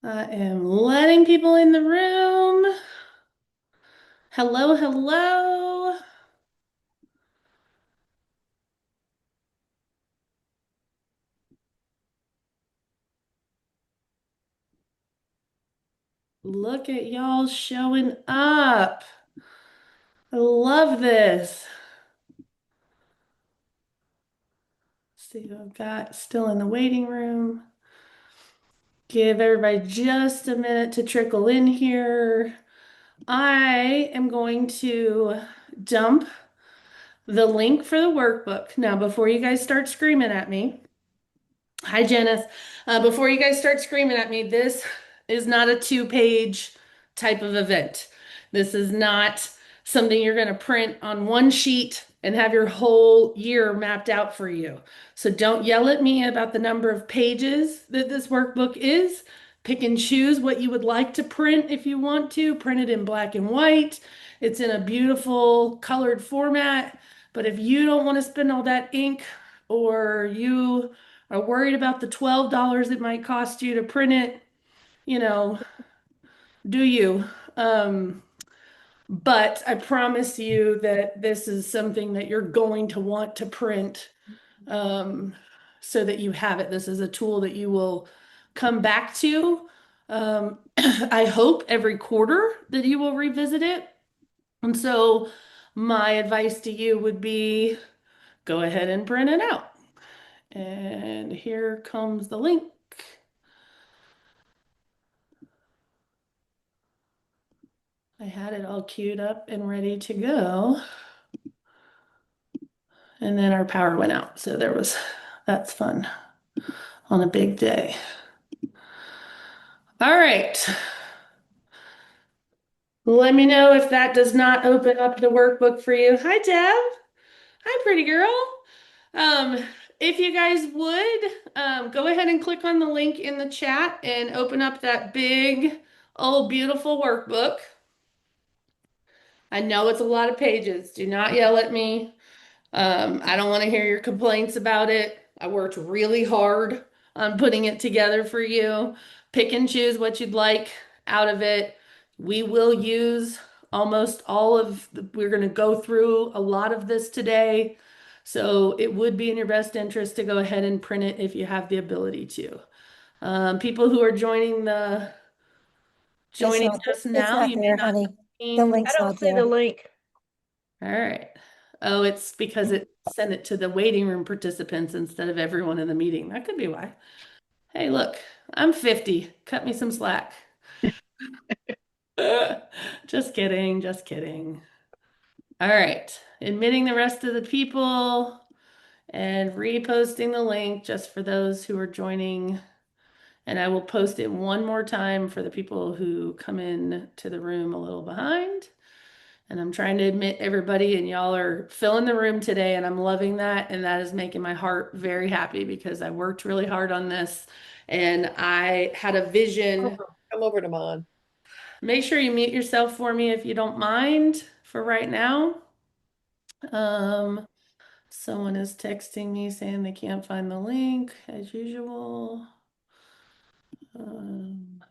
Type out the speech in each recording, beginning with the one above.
I am letting people in the room. Hello, hello. Look at y'all showing up. I love this. See who I've got still in the waiting room. Give everybody just a minute to trickle in here. I am going to dump the link for the workbook. Now, before you guys start screaming at me, hi, Janice. Before you guys start screaming at me, this is not a two-page type of event. This is not something you're going to print on one sheet and have your whole year mapped out for you. So don't yell at me about the number of pages that this workbook is. Pick and choose what you would like to print if you want to. Print it in black and white. It's in a beautiful colored format. But if you don't want to spend all that ink or you are worried about the $12 it might cost you to print it, you know, do you? Um, but I promise you that this is something that you're going to want to print um, so that you have it. This is a tool that you will come back to. I hope every quarter that you will revisit it. And so my advice to you would be go ahead and print it out. And here comes the link. I had it all queued up and ready to go. And then our power went out. So that's fun on a big day. All right. Let me know if that does not open up the workbook for you. Hi, Deb. Hi, pretty girl. Um, if you guys would, go ahead and click on the link in the chat and open up that big, old, beautiful workbook. I know it's a lot of pages. Do not yell at me. I don't want to hear your complaints about it. I worked really hard on putting it together for you. Pick and choose what you'd like out of it. We will use almost all of we're going to go through a lot of this today. So it would be in your best interest to go ahead and print it if you have the ability to. People who are It's joining not, just it's now, not you may there, not honey. have The seen. I link's don't not see the there. link. All right. Oh, it's because it sent it to the waiting room participants instead of everyone in the meeting. That could be why. Hey, look, I'm 50. Cut me some slack. Just kidding, just kidding. All right. Admitting the rest of the people and reposting the link just for those who are joining. And I will post it one more time for the people who come in to the room a little behind. And I'm trying to admit everybody, and y'all are filling the room today, and I'm loving that. And that is making my heart very happy because I worked really hard on this and I had a vision. Come over to mine. Make sure you mute yourself for me if you don't mind for right now. Um, Someone is texting me saying they can't find the link as usual. Um,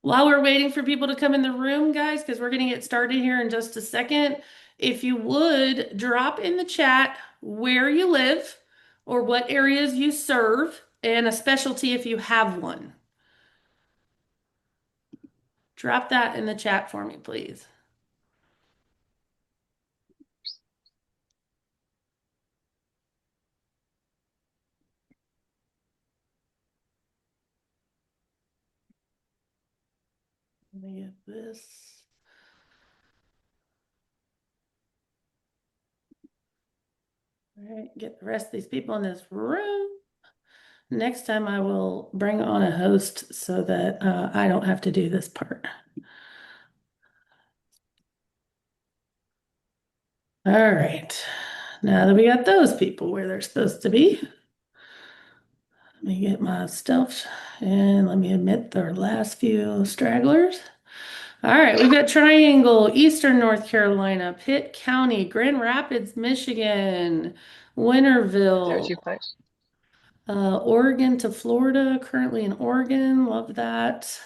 While we're waiting for people to come in the room, guys, because we're going to get started here in just a second, if you would drop in the chat where you live or what areas you serve and a specialty if you have one. Drop that in the chat for me, please. Let me get this. All right, get the rest of these people in this room. Next time I will bring on a host so that I don't have to do this part. All right. Now that we got those people where they're supposed to be, let me get my stuff and let me admit the last few stragglers. All right, we've got Triangle, Eastern North Carolina, Pitt County, Grand Rapids, Michigan, There was your Winterville, place. Oregon to Florida, currently in Oregon, love that.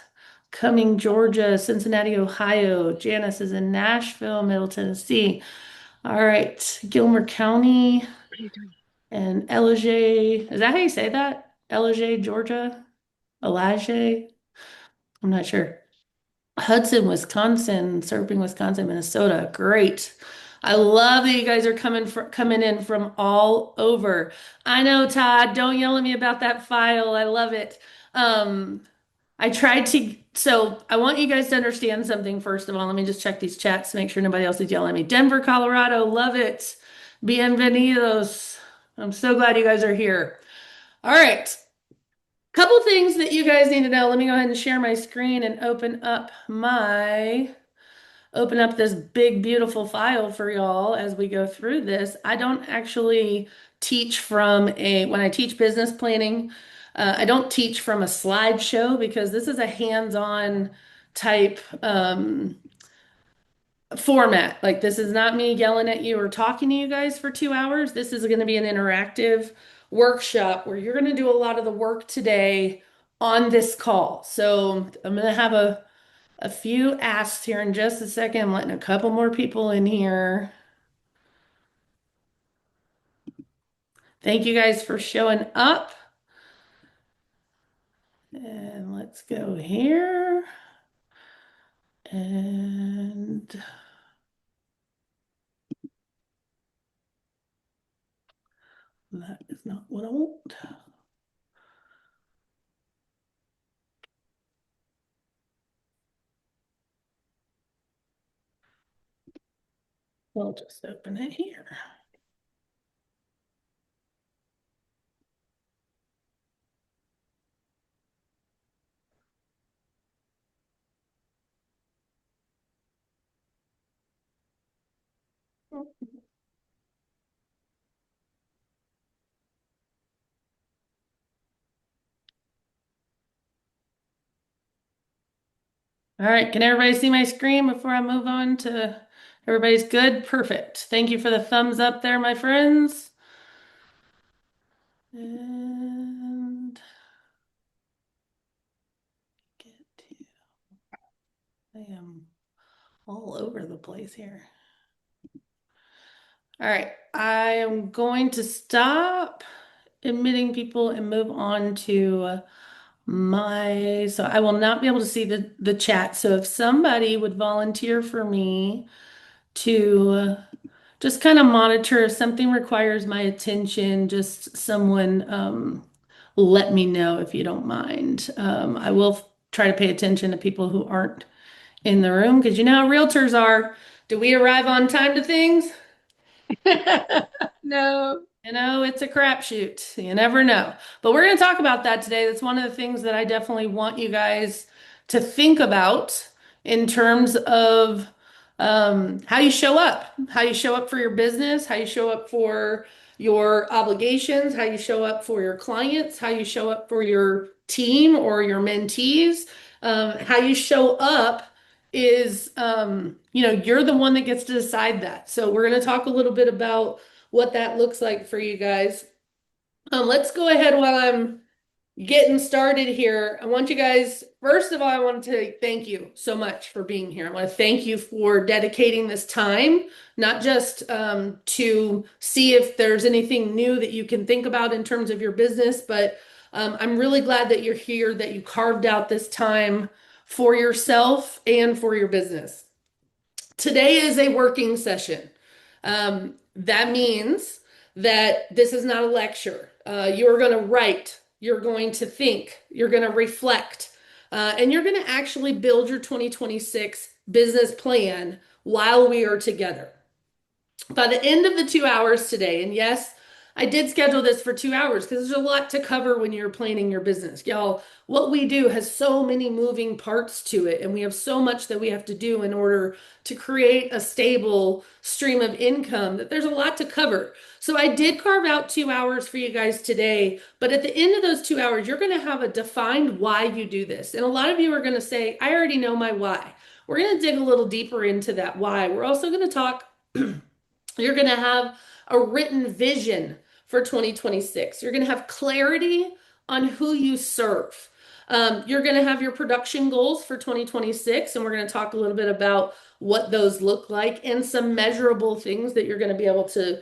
Cumming, Georgia, Cincinnati, Ohio. Janice is in Nashville, Middle Tennessee. All right, Gilmer County What are you doing? and Ellijay. Is that how you say that? Ellijay, Georgia? Ellijay? I'm not sure. Hudson, Wisconsin, Serping, Wisconsin, Minnesota. Great. I love that you guys are coming in from all over. I know, Todd, don't yell at me about that file. I love it. Um, I tried to, so I want you guys to understand something first of all. Let me just check these chats to make sure nobody else is yelling at me. Denver, Colorado, love it. Bienvenidos. I'm so glad you guys are here. All right. Couple things that you guys need to know. Let me go ahead and share my screen and open up this big beautiful file for y'all as we go through this. I don't actually teach when I teach business planning, I don't teach from a slideshow because this is a hands-on type format. Like this is not me yelling at you or talking to you guys for 2 hours. This is going to be an interactive workshop where you're going to do a lot of the work today on this call. So I'm going to have a few asks here in just a second. I'm letting a couple more people in here. Thank you guys for showing up. And let's go here. And that is not what I want. We'll just open it here. All right, can everybody see my screen before I move on to everybody's good? Perfect. Thank you for the thumbs up there, my friends. And get to, I am all over the place here. All right, I am going to stop admitting people and move on to so I will not be able to see the chat. So if somebody would volunteer for me to just kind of monitor if something requires my attention, just someone let me know if you don't mind. I will try to pay attention to people who aren't in the room because you know how realtors are. Do we arrive on time to things? No. You know, it's a crapshoot. You never know. But we're going to talk about that today. That's one of the things that I definitely want you guys to think about in terms of how you show up for your business, how you show up for your obligations, how you show up for your clients, how you show up for your team or your mentees. How you show up is, you're the one that gets to decide that. So we're going to talk a little bit about what that looks like for you guys. Let's go ahead while I'm getting started here. I want you guys, first of all, I want to thank you so much for being here. I want to thank you for dedicating this time, not just to see if there's anything new that you can think about in terms of your business, but I'm really glad that you're here, that you carved out this time for yourself and for your business. Today is a working session. That means that this is not a lecture. You're going to write, you're going to think, you're going to reflect, and you're going to actually build your 2026 business plan while we are together. By the end of the 2 hours today, and yes, I did schedule this for 2 hours because there's a lot to cover when you're planning your business. Y'all, what we do has so many moving parts to it, and we have so much that we have to do in order to create a stable stream of income that there's a lot to cover. So I did carve out 2 hours for you guys today, but at the end of those 2 hours, you're going to have a defined why you do this. And a lot of you are going to say, I already know my why. We're going to dig a little deeper into that why. We're also going to talk you're going to have a written vision for 2026. You're going to have clarity on who you serve. You're going to have your production goals for 2026, and we're going to talk a little bit about what those look like and some measurable things that you're going to be able to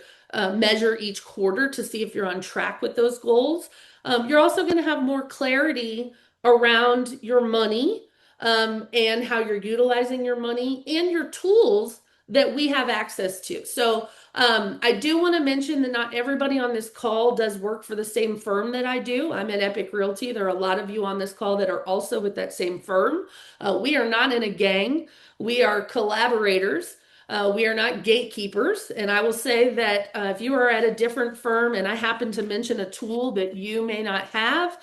measure each quarter to see if you're on track with those goals. You're also going to have more clarity around your money and how you're utilizing your money and your tools that we have access to. So I do want to mention that not everybody on this call does work for the same firm that I do. I'm at Epic Realty. There are a lot of you on this call that are also with that same firm. We are not in a gang. We are collaborators. We are not gatekeepers. And I will say that if you are at a different firm and I happen to mention a tool that you may not have,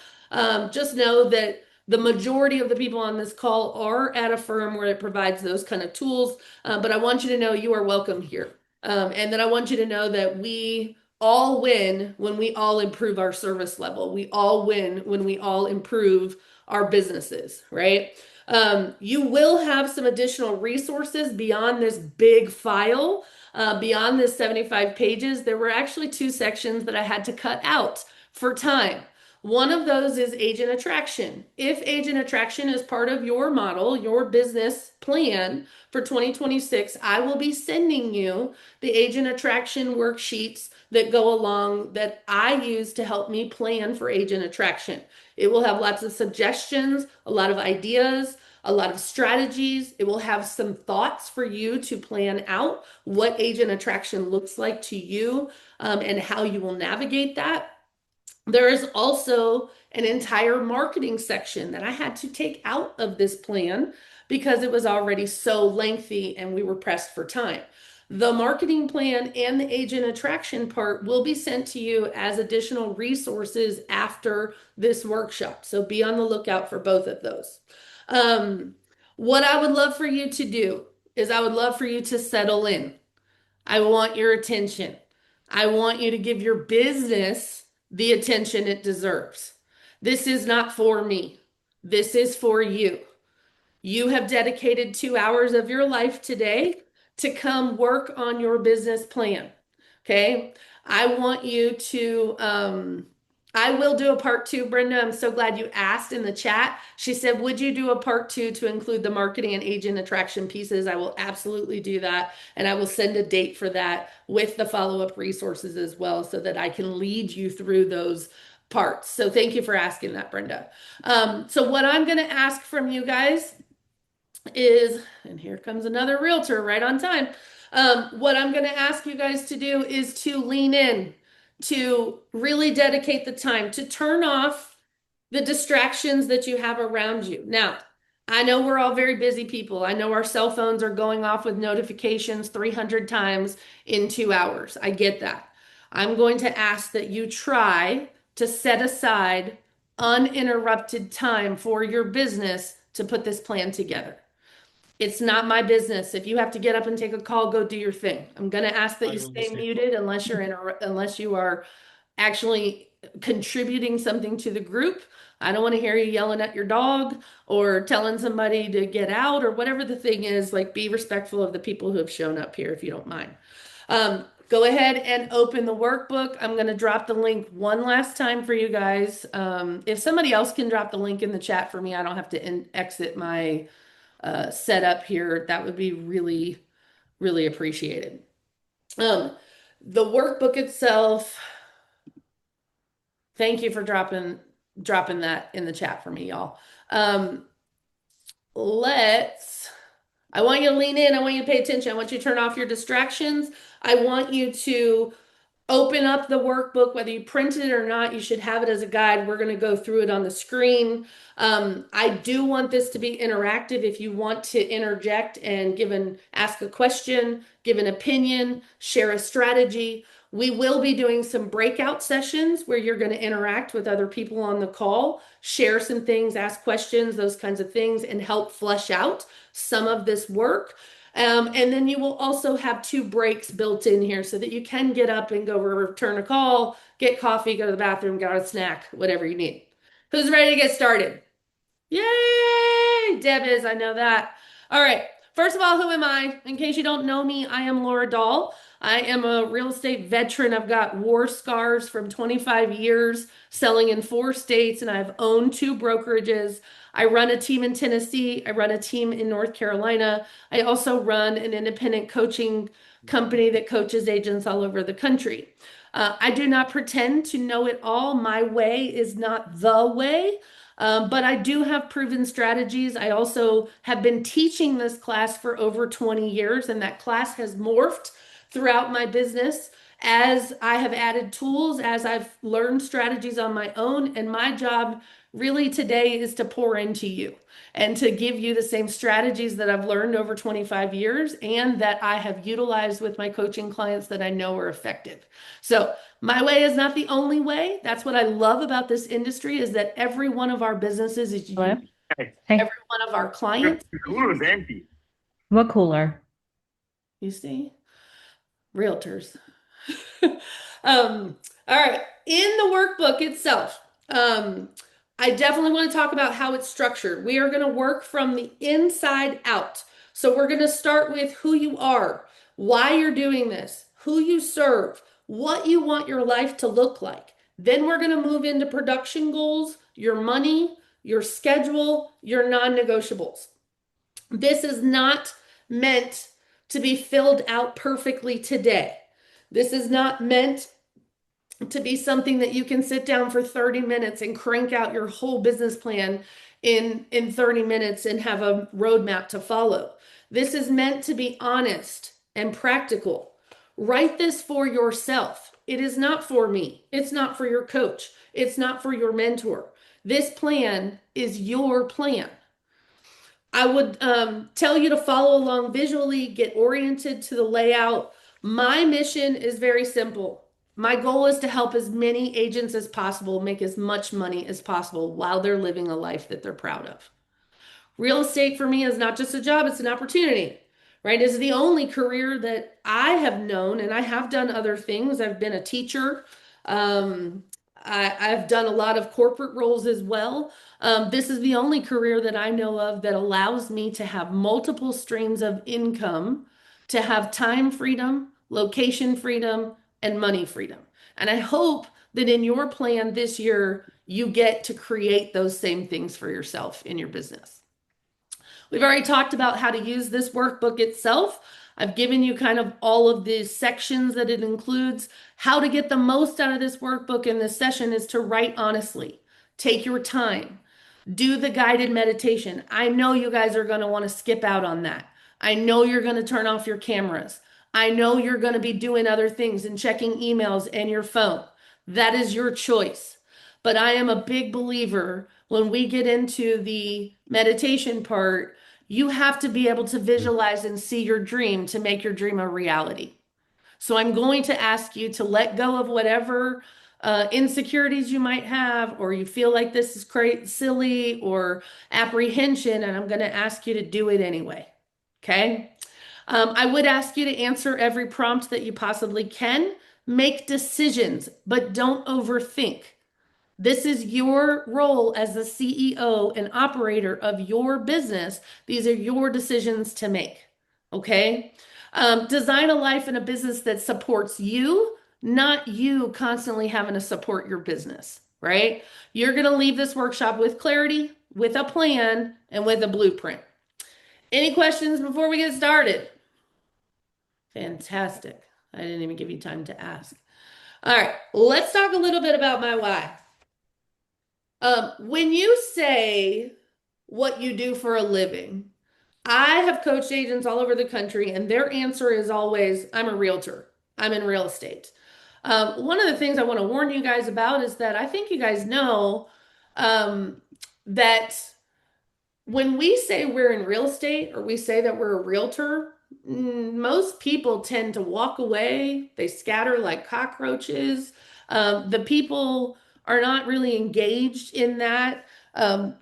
just know that the majority of the people on this call are at a firm where it provides those kind of tools. But I want you to know you are welcome here. And then I want you to know that we all win when we all improve our service level. We all win when we all improve our businesses, right? You will have some additional resources beyond this big file, beyond this 75 pages. There were actually two sections that I had to cut out for time. One of those is agent attraction. If agent attraction is part of your model, your business plan for 2026, I will be sending you the agent attraction worksheets that go along that I use to help me plan for agent attraction. It will have lots of suggestions, a lot of ideas, a lot of strategies. It will have some thoughts for you to plan out what agent attraction looks like to you and how you will navigate that. There is also an entire marketing section that I had to take out of this plan because it was already so lengthy and we were pressed for time. The marketing plan and the agent attraction part will be sent to you as additional resources after this workshop. So be on the lookout for both of those. Um, what I would love for you to do is I would love for you to settle in. I want your attention. I want you to give your business the attention it deserves. This is not for me. This is for you. You have dedicated 2 hours of your life today to come work on your business plan. Okay. I want you to, I will do a part two, Brenda. I'm so glad you asked in the chat. She said, would you do a part two to include the marketing and agent attraction pieces? I will absolutely do that. And I will send a date for that with the follow-up resources as well so that I can lead you through those parts. So thank you for asking that, Brenda. So what I'm going to ask from you guys is, and here comes another realtor right on time. What I'm going to ask you guys to do is to lean in, to really dedicate the time, to turn off the distractions that you have around you. Now, I know we're all very busy people. I know our cell phones are going off with notifications 300 times in 2 hours. I get that. I'm going to ask that you try to set aside uninterrupted time for your business to put this plan together. It's not my business. If you have to get up and take a call, go do your thing. I'm going to ask that you stay muted unless you are actually contributing something to the group. I don't want to hear you yelling at your dog or telling somebody to get out or whatever the thing is. Like, be respectful of the people who have shown up here if you don't mind. Go ahead and open the workbook. I'm going to drop the link one last time for you guys. If somebody else can drop the link in the chat for me, I don't have to exit my set up here, that would be really, really appreciated. Um, the workbook itself, thank you for dropping that in the chat for me, y'all. Let's, I want you to lean in. I want you to pay attention. I want you to turn off your distractions. I want you to open up the workbook, whether you print it or not, you should have it as a guide. We're going to go through it on the screen. I do want this to be interactive. If you want to interject and ask a question, give an opinion, share a strategy, we will be doing some breakout sessions where you're going to interact with other people on the call, share some things, ask questions, those kinds of things, and help flesh out some of this work. And then you will also have two breaks built in here so that you can get up and go return a call, get coffee, go to the bathroom, get a snack, whatever you need. Who's ready to get started? Yay! Deb is, I know that. All right. first of all, who am I? In case you don't know me, I am Laura Dahl. I am a real estate veteran. I've got war scars from 25 years selling in 4 states, and I've owned 2 brokerages. I run a team in Tennessee. I run a team in North Carolina. I also run an independent coaching company that coaches agents all over the country. I do not pretend to know it all. My way is not the way. But I do have proven strategies. I also have been teaching this class for over 20 years, and that class has morphed throughout my business as I have added tools, as I've learned strategies on my own. And my job really today is to pour into you and to give you the same strategies that I've learned over 25 years and that I have utilized with my coaching clients that I know are effective. So, my way is not the only way. That's what I love about this industry is that every one of our businesses is Hello? unique. Hey, Every one of our clients is unique. what cooler? You see? Realtors. All right. In the workbook itself, I definitely want to talk about how it's structured. We are going to work from the inside out. So we're going to start with who you are, why you're doing this, who you serve, what you want your life to look like. Then we're going to move into production goals, your money, your schedule, your non-negotiables. This is not meant to be filled out perfectly today. This is not meant to be something that you can sit down for 30 minutes and crank out your whole business plan in 30 minutes and have a roadmap to follow. This is meant to be honest and practical. Write this for yourself. It is not for me. It's not for your coach. It's not for your mentor. This plan is your plan. I would tell you to follow along visually, get oriented to the layout. My mission is very simple. My goal is to help as many agents as possible make as much money as possible while they're living a life that they're proud of. Real estate for me is not just a job, it's an opportunity, right? It's the only career that I have known, and I have done other things. I've been a teacher. Um, I've done a lot of corporate roles as well. This is the only career that I know of that allows me to have multiple streams of income, to have time freedom, location freedom, and money freedom. And I hope that in your plan this year, you get to create those same things for yourself in your business. We've already talked about how to use this workbook itself. I've given you kind of all of the sections that it includes. How to get the most out of this workbook in this session is to write honestly. Take your time. Do the guided meditation. I know you guys are going to want to skip out on that. I know you're going to turn off your cameras. I know you're going to be doing other things and checking emails and your phone. That is your choice. But I am a big believer when we get into the meditation part, you have to be able to visualize and see your dream to make your dream a reality. So I'm going to ask you to let go of whatever insecurities you might have, or you feel like this is crazy, silly, or apprehension, and I'm going to ask you to do it anyway. Okay? I would ask you to answer every prompt that you possibly can. Make decisions, but don't overthink. This is your role as the CEO and operator of your business. These are your decisions to make. Okay? Design a life and a business that supports you, not you constantly having to support your business, right? You're going to leave this workshop with clarity, with a plan, and with a blueprint. Any questions before we get started? Fantastic. I didn't even give you time to ask. All right, let's talk a little bit about my why. When you say what you do for a living, I have coached agents all over the country, and their answer is always, I'm a realtor. I'm in real estate. One of the things I want to warn you guys about is that I think you guys know um, that when we say we're in real estate or we say that we're a realtor, most people tend to walk away. They scatter like cockroaches. The people are not really engaged in that.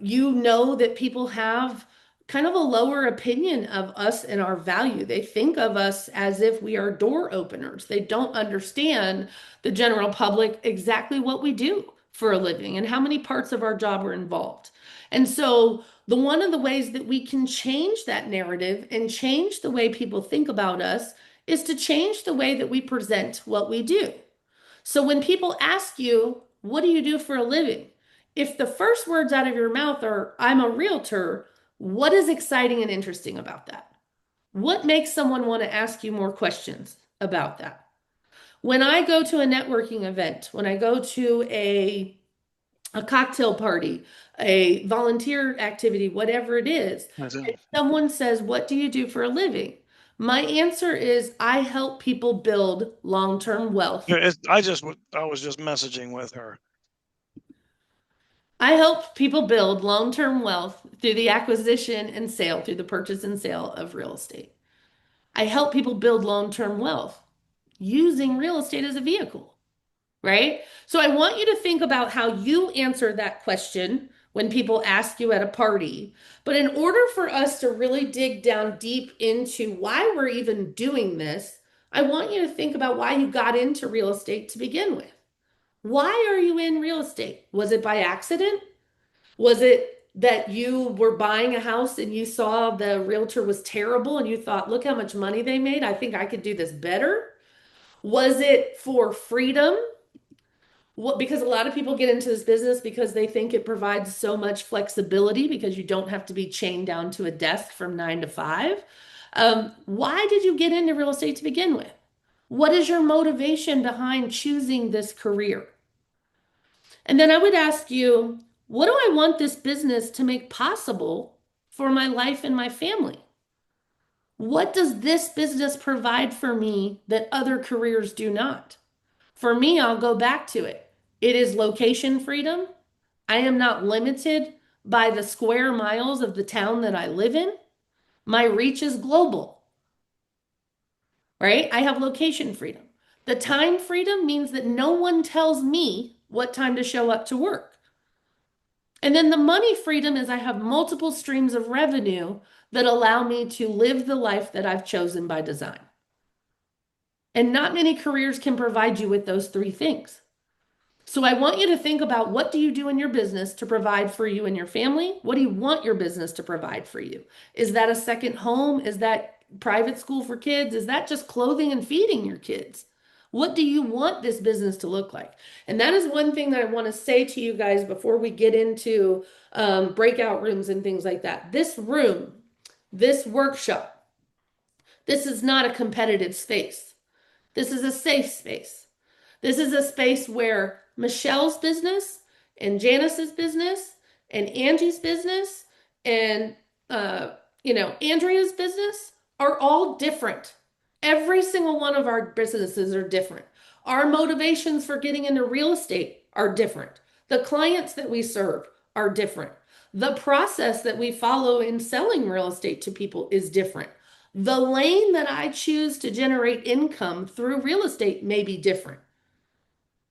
You know that people have kind of a lower opinion of us and our value. They think of us as if we are door openers. They don't understand the general public exactly what we do for a living and how many parts of our job are involved. And so One of the ways that we can change that narrative and change the way people think about us is to change the way that we present what we do. So when people ask you, what do you do for a living? If the first words out of your mouth are, I'm a realtor, what is exciting and interesting about that? What makes someone want to ask you more questions about that? When I go to a networking event, when I go to a cocktail party, a volunteer activity, whatever it is, That's and it. someone says, what do you do for a living? My answer is I help people build long-term wealth. I was just messaging with her. I help people build long-term wealth through the acquisition and sale, through the purchase and sale of real estate. I help people build long-term wealth using real estate as a vehicle, right? So I want you to think about how you answer that question when people ask you at a party. But in order for us to really dig down deep into why we're even doing this, I want you to think about why you got into real estate to begin with. Why are you in real estate? Was it by accident? Was it that you were buying a house and you saw the realtor was terrible and you thought, look how much money they made? I think I could do this better. Was it for freedom? What, because a lot of people get into this business because they think it provides so much flexibility because you don't have to be chained down to a desk from 9 to 5. Why did you get into real estate to begin with? What is your motivation behind choosing this career? And then I would ask you, what do I want this business to make possible for my life and my family? What does this business provide for me that other careers do not? For me, I'll go back to it. It is location freedom. I am not limited by the square miles of the town that I live in. My reach is global, right? I have location freedom. The time freedom means that no one tells me what time to show up to work. And then the money freedom is I have multiple streams of revenue that allow me to live the life that I've chosen by design. And not many careers can provide you with those three things. So I want you to think about, what do you do in your business to provide for you and your family? What do you want your business to provide for you? Is that a second home? Is that private school for kids? Is that just clothing and feeding your kids? What do you want this business to look like? And that is one thing that I want to say to you guys before we get into breakout rooms and things like that. This room, this workshop, this is not a competitive space. This is a safe space. This is a space where Michelle's business and Janice's business and Angie's business and Andrea's business are all different. Every single one of our businesses are different. Our motivations for getting into real estate are different. The clients that we serve are different. The process that we follow in selling real estate to people is different. The lane that I choose to generate income through real estate may be different.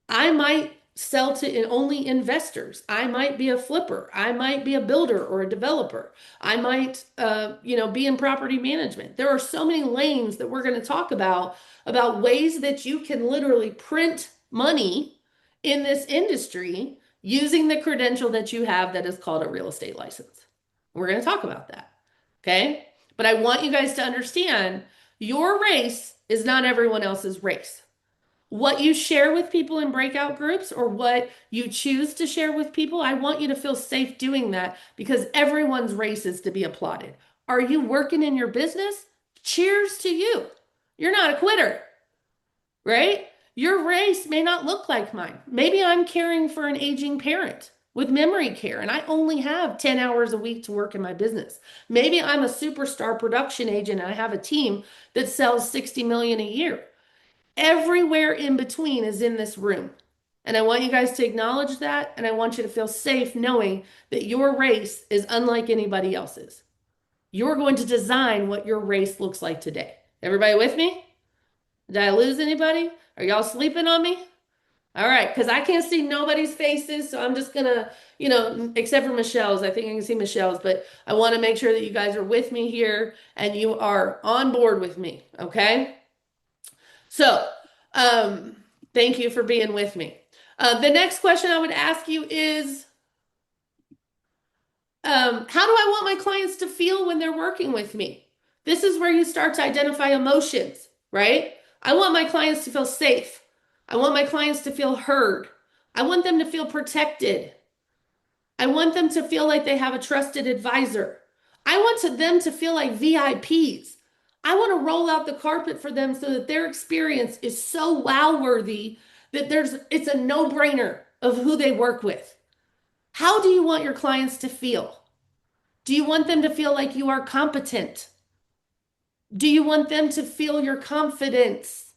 I might sell to only investors. I might be a flipper. I might be a builder or a developer. I might, be in property management. There are so many lanes that we're going to talk about ways that you can literally print money in this industry using the credential that you have that is called a real estate license. We're going to talk about that. Okay. But I want you guys to understand your race is not everyone else's race. What you share with people in breakout groups or what you choose to share with people, I want you to feel safe doing that because everyone's race is to be applauded. Are you working in your business? Cheers to you. You're not a quitter, right? Your race may not look like mine. Maybe I'm caring for an aging parent with memory care and I only have 10 hours a week to work in my business. Maybe I'm a superstar production agent and I have a team that sells 60 million a year. Everywhere in between is in this room. And I want you guys to acknowledge that. And I want you to feel safe knowing that your race is unlike anybody else's. You're going to design what your race looks like today. Everybody with me? Did I lose anybody? Are y'all sleeping on me? All right, because I can't see nobody's faces. So I'm just going to, except for Michelle's. I think I can see Michelle's, but I want to make sure that you guys are with me here and you are on board with me. Okay. So, um, thank you for being with me. The next question I would ask you is, How do I want my clients to feel when they're working with me? This is where you start to identify emotions, right? I want my clients to feel safe. I want my clients to feel heard. I want them to feel protected. I want them to feel like they have a trusted advisor. I want them to feel like VIPs. I want to roll out the carpet for them so that their experience is so wow worthy that it's a no-brainer of who they work with. How do you want your clients to feel? Do you want them to feel like you are competent? Do you want them to feel your confidence?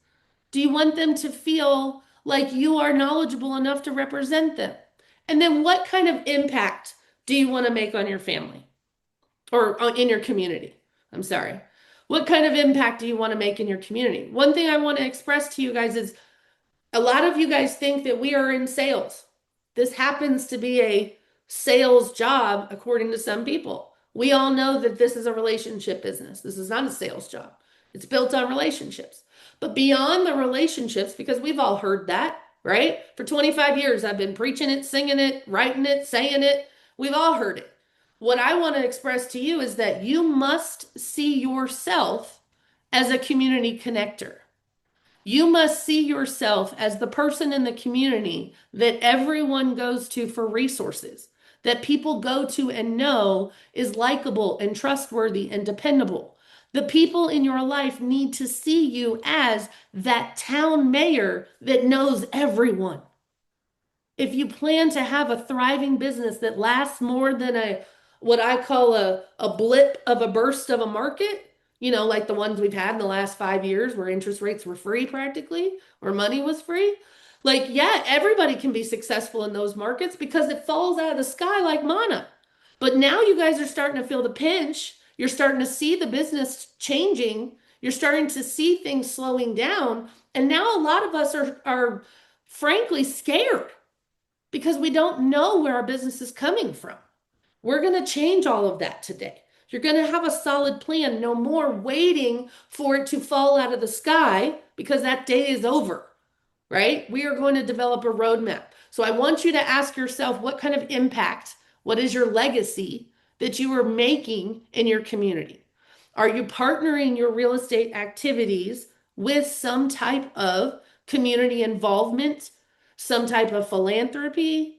Do you want them to feel like you are knowledgeable enough to represent them? And then what kind of impact do you want to make on your family or in your community? I'm sorry. What kind of impact do you want to make in your community? One thing I want to express to you guys is a lot of you guys think that we are in sales. This happens to be a sales job, according to some people. We all know that this is a relationship business. This is not a sales job. It's built on relationships. But beyond the relationships, because we've all heard that, right? For 25 years, I've been preaching it, singing it, writing it, saying it. We've all heard it. What I want to express to you is that you must see yourself as a community connector. You must see yourself as the person in the community that everyone goes to for resources, that people go to and know is likable and trustworthy and dependable. The people in your life need to see you as that town mayor that knows everyone. If you plan to have a thriving business that lasts more than a what I call a blip of a burst of a market, like the ones we've had in the last 5 years where interest rates were free practically, or money was free. Like, yeah, everybody can be successful in those markets because it falls out of the sky like manna. But now you guys are starting to feel the pinch. You're starting to see the business changing. You're starting to see things slowing down. And now a lot of us are frankly scared because we don't know where our business is coming from. We're going to change all of that today. You're going to have a solid plan, no more waiting for it to fall out of the sky because that day is over, right? We are going to develop a roadmap. So I want you to ask yourself what kind of impact, what is your legacy that you are making in your community? Are you partnering your real estate activities with some type of community involvement, some type of philanthropy?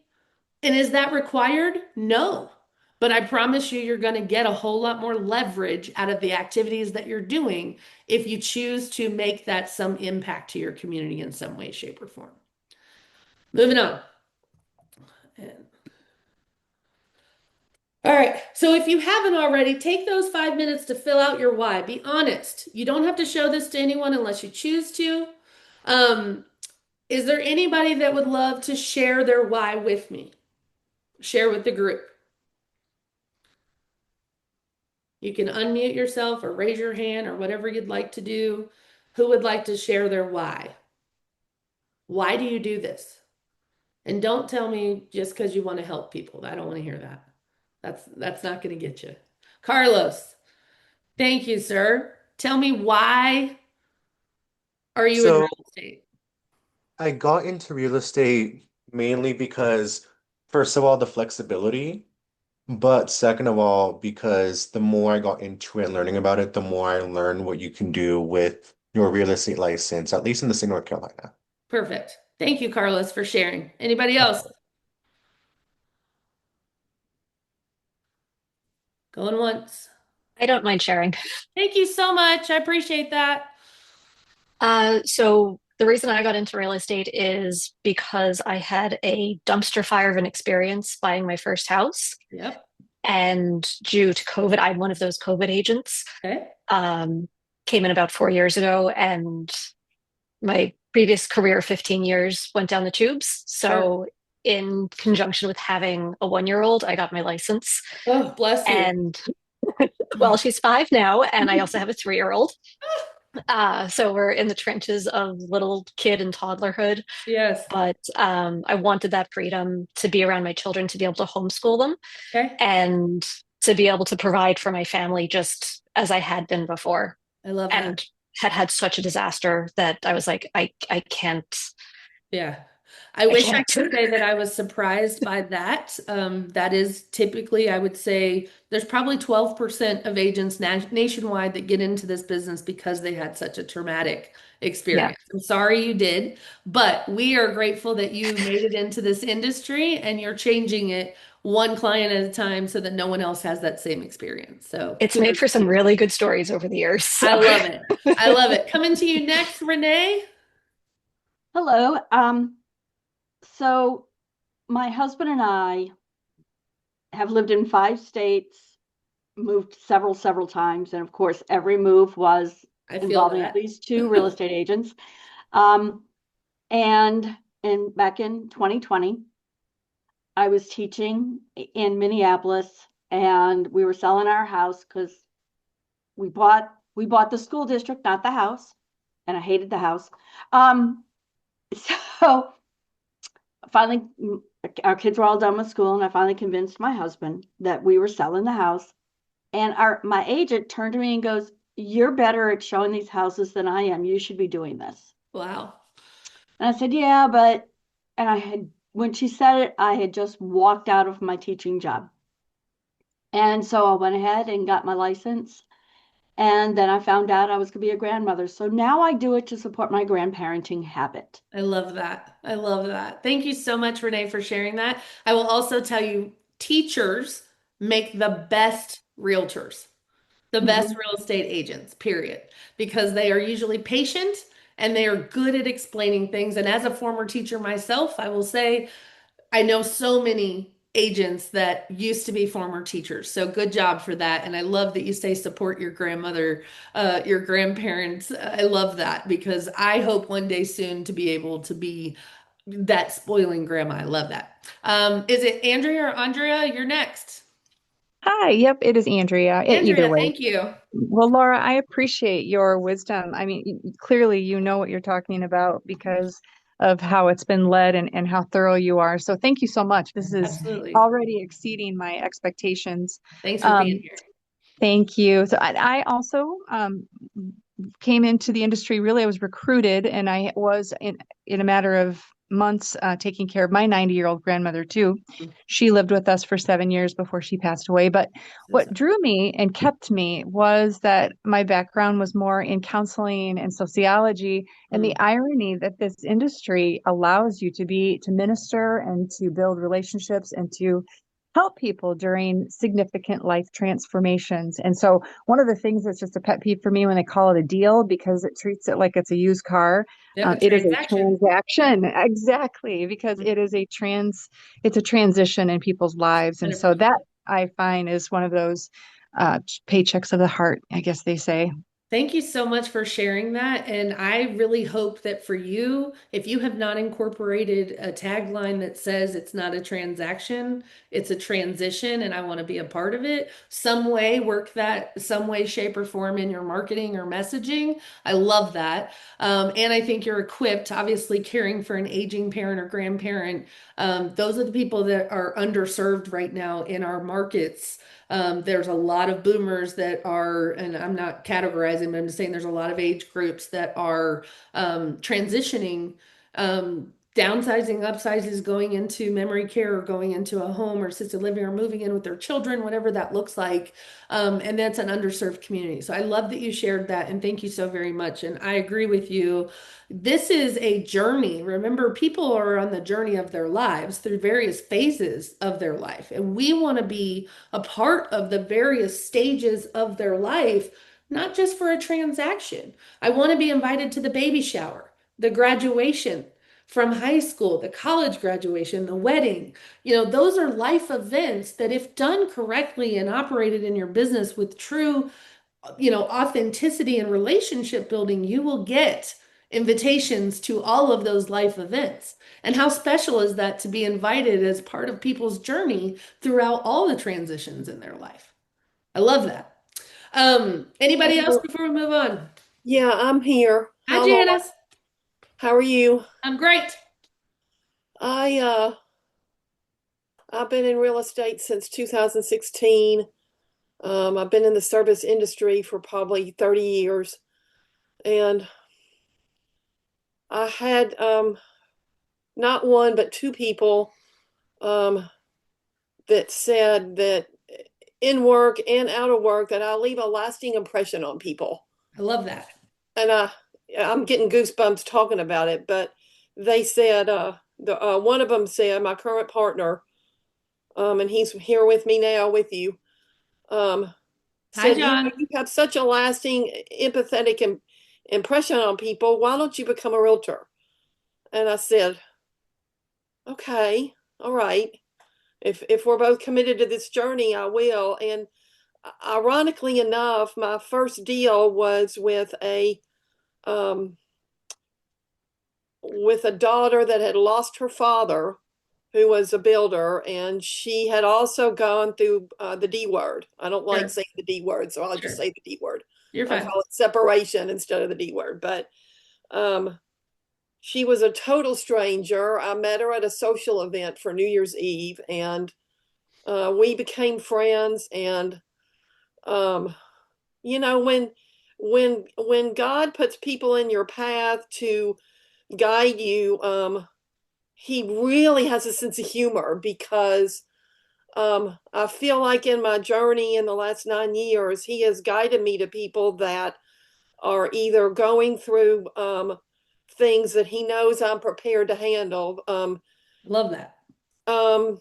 And is that required? No. But I promise you, you're going to get a whole lot more leverage out of the activities that you're doing if you choose to make that some impact to your community in some way, shape, or form. Moving on. All right. So if you haven't already, take those 5 minutes to fill out your why. Be honest. You don't have to show this to anyone unless you choose to. Um, is there anybody that would love to share their why with me? Share with the group. You can unmute yourself or raise your hand or whatever you'd like to do. Who would like to share their why? Why do you do this? And don't tell me just because you want to help people. I don't want to hear that. That's not going to get you. Carlos, thank you, sir. Tell me, why are you in real So estate? I got into real estate mainly because, first of all, the flexibility, but second of all, because the more I got into it and learning about it, the more I learned what you can do with your real estate license, at least in the state of North Carolina. Perfect. Thank you, Carlos, for sharing. Anybody Of else? course. Going once. I don't mind sharing. Thank you so much. I appreciate that. So the reason I got into real estate is because I had a dumpster fire of an experience buying my first house. Yep. And due to COVID, I'm one of those COVID agents. Okay. Um, Came in about 4 years ago, and my previous career, 15 years, went down the tubes. Sure. So, in conjunction with having a 1 year old, I got my license. Oh, bless you. And well, she's 5 now, and I also have a 3 year old. So we're in the trenches of little kid and toddlerhood. Yes. But I wanted that freedom to be around my children, to be able to homeschool them, Okay. and to be able to provide for my family just as I had been before. I love that. And had had such a disaster that I was like, I can't. Yeah. I I wish I can't. could say that I was surprised by that. That is typically, I would say, there's probably 12% of agents nationwide that get into this business because they had such a traumatic Yeah, experience. I'm sorry you did, but we are grateful that you made it into this industry and you're changing it one client at a time so that no one else has that same experience. So it's made kudos for to some you. really good stories over the years. So. I love it. I love it. Coming to you next, Renee. Hello. So my husband and I have lived in 5 states, moved several times, and of course, every move was I feel involving at that. least 2 real estate agents. Um, and back in 2020, I was teaching in Minneapolis, and we were selling our house because we bought the school district, not the house, and I hated the house. Um, so finally, our kids were all done with school, and I finally convinced my husband that we were selling the house. And my agent turned to me and goes, "You're better at showing these houses than I am. You should be doing this." Wow. And I said, "Yeah, but," and when she said it, I had just walked out of my teaching job. And so I went ahead and got my license. And then I found out I was going to be a grandmother. So now I do it to support my grandparenting habit. I love that. I love that. Thank you so much, Renee, for sharing that. I will also tell you, teachers make the best realtors, the best Mhm. real estate agents, period, because they are usually patient and they are good at explaining things. And as a former teacher myself, I will say I know so many agents that used to be former teachers. So good job for that. And I love that you say support your grandmother, your grandparents. I love that because I hope one day soon to be able to be that spoiling grandma. I love that. Is it Andrea or Andrea? You're next. Hi, yep, it is Andrea. Either Andrea, way. thank you. Well, Laura, I appreciate your wisdom. I mean, clearly you know what you're talking about because of how it's been led and how thorough you are. So thank you so much. This is Absolutely. already exceeding my expectations. Thanks for being Um, here. Thank you. So I also came into the industry. Really, I was recruited, and I was in a matter of months taking care of my 90-year-old grandmother too. She lived with us for 7 years before she passed away. But what drew me and kept me was that my background was more in counseling and sociology, and Mm, the irony that this industry allows you to minister and to build relationships and to help people during significant life transformations. And so one of the things that's just a pet peeve for me when they call it a deal because it treats it like it's a used car. yep, a It is a transaction. transaction, exactly, because Mm, it's a transition in people's lives. And so 100%. that I find is one of those paychecks of the heart, I guess they say. Thank you so much for sharing that. And I really hope that for you, if you have not incorporated a tagline that says it's not a transaction, it's a transition, and I want to be a part of it, some way, work that some way, shape, or form in your marketing or messaging. I love that. And I think you're equipped, obviously, caring for an aging parent or grandparent. Those are the people that are underserved right now in our markets. There's a lot of boomers that are, and I'm not categorizing, but I'm just saying there's a lot of age groups that are transitioning, downsizing, upsizes, going into memory care or going into a home or assisted living or moving in with their children, whatever that looks like. And that's an underserved community. So I love that you shared that and thank you so very much. And I agree with you. This is a journey. Remember, people are on the journey of their lives through various phases of their life. And we want to be a part of the various stages of their life, not just for a transaction. I want to be invited to the baby shower, the graduation from high school, the college graduation, the wedding. Those are life events that, if done correctly and operated in your business with true, authenticity and relationship building, you will get invitations to all of those life events. And how special is that to be invited as part of people's journey throughout all the transitions in their life? I love that. Anybody else Hello. before we move on? Yeah, I'm here. Hi, Hi, Laura. Janice. How are you? I'm great. I I've been in real estate since 2016. I've been in the service industry for probably 30 years, and I had not one, but two people um, that said that in work and out of work that I leave a lasting impression on people. I love that. And I'm getting goosebumps talking about it, but they said one of them said, my current partner, and he's here with me now with you, um, Hi, said, John. you have such a lasting, empathetic impression on people. Why don't you become a realtor? And I said, okay, all right. If we're both committed to this journey, I will. And ironically enough, my first deal was um, with a daughter that had lost her father, who was a builder, and she had also gone through the D word. I don't like Sure, saying the D word, so I'll just sure. say the D word. You're I fine. call it separation instead of the D word. But um, she was a total stranger. I met her at a social event for New Year's Eve, and we became friends. And um, you know, when God puts people in your path to guide you, he really has a sense of humor because I feel like in my journey in the last 9 years, he has guided me to people that are either going through things that he knows I'm prepared to handle. Love that. Um,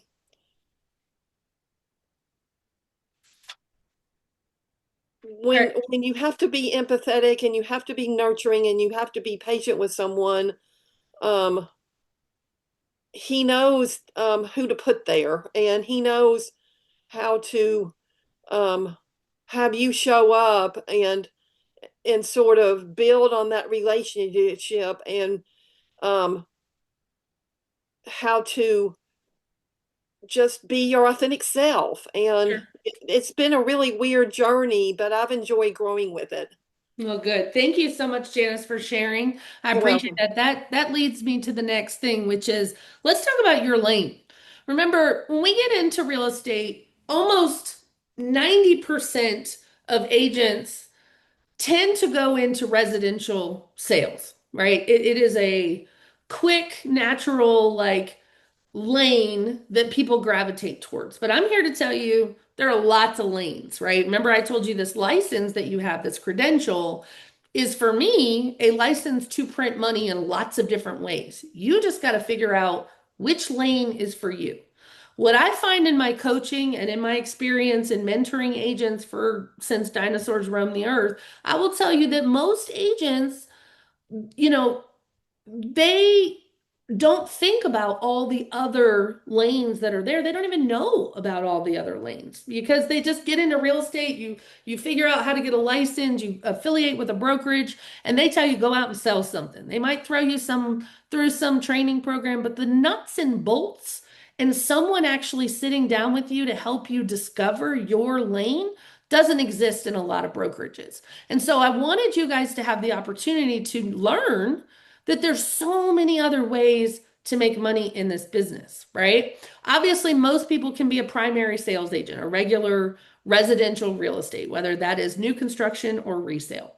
All right. when you have to be empathetic and you have to be nurturing and you have to be patient with someone, um, he knows who to put there, and he knows how to um, have you show up and sort of build on that relationship, and um, how to just be your authentic self. And Sure. it's been a really weird journey, but I've enjoyed growing with it. Well, good. Thank you so much, Janice, for sharing. I You're appreciate welcome. that. That leads me to the next thing, which is let's talk about your lane. Remember, when we get into real estate, almost 90% of agents tend to go into residential sales, right? It is a quick, natural, like lane that people gravitate towards. But I'm here to tell you there are lots of lanes, right? Remember, I told you this license that you have, this credential, is for me a license to print money in lots of different ways. You just got to figure out which lane is for you. What I find in my coaching and in my experience in mentoring agents for since dinosaurs roamed the earth, I will tell you that most agents, you know, they don't think about all the other lanes that are there. They don't even know about all the other lanes because they just get into real estate. You figure out how to get a license, you affiliate with a brokerage, and they tell you go out and sell something. They might throw you some through some training program, but the nuts and bolts and someone actually sitting down with you to help you discover your lane doesn't exist in a lot of brokerages. And so I wanted you guys to have the opportunity to learn that there's so many other ways to make money in this business, right? Obviously, most people can be a primary sales agent, a regular residential real estate, whether that is new construction or resale.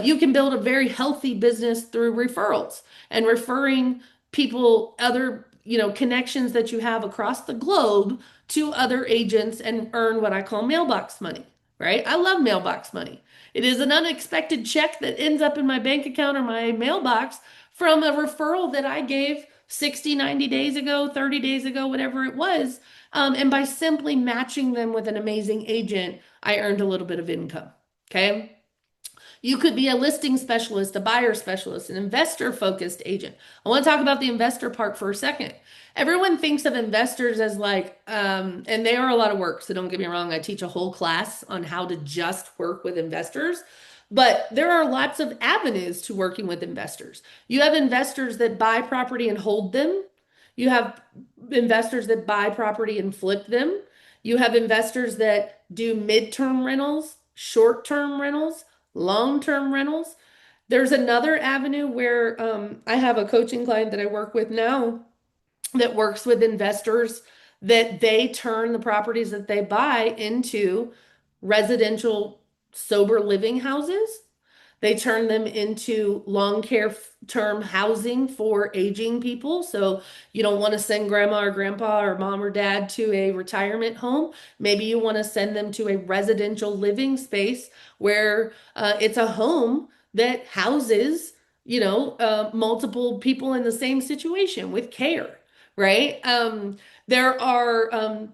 You can build a very healthy business through referrals and referring people, other, connections that you have across the globe to other agents and earn what I call mailbox money, right? I love mailbox money. It is an unexpected check that ends up in my bank account or my mailbox from a referral that I gave 60, 90 days ago, 30 days ago, whatever it was. And by simply matching them with an amazing agent, I earned a little bit of income. Okay. You could be a listing specialist, a buyer specialist, an investor focused agent. I want to talk about the investor part for a second. Everyone thinks of investors as like, and they are a lot of work. So don't get me wrong. I teach a whole class on how to just work with investors. But there are lots of avenues to working with investors. You have investors that buy property and hold them. You have investors that buy property and flip them. You have investors that do midterm rentals, short-term rentals, long-term rentals. There's another avenue where I have a coaching client that I work with now that works with investors that they turn the properties that they buy into residential sober living houses. They turn them into long care term housing for aging people. So you don't want to send grandma or grandpa or mom or dad to a retirement home. Maybe you want to send them to a residential living space where it's a home that houses, multiple people in the same situation with care, right? There are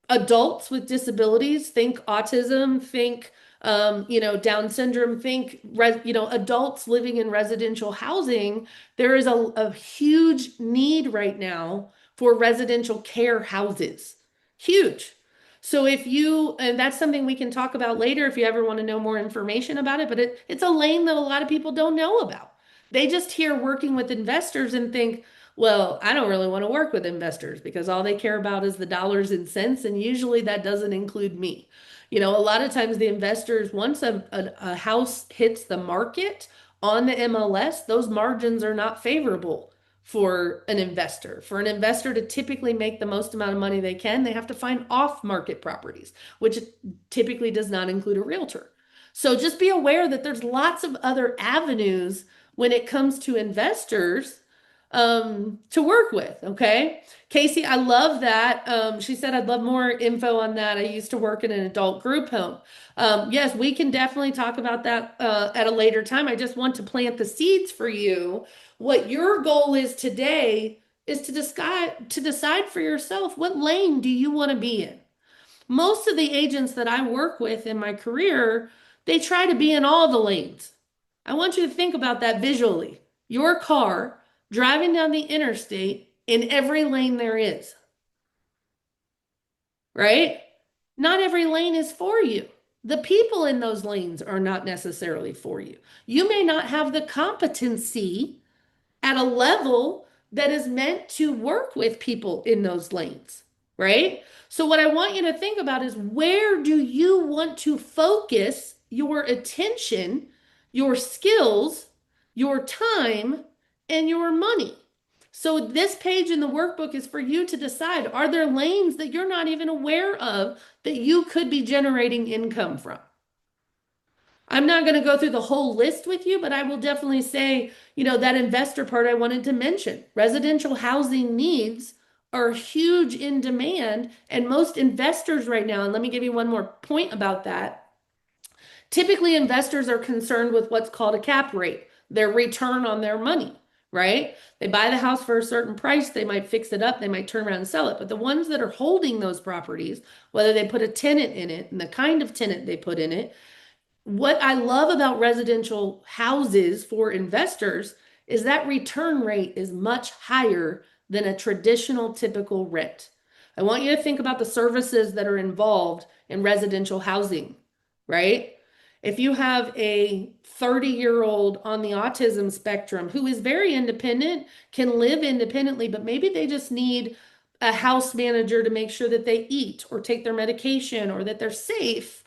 adults with disabilities, think autism, think Down syndrome, think adults living in residential housing. There is a huge need right now for residential care houses. Huge. So and that's something we can talk about later if you ever want to know more information about it, but it's a lane that a lot of people don't know about. They just hear working with investors and think, well, I don't really want to work with investors because all they care about is the dollars and cents. And usually that doesn't include me. A lot of times the investors, once a house hits the market on the MLS, those margins are not favorable for an investor. For an investor to typically make the most amount of money they can, they have to find off-market properties, which typically does not include a realtor. So just be aware that there's lots of other avenues when it comes to investors to work with. Okay. Casey, I love that. She said, I'd love more info on that. I used to work in an adult group home. Yes, we can definitely talk about that at a later time. I just want to plant the seeds for you. What your goal is today is to decide for yourself, what lane do you want to be in? Most of the agents that I work with in my career, they try to be in all the lanes. I want you to think about that visually. Your car driving down the interstate in every lane there is, right? Not every lane is for you. The people in those lanes are not necessarily for you. You may not have the competency at a level that is meant to work with people in those lanes, right? So, what I want you to think about is, where do you want to focus your attention, your skills, your time, and your money? So, this page in the workbook is for you to decide, are there lanes that you're not even aware of that you could be generating income from? I'm not going to go through the whole list with you, but I will definitely say, that investor part I wanted to mention. Residential housing needs are huge in demand, and most investors right now, and let me give you one more point about that. Typically, investors are concerned with what's called a cap rate, their return on their money, right? They buy the house for a certain price, they might fix it up, they might turn around and sell it. But the ones that are holding those properties, whether they put a tenant in it and the kind of tenant they put in it, what I love about residential houses for investors is that return rate is much higher than a traditional typical rent. I want you to think about the services that are involved in residential housing, right? If you have a 30-year-old on the autism spectrum who is very independent, can live independently, but maybe they just need a house manager to make sure that they eat or take their medication or that they're safe,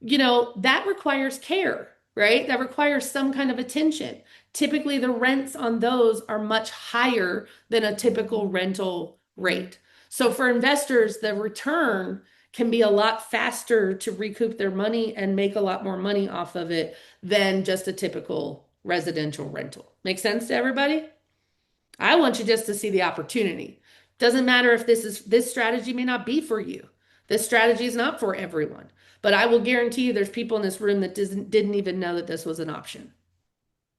that requires care, right? That requires some kind of attention. Typically, the rents on those are much higher than a typical rental rate. So for investors, the return can be a lot faster to recoup their money and make a lot more money off of it than just a typical residential rental. Make sense to everybody? I want you just to see the opportunity. Doesn't matter if this strategy may not be for you. This strategy is not for everyone. But I will guarantee you there's people in this room that didn't even know that this was an option.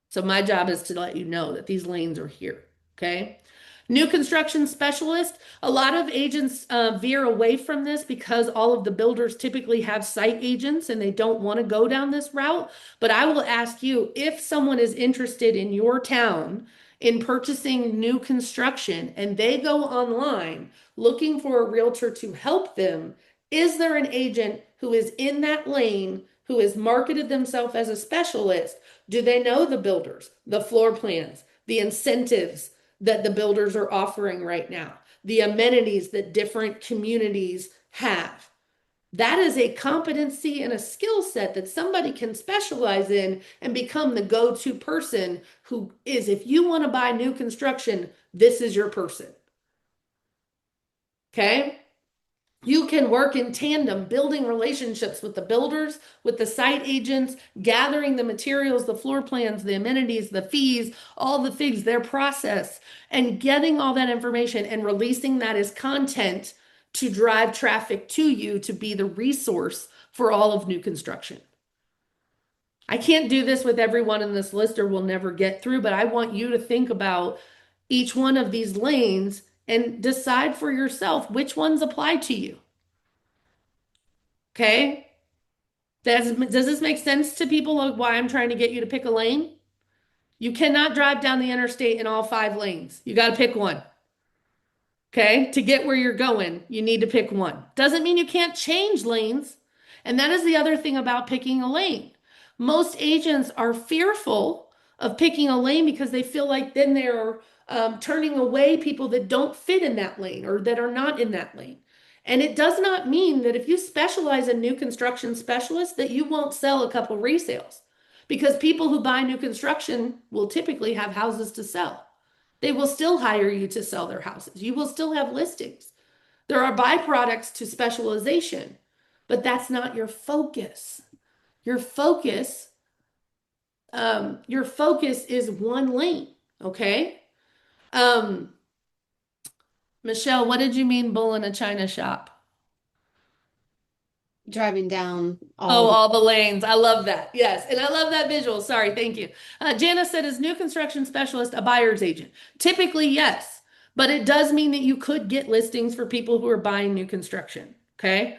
So my job is to let you know that these lanes are here. Okay. New construction specialist. A lot of agents veer away from this because all of the builders typically have site agents and they don't want to go down this route. But I will ask you, if someone is interested in your town in purchasing new construction and they go online looking for a realtor to help them, is there an agent who is in that lane who has marketed themselves as a specialist? Do they know the builders, the floor plans, the incentives that the builders are offering right now, the amenities that different communities have? That is a competency and a skill set that somebody can specialize in and become the go-to person who is, if you want to buy new construction, this is your person. Okay? You can work in tandem, building relationships with the builders, with the site agents, gathering the materials, the floor plans, the amenities, the fees, all the things, their process, and getting all that information and releasing that as content to drive traffic to you to be the resource for all of new construction. I can't do this with everyone in this list or we'll never get through, but I want you to think about each one of these lanes and decide for yourself which ones apply to you. Okay? Does this make sense to people of why I'm trying to get you to pick a lane? You cannot drive down the interstate in all 5 lanes. You got to pick one. Okay? To get where you're going, you need to pick one. Doesn't mean you can't change lanes. And that is the other thing about picking a lane. Most agents are fearful of picking a lane because they feel like then they're turning away people that don't fit in that lane or that are not in that lane. And it does not mean that if you specialize in new construction specialists that you won't sell a couple resales because people who buy new construction will typically have houses to sell. They will still hire you to sell their houses. You will still have listings. There are byproducts to specialization, but that's not your focus. Your focus, your focus is one lane, okay? Michelle, what did you mean bull in a china shop? Driving down Oh, all all the lanes. I love that. Yes. And I love that visual. Sorry. Thank you. Janice said, is new construction specialist a buyer's agent? Typically, yes. But it does mean that you could get listings for people who are buying new construction. Okay.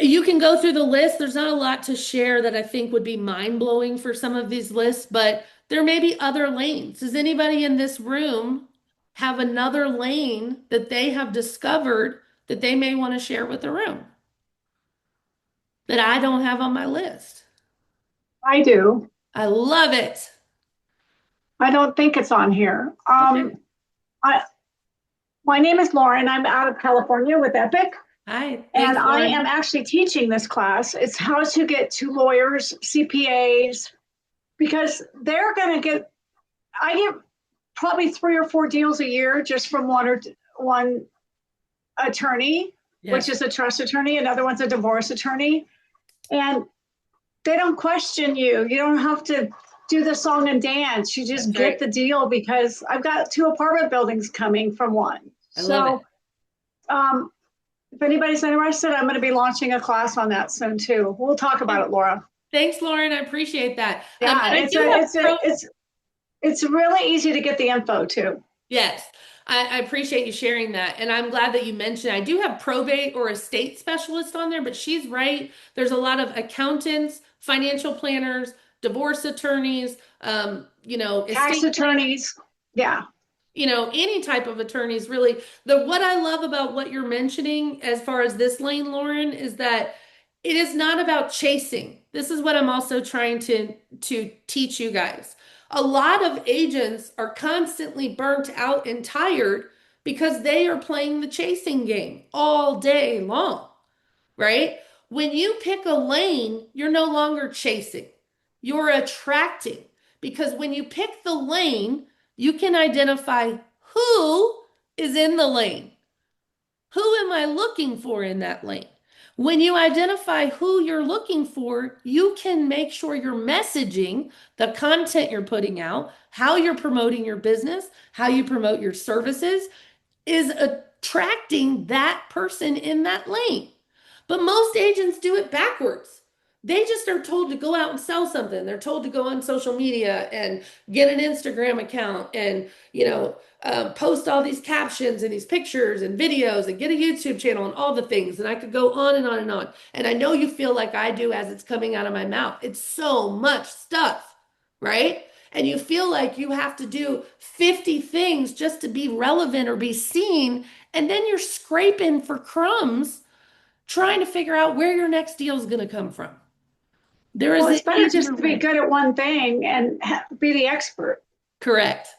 You can go through the list. There's not a lot to share that I think would be mind-blowing for some of these lists, but there may be other lanes. Does anybody in this room have another lane that they have discovered that they may want to share with the room that I don't have on my list? I do. I love it. I don't think it's on here. Okay. I, my name is Lauren. I'm out of California with Epic, Hi. and Thanks, I Lauren. am actually teaching this class. It's how to get to lawyers, CPAs, because they're going to get, I get probably 3 or 4 deals a year just from one attorney, Yes. which is a trust attorney. Another one's a divorce attorney. And they don't question you. You don't have to do the song and dance. You just That's get right. the deal because I've got 2 apartment buildings coming from one. I love it. If anybody's interested, I'm going to be launching a class on that soon too. We'll talk about it, Laura. Thanks, Lauren. I appreciate that. Yeah, and I do have it's really easy to get the info too. Yes, I appreciate you sharing that. And I'm glad that you mentioned I do have probate or estate specialist on there, but she's right. There's a lot of accountants, financial planners, divorce attorneys, Tax estate attorneys. Yeah. any type of attorneys really. What I love about what you're mentioning as far as this lane, Lauren, is that it is not about chasing. This is what I'm also trying to teach you guys. A lot of agents are constantly burnt out and tired because they are playing the chasing game all day long, right? When you pick a lane, you're no longer chasing. You're attracting because when you pick the lane, you can identify who is in the lane. Who am I looking for in that lane? When you identify who you're looking for, you can make sure your messaging, the content you're putting out, how you're promoting your business, how you promote your services is attracting that person in that lane. But most agents do it backwards. They just are told to go out and sell something. They're told to go on social media and get an Instagram account and, post all these captions and these pictures and videos and get a YouTube channel and all the things. And I could go on and on and on. And I know you feel like I do as it's coming out of my mouth. It's so much stuff, right? And you feel like you have to do 50 things just to be relevant or be seen. And then you're scraping for crumbs trying to figure out where your next deal is going to come from. Well, it's better easier just to be way. good at one thing and be the expert. Correct.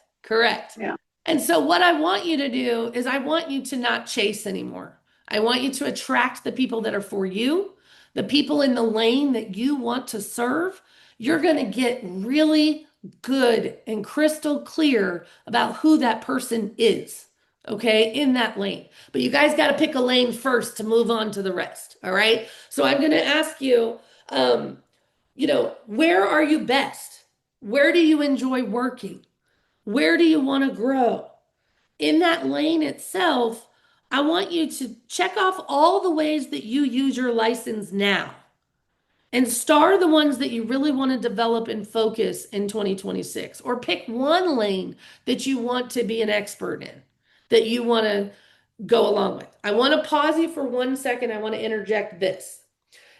Yeah. And so what I want you to do is I want you to not chase anymore. I want you to attract the people that are for you, the people in the lane that you want to serve. You're going to get really good and crystal clear about who that person is. okay, in that lane. But you guys got to pick a lane first to move on to the rest. All right. So I'm going to ask you, where are you best? Where do you enjoy working? Where do you want to grow? In that lane itself, I want you to check off all the ways that you use your license now and star the ones that you really want to develop and focus in 2026, or pick one lane that you want to be an expert in, that you want to go along with. I want to pause you for 1 second. I want to interject this.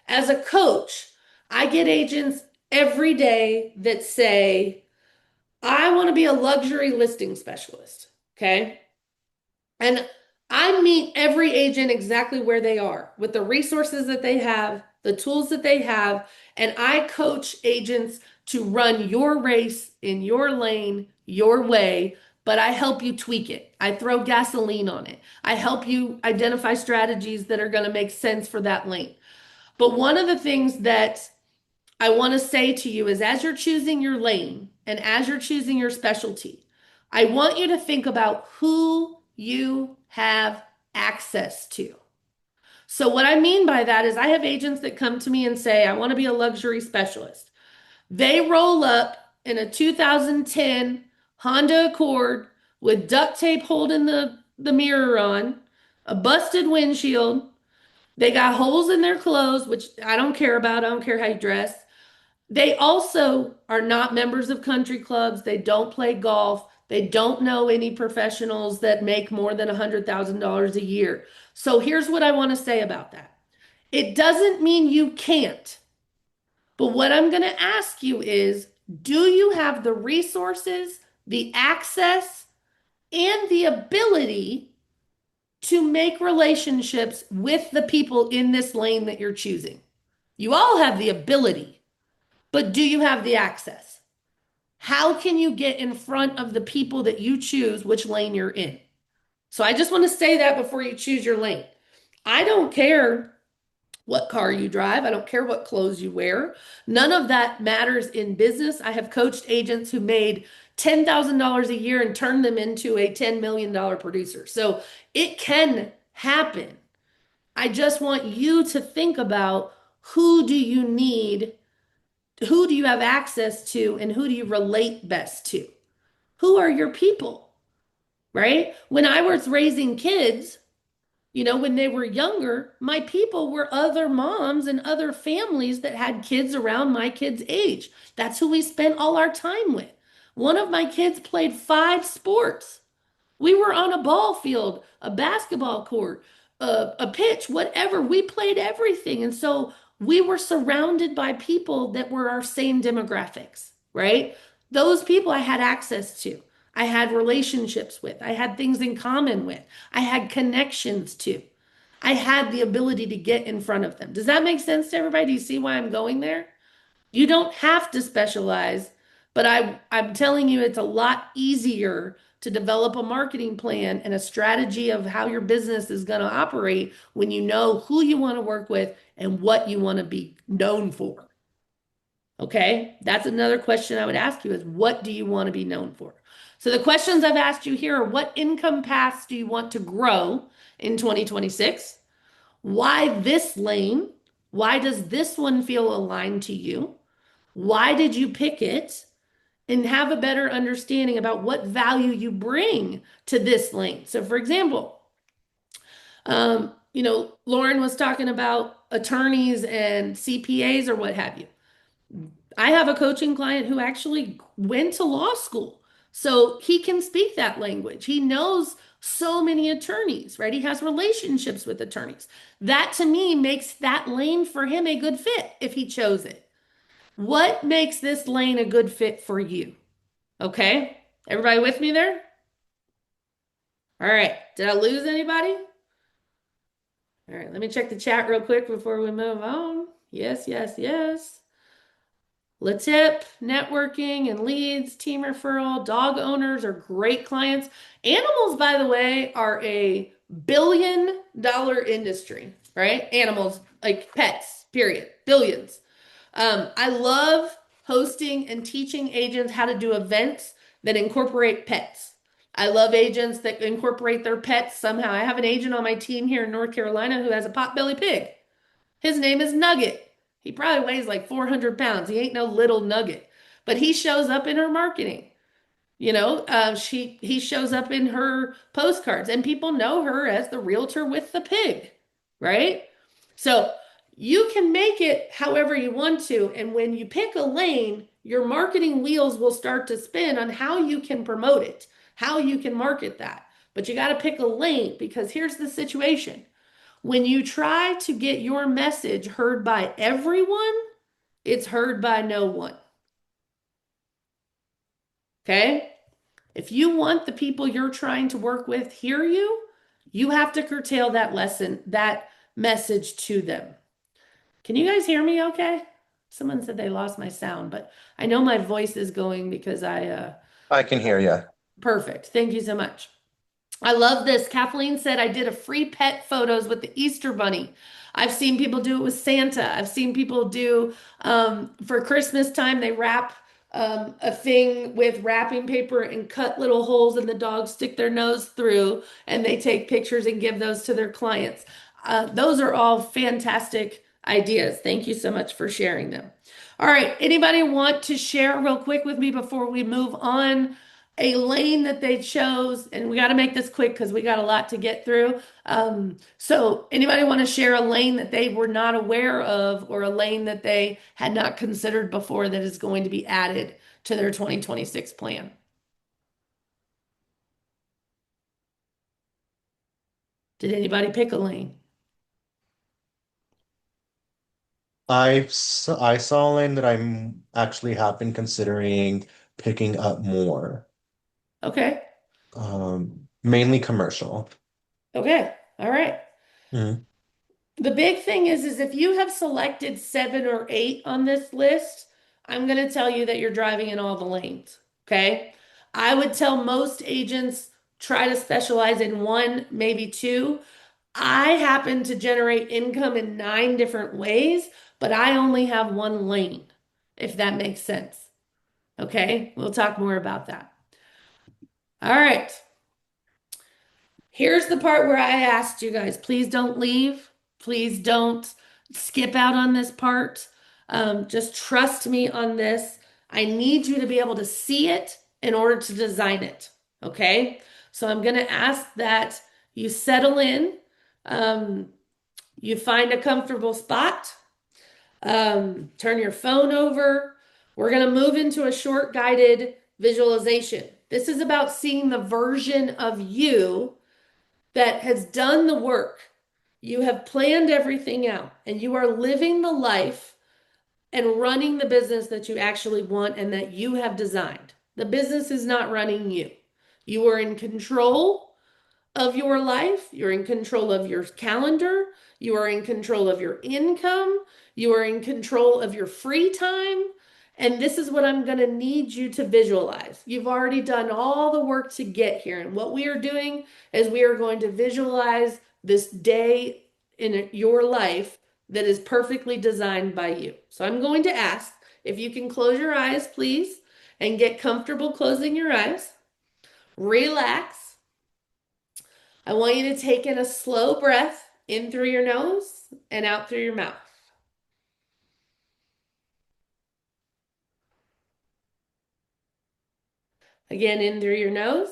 As a coach, I get agents every day that say, I want to be a luxury listing specialist. Okay. And I meet every agent exactly where they are with the resources that they have, the tools that they have, and I coach agents to run your race in your lane, your way, but I help you tweak it. I throw gasoline on it. I help you identify strategies that are going to make sense for that lane. But one of the things that I want to say to you is as you're choosing your lane and as you're choosing your specialty, I want you to think about who you have access to. So, what I mean by that is I have agents that come to me and say, I want to be a luxury specialist. They roll up in a 2010 Honda Accord with duct tape holding the mirror on, a busted windshield. They got holes in their clothes, which I don't care about. I don't care how you dress. They also are not members of country clubs. They don't play golf. They don't know any professionals that make more than $100,000 a year. So here's what I want to say about that. It doesn't mean you can't. But what I'm going to ask you is, do you have the resources, the access, and the ability to make relationships with the people in this lane that you're choosing? You all have the ability, but do you have the access? How can you get in front of the people that you choose which lane you're in? So I just want to say that before you choose your lane. I don't care what car you drive. I don't care what clothes you wear. None of that matters in business. I have coached agents who made $10,000 a year and turned them into a $10 million producer. So it can happen. I just want you to think about who do you need, who do you have access to, and who do you relate best to? Who are your people, right? When I was raising kids, when they were younger, my people were other moms and other families that had kids around my kids' age. That's who we spent all our time with. One of my kids played 5 sports. We were on a ball field, a basketball court, a pitch, whatever. We played everything. And so we were surrounded by people that were our same demographics, right? Those people I had access to. I had relationships with. I had things in common with. I had connections to. I had the ability to get in front of them. Does that make sense to everybody? Do you see why I'm going there? You don't have to specialize, but I'm telling you, it's a lot easier to develop a marketing plan and a strategy of how your business is going to operate when you know who you want to work with and what you want to be known for. Okay, that's another question I would ask you is what do you want to be known for? So the questions I've asked you here are what income paths do you want to grow in 2026? Why this lane? Why does this one feel aligned to you? Why did you pick it? And have a better understanding about what value you bring to this lane. So, for example, Lauren was talking about attorneys and CPAs or what have you. I have a coaching client who actually went to law school. So he can speak that language. He knows so many attorneys, right? He has relationships with attorneys. That to me makes that lane for him a good fit if he chose it. What makes this lane a good fit for you? Okay. Everybody with me there? All right. Did I lose anybody? All right. Let me check the chat real quick before we move on. Yes, yes, yes. LaTip, networking and leads, team referral, dog owners are great clients. Animals, by the way, are a billion-dollar industry, right? Animals, like pets, period. Billions. I love hosting and teaching agents how to do events that incorporate pets. I love agents that incorporate their pets somehow. I have an agent on my team here in North Carolina who has a potbelly pig. His name is Nugget. He probably weighs like 400 pounds. He ain't no little nugget, but he shows up in her marketing. He shows up in her postcards, and people know her as the realtor with the pig, right? So you can make it however you want to, and when you pick a lane, your marketing wheels will start to spin on how you can promote it, how you can market that. But you got to pick a lane because here's the situation. When you try to get your message heard by everyone, it's heard by no one. Okay? If you want the people you're trying to work with hear you, you have to curtail that lesson, that message to them. Can you guys hear me okay? Someone said they lost my sound, but I know my voice is going because I can hear you. perfect. Thank you so much. I love this. Kathleen said I did a free pet photos with the Easter Bunny. I've seen people do it with Santa. I've seen people do for Christmas time, they wrap a thing with wrapping paper and cut little holes and the dogs stick their nose through and they take pictures and give those to their clients. Those are all fantastic ideas. Thank you so much for sharing them. All right, anybody want to share real quick with me before we move on? A lane that they chose, and we got to make this quick because we got a lot to get through. So anybody want to share a lane that they were not aware of or a lane that they had not considered before that is going to be added to their 2026 plan? Did anybody pick a lane? I saw a lane that I'm actually have been considering picking up more. Okay. Mainly commercial. Okay. All right. Mhm. The big thing is if you have selected 7 or 8 on this list, I'm going to tell you that you're driving in all the lanes. Okay. I would tell most agents try to specialize in one, maybe 2. I happen to generate income in 9 different ways, but I only have one lane, if that makes sense. Okay. We'll talk more about that. All right. Here's the part where I asked you guys, please don't leave. Please don't skip out on this part. Just trust me on this. I need you to be able to see it in order to design it. Okay. So I'm going to ask that you settle in, you find a comfortable spot, turn your phone over. We're going to move into a short guided visualization. This is about seeing the version of you that has done the work. You have planned everything out and you are living the life and running the business that you actually want and that you have designed. The business is not running you. You are in control of your life. You're in control of your calendar. You are in control of your income. You are in control of your free time. And this is what I'm going to need you to visualize. You've already done all the work to get here. And what we are doing is we are going to visualize this day in your life that is perfectly designed by you. So I'm going to ask if you can close your eyes, please, and get comfortable closing your eyes. Relax. I want you to take in a slow breath in through your nose and out through your mouth. Again, in through your nose,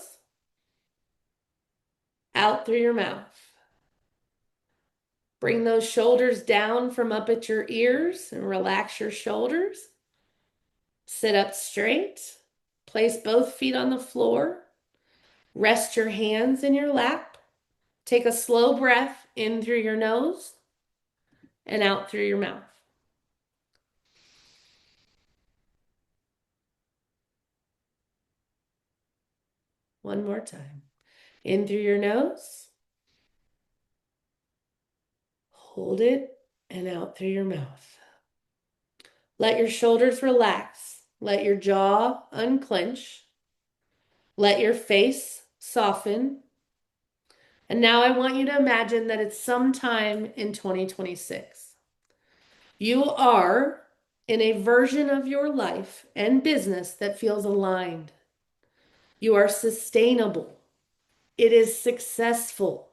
out through your mouth. Bring those shoulders down from up at your ears and relax your shoulders. Sit up straight. Place both feet on the floor. Rest your hands in your lap. Take a slow breath in through your nose and out through your mouth. One more time. In through your nose. Hold it and out through your mouth. Let your shoulders relax. Let your jaw unclench. Let your face soften. And now I want you to imagine that it's sometime in 2026. You are in a version of your life and business that feels aligned. You are sustainable. It is successful.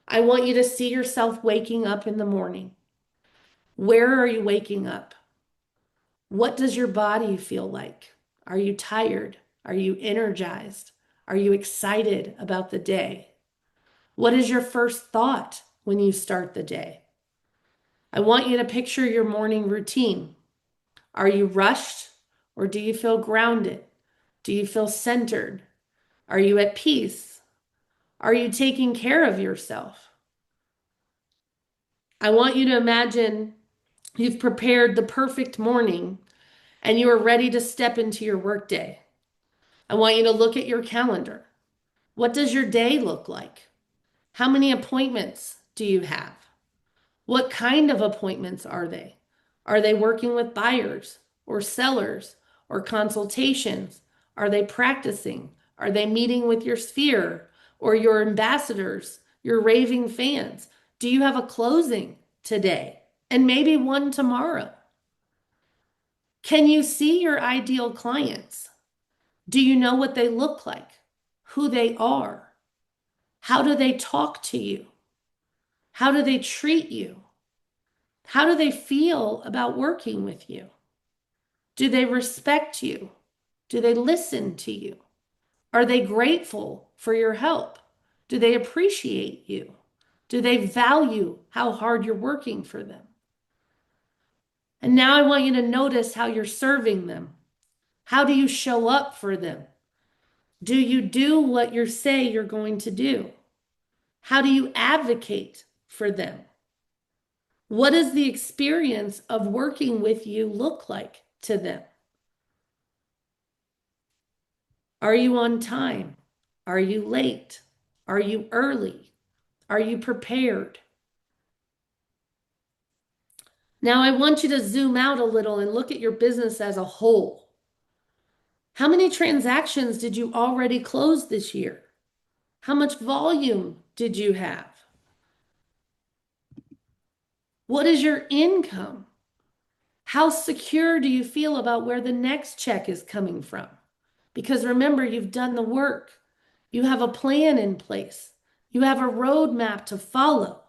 I want you to see yourself waking up in the morning. Where are you waking up? What does your body feel like? Are you tired? Are you energized? Are you excited about the day? What is your first thought when you start the day? I want you to picture your morning routine. Are you rushed or do you feel grounded? Do you feel centered? Are you at peace? Are you taking care of yourself? I want you to imagine you've prepared the perfect morning and you are ready to step into your workday. I want you to look at your calendar. What does your day look like? How many appointments do you have? What kind of appointments are they? Are they working with buyers or sellers or consultations? Are they practicing? Are they meeting with your sphere or your ambassadors, your raving fans? Do you have a closing today and maybe one tomorrow? Can you see your ideal clients? Do you know what they look like? Who they are? How do they talk to you? How do they treat you? How do they feel about working with you? Do they respect you? Do they listen to you? Are they grateful for your help? Do they appreciate you? Do they value how hard you're working for them? And now I want you to notice how you're serving them. How do you show up for them? Do you do what you say you're going to do? How do you advocate for them? What does the experience of working with you look like to them? Are you on time? Are you late? Are you early? Are you prepared? Now, I want you to zoom out a little and look at your business as a whole. How many transactions did you already close this year? How much volume did you have? What is your income? How secure do you feel about where the next check is coming from? Because remember, you've done the work. You have a plan in place. You have a roadmap to follow.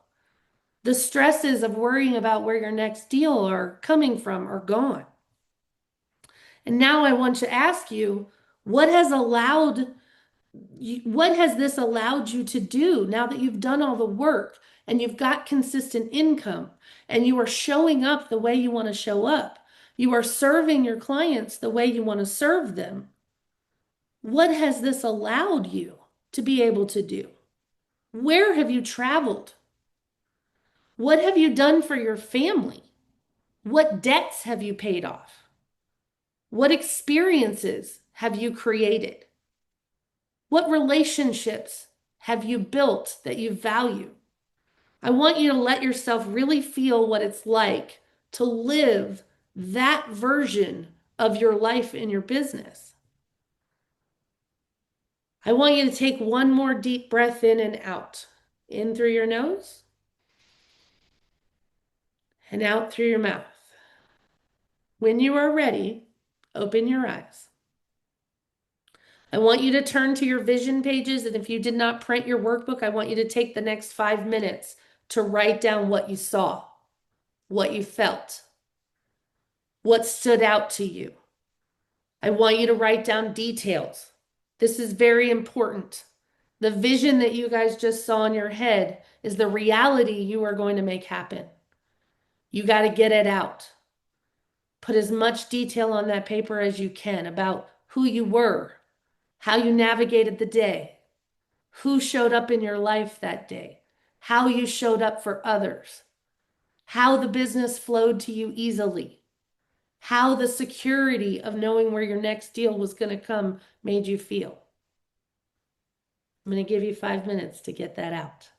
The stresses of worrying about where your next deal are coming from are gone. And now I want to ask you, what has this allowed you to do now that you've done all the work and you've got consistent income and you are showing up the way you want to show up? You are serving your clients the way you want to serve them. What has this allowed you to be able to do? Where have you traveled? What have you done for your family? What debts have you paid off? What experiences have you created? What relationships have you built that you value? I want you to let yourself really feel what it's like to live that version of your life in your business. I want you to take one more deep breath in and out. In through your nose and out through your mouth. When you are ready, open your eyes. I want you to turn to your vision pages, and if you did not print your workbook, I want you to take the next 5 minutes to write down what you saw, what you felt, what stood out to you. I want you to write down details. This is very important. The vision that you guys just saw in your head is the reality you are going to make happen. You got to get it out. Put as much detail on that paper as you can about who you were, how you navigated the day, who showed up in your life that day, how you showed up for others, how the business flowed to you easily, how the security of knowing where your next deal was going to come made you feel. I'm going to give you 5 minutes to get that out.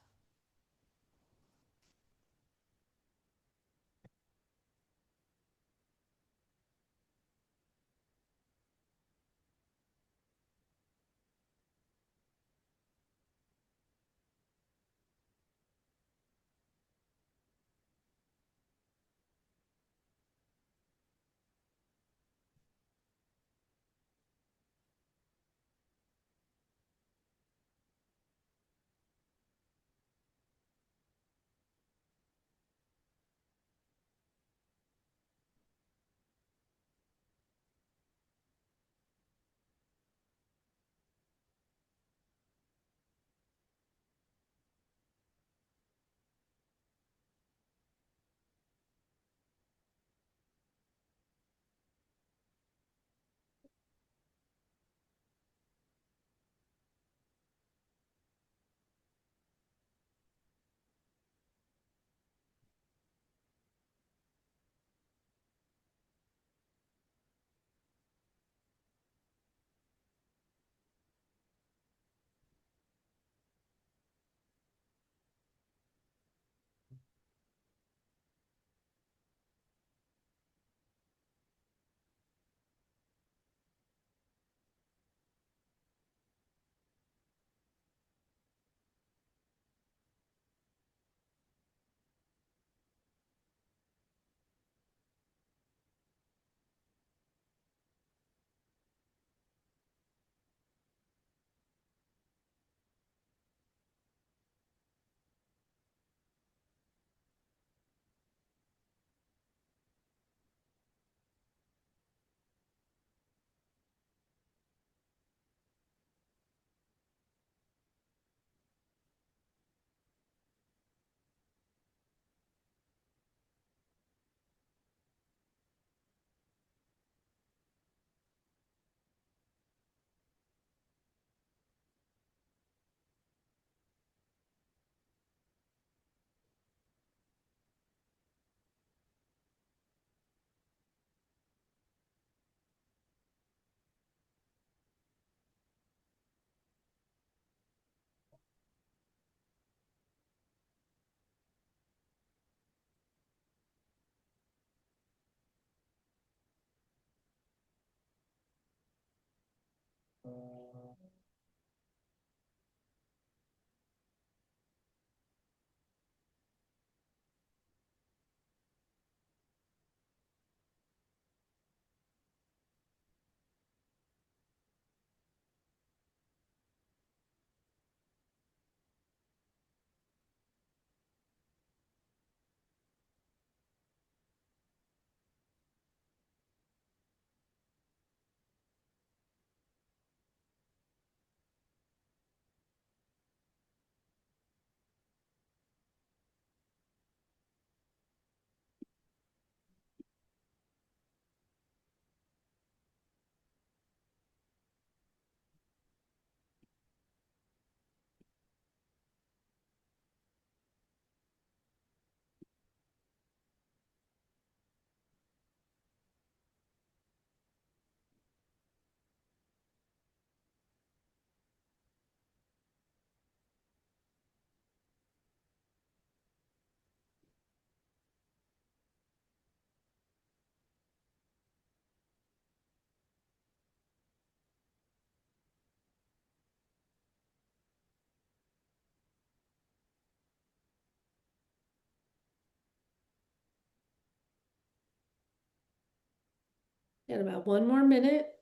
And about 1 more minute.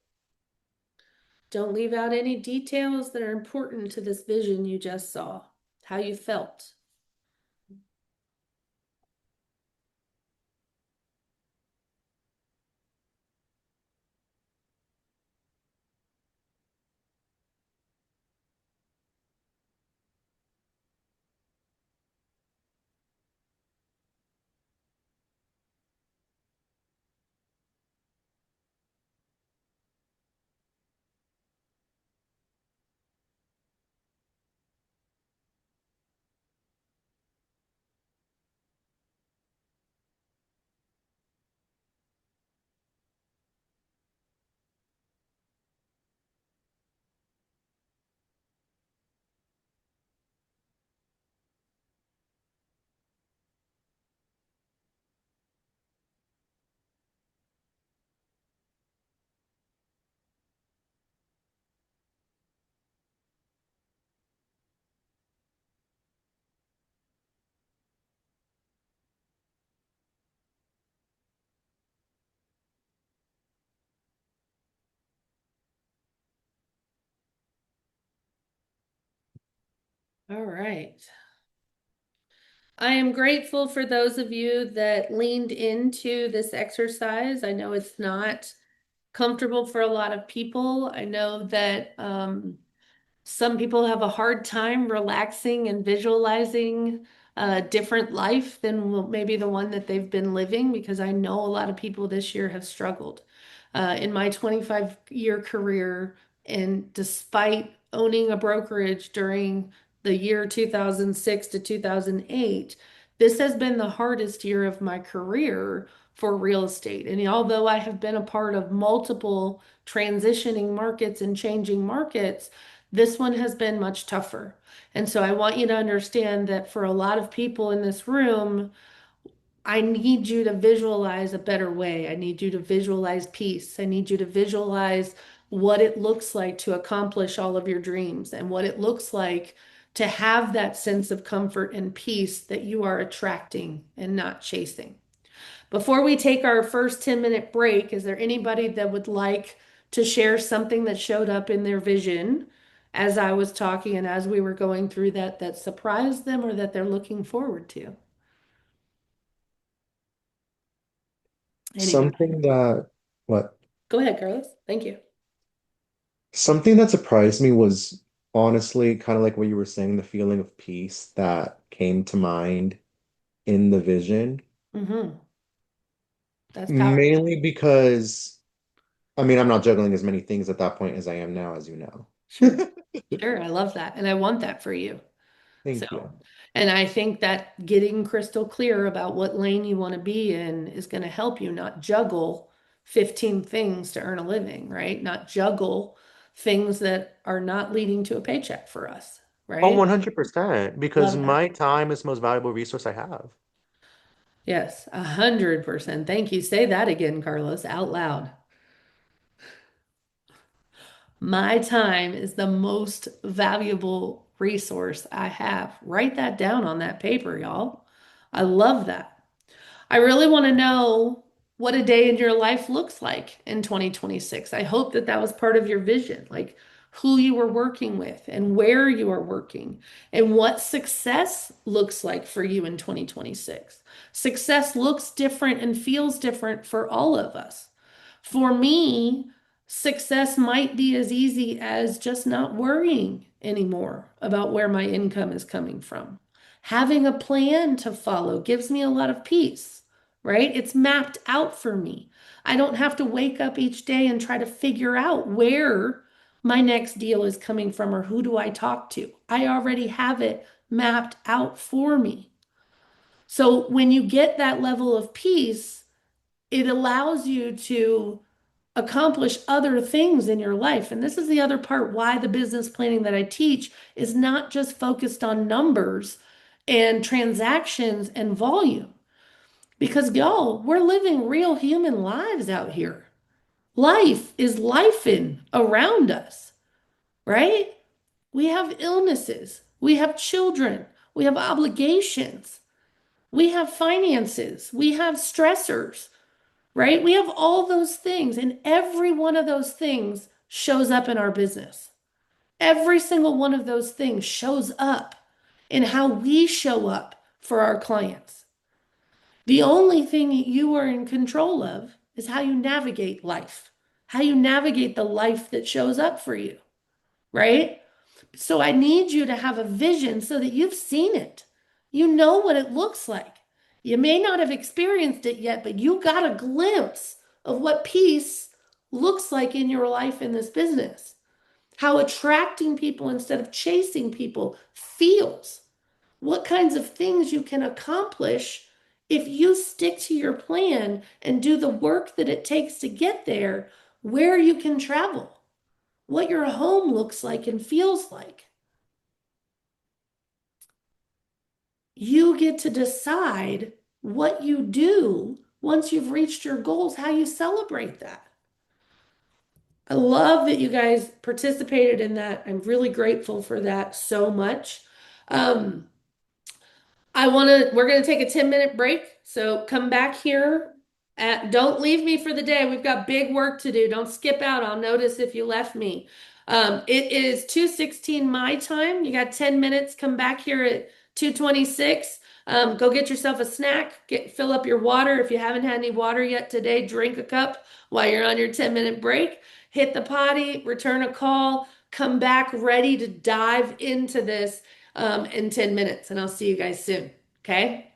Don't leave out any details that are important to this vision you just saw, how you felt. All right. I am grateful for those of you that leaned into this exercise. I know it's not comfortable for a lot of people. I know that some people have a hard time relaxing and visualizing a different life than maybe the one that they've been living, because I know a lot of people this year have struggled. In my 25-year career, and despite owning a brokerage during the year 2006 to 2008, this has been the hardest year of my career for real estate. And although I have been a part of multiple transitioning markets and changing markets, this one has been much tougher. And so I want you to understand that for a lot of people in this room, I need you to visualize a better way. I need you to visualize peace. I need you to visualize what it looks like to accomplish all of your dreams, and what it looks like to have that sense of comfort and peace that you are attracting and not chasing. Before we take our first 10-minute break, is there anybody that would like to share something that showed up in their vision as I was talking and as we were going through that surprised them or that they're looking forward to? Anybody? Something that, what? Go ahead, Carlos. Thank you. Something that surprised me was honestly kind of like what you were saying, the feeling of peace that came to mind in the vision. Mm-hmm. That's powerful. Mainly because, I mean, I'm not juggling as many things at that point as I am now, as you know. Sure. Sure. I love that. And I want that for you. So, Thank you. and I think that getting crystal clear about what lane you want to be in is going to help you not juggle 15 things to earn a living, right? Not juggle things that are not leading to a paycheck for us, Oh, right? 100%, because Love that. my time is the most valuable resource I have. Yes, 100%. Thank you. Say that again, Carlos, out loud. My time is the most valuable resource I have. Write that down on that paper, y'all. I love that. I really want to know what a day in your life looks like in 2026. I hope that that was part of your vision, like who you were working with and where you are working and what success looks like for you in 2026. Success looks different and feels different for all of us. For me, success might be as easy as just not worrying anymore about where my income is coming from. Having a plan to follow gives me a lot of peace, right? It's mapped out for me. I don't have to wake up each day and try to figure out where my next deal is coming from or who do I talk to. I already have it mapped out for me. So when you get that level of peace, it allows you to accomplish other things in your life. And this is the other part why the business planning that I teach is not just focused on numbers and transactions and volume. Because y'all, we're living real human lives out here. Life is lifing around us, right? We have illnesses, we have children, we have obligations, we have finances, we have stressors. right? We have all those things, and every one of those things shows up in our business. Every single one of those things shows up in how we show up for our clients. The only thing you are in control of is how you navigate life, how you navigate the life that shows up for you, right? So I need you to have a vision so that you've seen it. You know what it looks like. You may not have experienced it yet, but you got a glimpse of what peace looks like in your life in this business. How attracting people instead of chasing people feels. What kinds of things you can accomplish if you stick to your plan and do the work that it takes to get there, where you can travel, what your home looks like and feels like. You get to decide what you do once you've reached your goals, how you celebrate that. I love that you guys participated in that. I'm really grateful for that so much. Um, we're going to take a 10-minute break. So come back here don't leave me for the day. We've got big work to do. Don't skip out. I'll notice if you left me. It is 2:16 my time. You got 10 minutes. Come back here at 2:26. Go get yourself a snack. Fill up your water. If you haven't had any water yet today, drink a cup while you're on your 10-minute break. Hit the potty, return a call, come back ready to dive into this in 10 minutes, and I'll see you guys soon. Okay?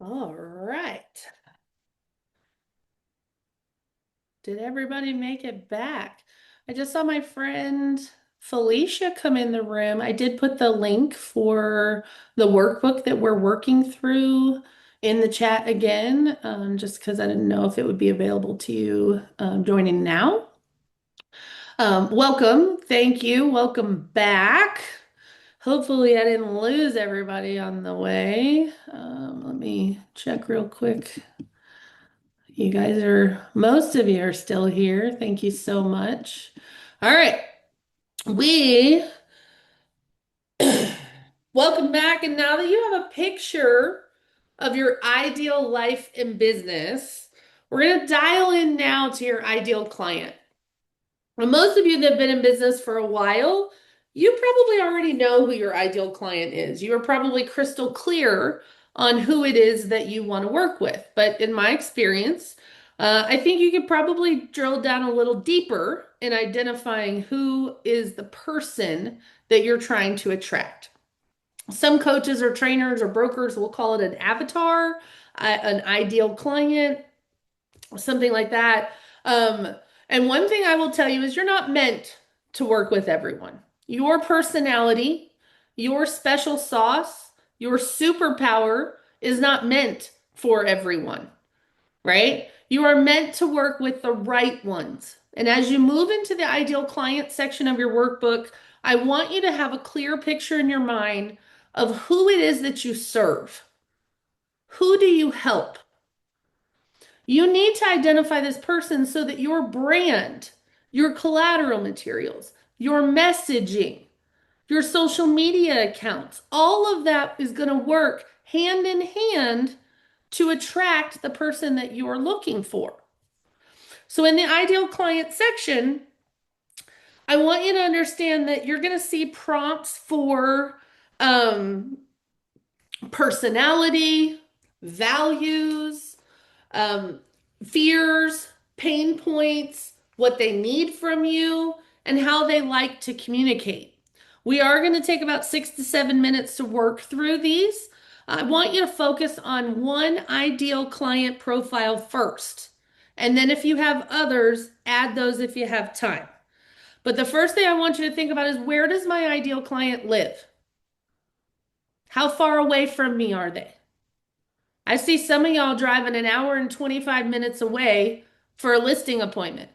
All right. Did everybody make it back? I just saw my friend Felicia come in the room. I did put the link for the workbook that we're working through in the chat again, just because I didn't know if it would be available to you joining now. Welcome. Thank you. Welcome back. Hopefully, I didn't lose everybody on the way. Let me check real quick. You guys are, most of you are still here. Thank you so much. All right. We welcome back. And now that you have a picture of your ideal life and business, we're going to dial in now to your ideal client. And most of you that have been in business for a while, you probably already know who your ideal client is. You are probably crystal clear on who it is that you want to work with. But in my experience, I think you could probably drill down a little deeper in identifying who is the person that you're trying to attract. Some coaches or trainers or brokers will call it an avatar, an ideal client, something like that. And one thing I will tell you is you're not meant to work with everyone. Your personality, your special sauce, your superpower is not meant for everyone, right? You are meant to work with the right ones. And as you move into the ideal client section of your workbook, I want you to have a clear picture in your mind of who it is that you serve. Who do you help? You need to identify this person so that your brand, your collateral materials, your messaging, your social media accounts, all of that is going to work hand in hand to attract the person that you are looking for. So, in the ideal client section, I want you to understand that you're going to see prompts for um, personality, values, um, fears, pain points, what they need from you, and how they like to communicate. We are going to take about 6 to 7 minutes to work through these. I want you to focus on one ideal client profile first. And then if you have others, add those if you have time. But the first thing I want you to think about is, where does my ideal client live? How far away from me are they? I see some of y'all driving an hour and 25 minutes away for a listing appointment.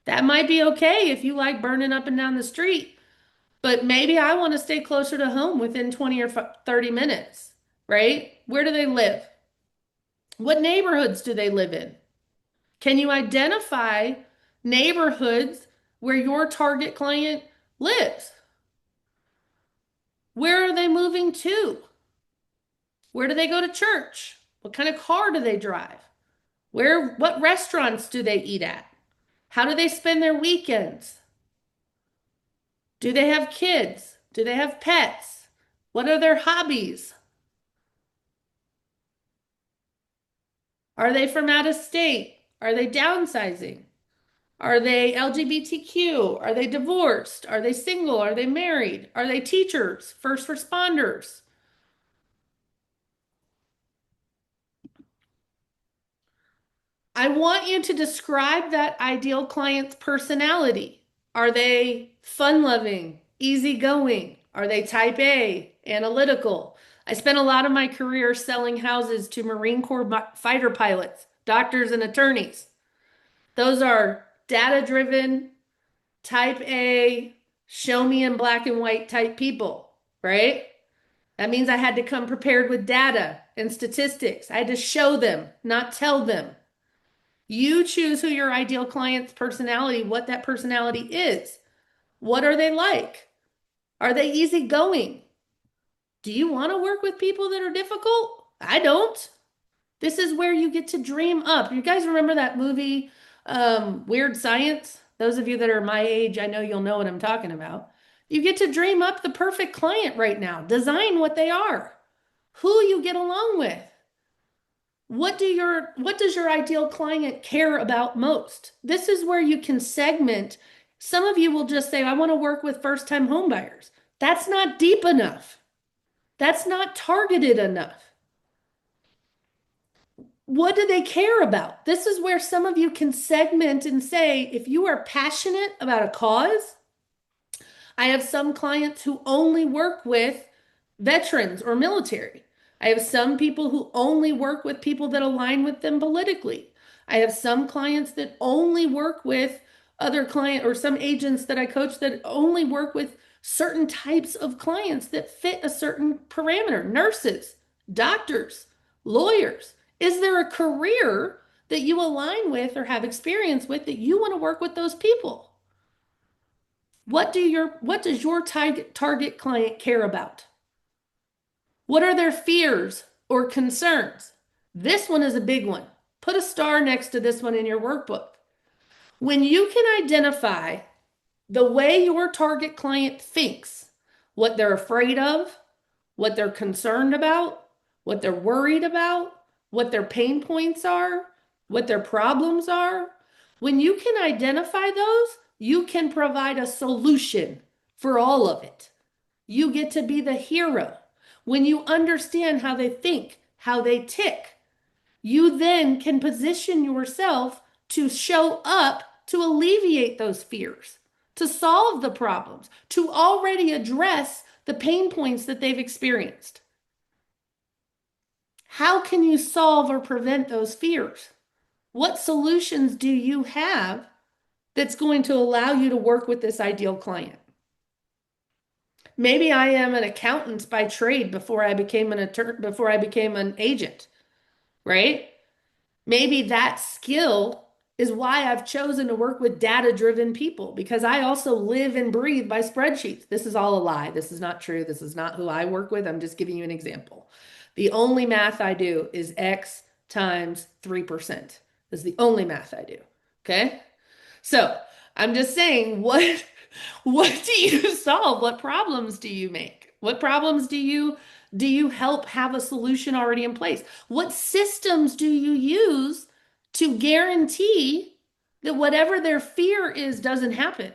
That might be okay if you like burning up and down the street, but maybe I want to stay closer to home within 20 or 30 minutes, right? Where do they live? What neighborhoods do they live in? Can you identify neighborhoods where your target client lives? Where are they moving to? Where do they go to church? What kind of car do they drive? What restaurants do they eat at? How do they spend their weekends? Do they have kids? Do they have pets? What are their hobbies? Are they from out of state? Are they downsizing? Are they LGBTQ? Are they divorced? Are they single? Are they married? Are they teachers, first responders? I want you to describe that ideal client's personality. Are they fun-loving, easygoing? Are they type A, analytical? I spent a lot of my career selling houses to Marine Corps fighter pilots, doctors, and attorneys. Those are data-driven, type A, show me in black and white type people, right? That means I had to come prepared with data and statistics. I had to show them, not tell them. You choose who your ideal client's personality, what that personality is. What are they like? Are they easygoing? Do you want to work with people that are difficult? I don't. This is where you get to dream up. You guys remember that movie, Weird Science? Those of you that are my age, I know you'll know what I'm talking about. You get to dream up the perfect client right now. Design what they are, who you get along with. What does your ideal client care about most? This is where you can segment. Some of you will just say, I want to work with first-time homebuyers. That's not deep enough. That's not targeted enough. What do they care about? This is where some of you can segment and say, if you are passionate about a cause, I have some clients who only work with veterans or military. I have some people who only work with people that align with them politically. I have some clients that only work with other client or some agents that I coach that only work with certain types of clients that fit a certain parameter. Nurses, doctors, lawyers. Is there a career that you align with or have experience with that you want to work with those people? What does your target client care about? What are their fears or concerns? This one is a big one. Put a star next to this one in your workbook. When you can identify the way your target client thinks, what they're afraid of, what they're concerned about, what they're worried about, what their pain points are, what their problems are, when you can identify those, you can provide a solution for all of it. You get to be the hero. When you understand how they think, how they tick, you then can position yourself to show up to alleviate those fears, to solve the problems, to already address the pain points that they've experienced. How can you solve or prevent those fears? What solutions do you have that's going to allow you to work with this ideal client? Maybe I am an accountant by trade before I became before I became an agent, right? Maybe that skill is why I've chosen to work with data-driven people because I also live and breathe by spreadsheets. This is all a lie. This is not true. This is not who I work with. I'm just giving you an example. The only math I do is X times 3%. This is the only math I do. Okay? So I'm just saying, what do you solve? What problems do you make? What problems do you help have a solution already in place? What systems do you use to guarantee that whatever their fear is doesn't happen?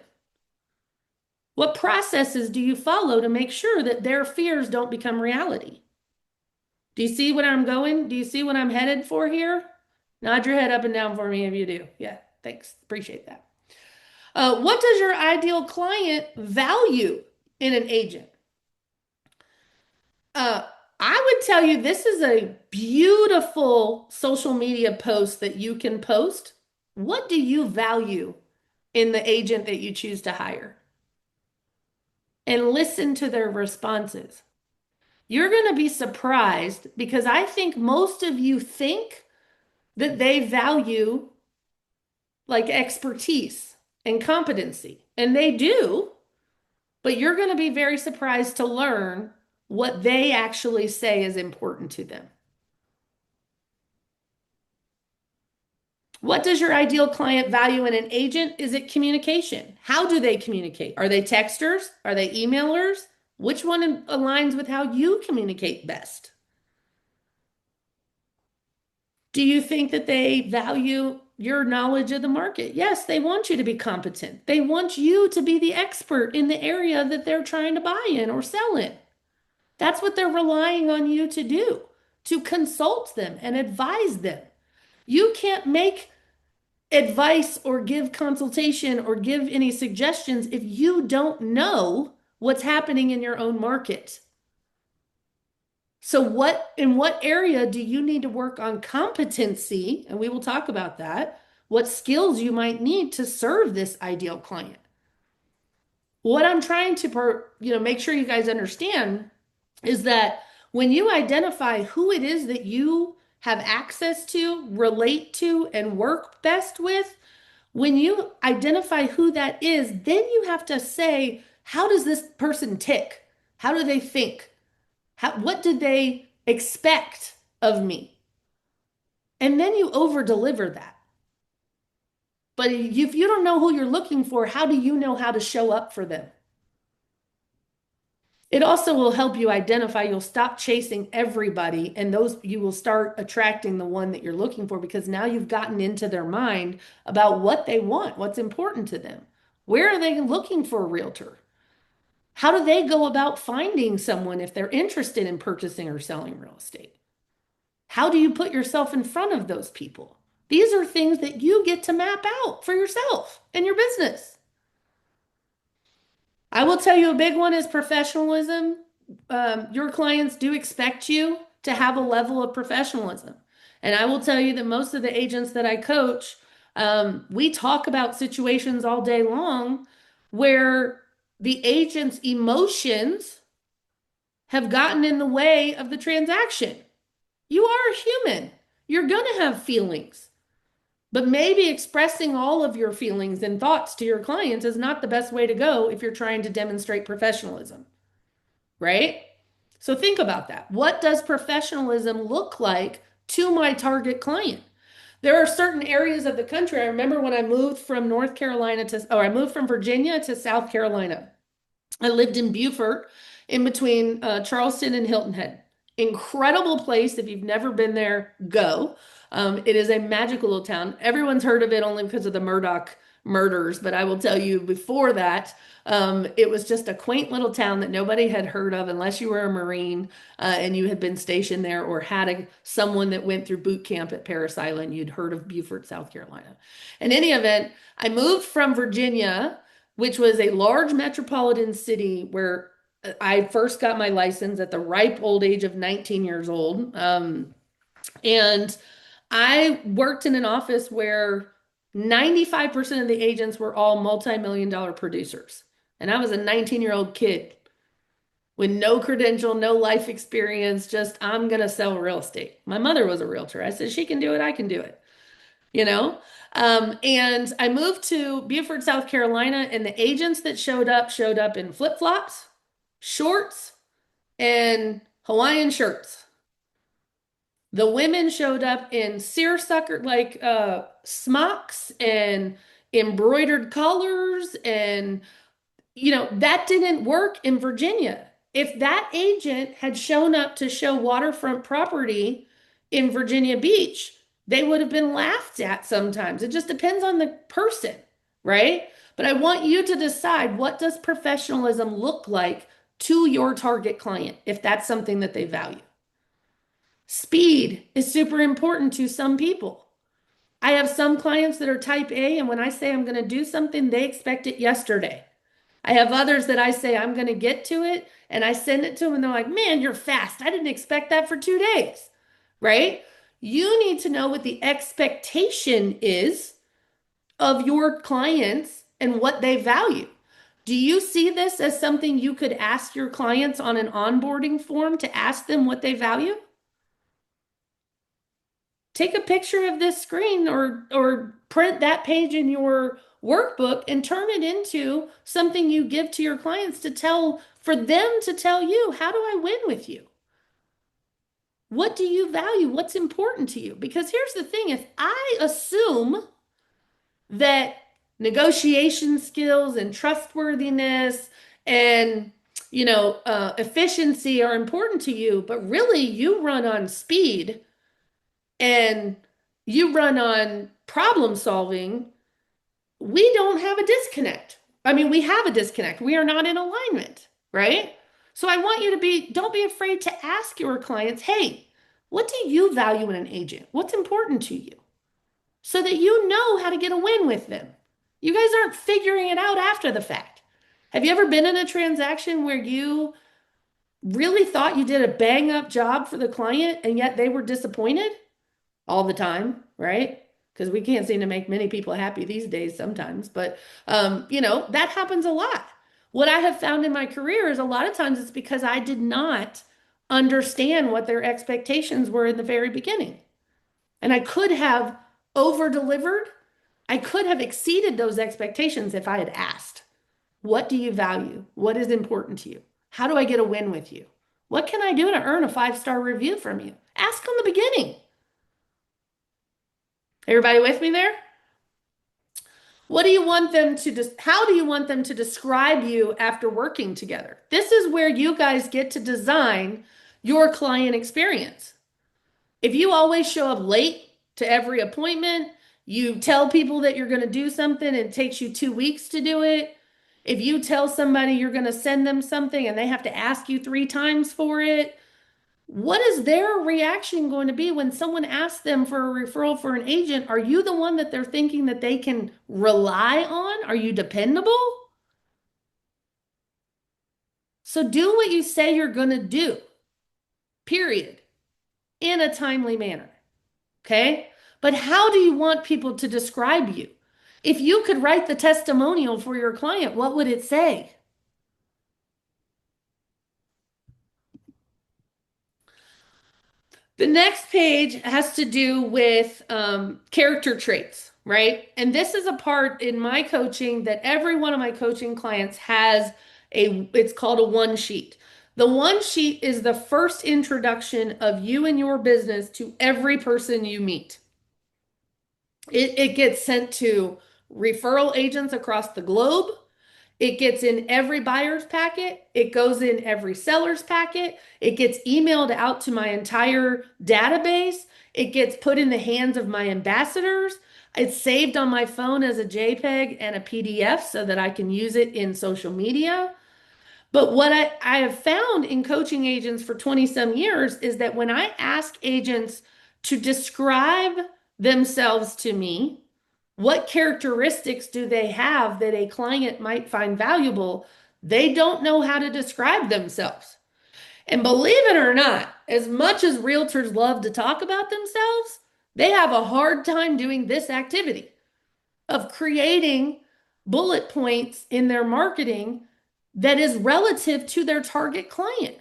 What processes do you follow to make sure that their fears don't become reality? Do you see what I'm going? Do you see what I'm headed for here? Nod your head up and down for me if you do. Yeah, thanks. Appreciate that. What does your ideal client value in an agent? I would tell you this is a beautiful social media post that you can post. What do you value in the agent that you choose to hire? And listen to their responses. You're going to be surprised because I think most of you think that they value like expertise and competency, and they do, but you're going to be very surprised to learn what they actually say is important to them. What does your ideal client value in an agent? Is it communication? How do they communicate? Are they texters? Are they emailers? Which one aligns with how you communicate best? Do you think that they value your knowledge of the market? Yes, they want you to be competent. They want you to be the expert in the area that they're trying to buy in or sell in. That's what they're relying on you to do, to consult them and advise them. You can't make advice or give consultation or give any suggestions if you don't know what's happening in your own market. So in what area do you need to work on competency? And we will talk about that. What skills you might need to serve this ideal client. What I'm trying to make sure you guys understand is that when you identify who it is that you have access to, relate to, and work best with, when you identify who that is, then you have to say, how does this person tick? How do they think? What did they expect of me? And then you over deliver that. But if you don't know who you're looking for, how do you know how to show up for them? It also will help you identify, you'll stop chasing everybody, and you will start attracting the one that you're looking for because now you've gotten into their mind about what they want, what's important to them. Where are they looking for a realtor? How do they go about finding someone if they're interested in purchasing or selling real estate? How do you put yourself in front of those people? These are things that you get to map out for yourself and your business. I will tell you a big one is professionalism. Your clients do expect you to have a level of professionalism. And I will tell you that most of the agents that I coach, we talk about situations all day long where the agent's emotions have gotten in the way of the transaction. You are a human. You're going to have feelings. But maybe expressing all of your feelings and thoughts to your clients is not the best way to go if you're trying to demonstrate professionalism, right? So think about that. What does professionalism look like to my target client? There are certain areas of the country. I remember when I moved from I moved from Virginia to South Carolina. I lived in Beaufort in between Charleston and Hilton Head. Incredible place. If you've never been there, go. It is a magical little town. Everyone's heard of it only because of the Murdoch murders, but I will tell you before that, it was just a quaint little town that nobody had heard of unless you were a Marine and you had been stationed there or had someone that went through boot camp at Parris Island. You'd heard of Beaufort, South Carolina. In any event, I moved from Virginia, which was a large metropolitan city where I first got my license at the ripe old age of 19 years old. And I worked in an office where 95% of the agents were all multi-million dollar producers. And I was a 19-year-old kid with no credential, no life experience, just I'm going to sell real estate. My mother was a realtor. I said, she can do it, I can do it, you know? And I moved to Beaufort, South Carolina, and the agents that showed up in flip-flops, shorts, and Hawaiian shirts. The women showed up in seersucker, like smocks and embroidered collars. And, that didn't work in Virginia. If that agent had shown up to show waterfront property in Virginia Beach, they would have been laughed at sometimes. It just depends on the person, right? But I want you to decide, what does professionalism look like to your target client if that's something that they value? Speed is super important to some people. I have some clients that are type A, and when I say I'm going to do something, they expect it yesterday. I have others that I say I'm going to get to it, and I send it to them, and they're like, man, you're fast. I didn't expect that for 2 days, right? You need to know what the expectation is of your clients and what they value. Do you see this as something you could ask your clients on an onboarding form to ask them what they value? Take a picture of this screen or print that page in your workbook and turn it into something you give to your clients for them to tell you, how do I win with you? What do you value? What's important to you? Because here's the thing, if I assume that negotiation skills and trustworthiness and efficiency are important to you, but really you run on speed and you run on problem solving, we don't have a disconnect. I mean, we have a disconnect. We are not in alignment, right? So I want you to don't be afraid to ask your clients, hey, what do you value in an agent? What's important to you? so that you know how to get a win with them. You guys aren't figuring it out after the fact. Have you ever been in a transaction where you really thought you did a bang up job for the client and yet they were disappointed all the time, right? Because we can't seem to make many people happy these days sometimes, but that happens a lot. What I have found in my career is a lot of times it's because I did not understand what their expectations were in the very beginning. And I could have over delivered. I could have exceeded those expectations if I had asked, what do you value? What is important to you? How do I get a win with you? What can I do to earn a 5-star review from you? Ask from the beginning. Everybody with me there? What do you want them to how do you want them to describe you after working together? This is where you guys get to design your client experience. If you always show up late to every appointment, you tell people that you're going to do something and it takes you 2 weeks to do it. If you tell somebody you're going to send them something and they have to ask you 3 times for it, what is their reaction going to be when someone asks them for a referral for an agent? Are you the one that they're thinking that they can rely on? Are you dependable? So do what you say you're going to do, period, in a timely manner. Okay? But how do you want people to describe you? If you could write the testimonial for your client, what would it say? The next page has to do with character traits, right? And this is a part in my coaching that every one of my coaching clients has it's called a one sheet. The one sheet is the first introduction of you and your business to every person you meet. It gets sent to referral agents across the globe. It gets in every buyer's packet. It goes in every seller's packet. It gets emailed out to my entire database. It gets put in the hands of my ambassadors. It's saved on my phone as a JPEG and a PDF so that I can use it in social media. But what I have found in coaching agents for 20 some years is that when I ask agents to describe themselves to me, what characteristics do they have that a client might find valuable? They don't know how to describe themselves. And believe it or not, as much as realtors love to talk about themselves, they have a hard time doing this activity of creating bullet points in their marketing that is relative to their target client.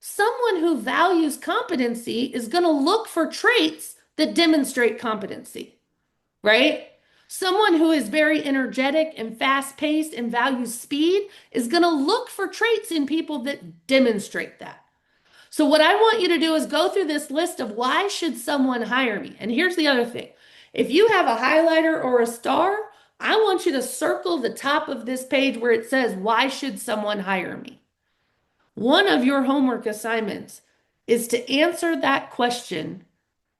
Someone who values competency is going to look for traits that demonstrate competency, right? Someone who is very energetic and fast-paced and values speed is going to look for traits in people that demonstrate that. So what I want you to do is go through this list of why should someone hire me? And here's the other thing. If you have a highlighter or a star, I want you to circle the top of this page where it says, why should someone hire me? One of your homework assignments is to answer that question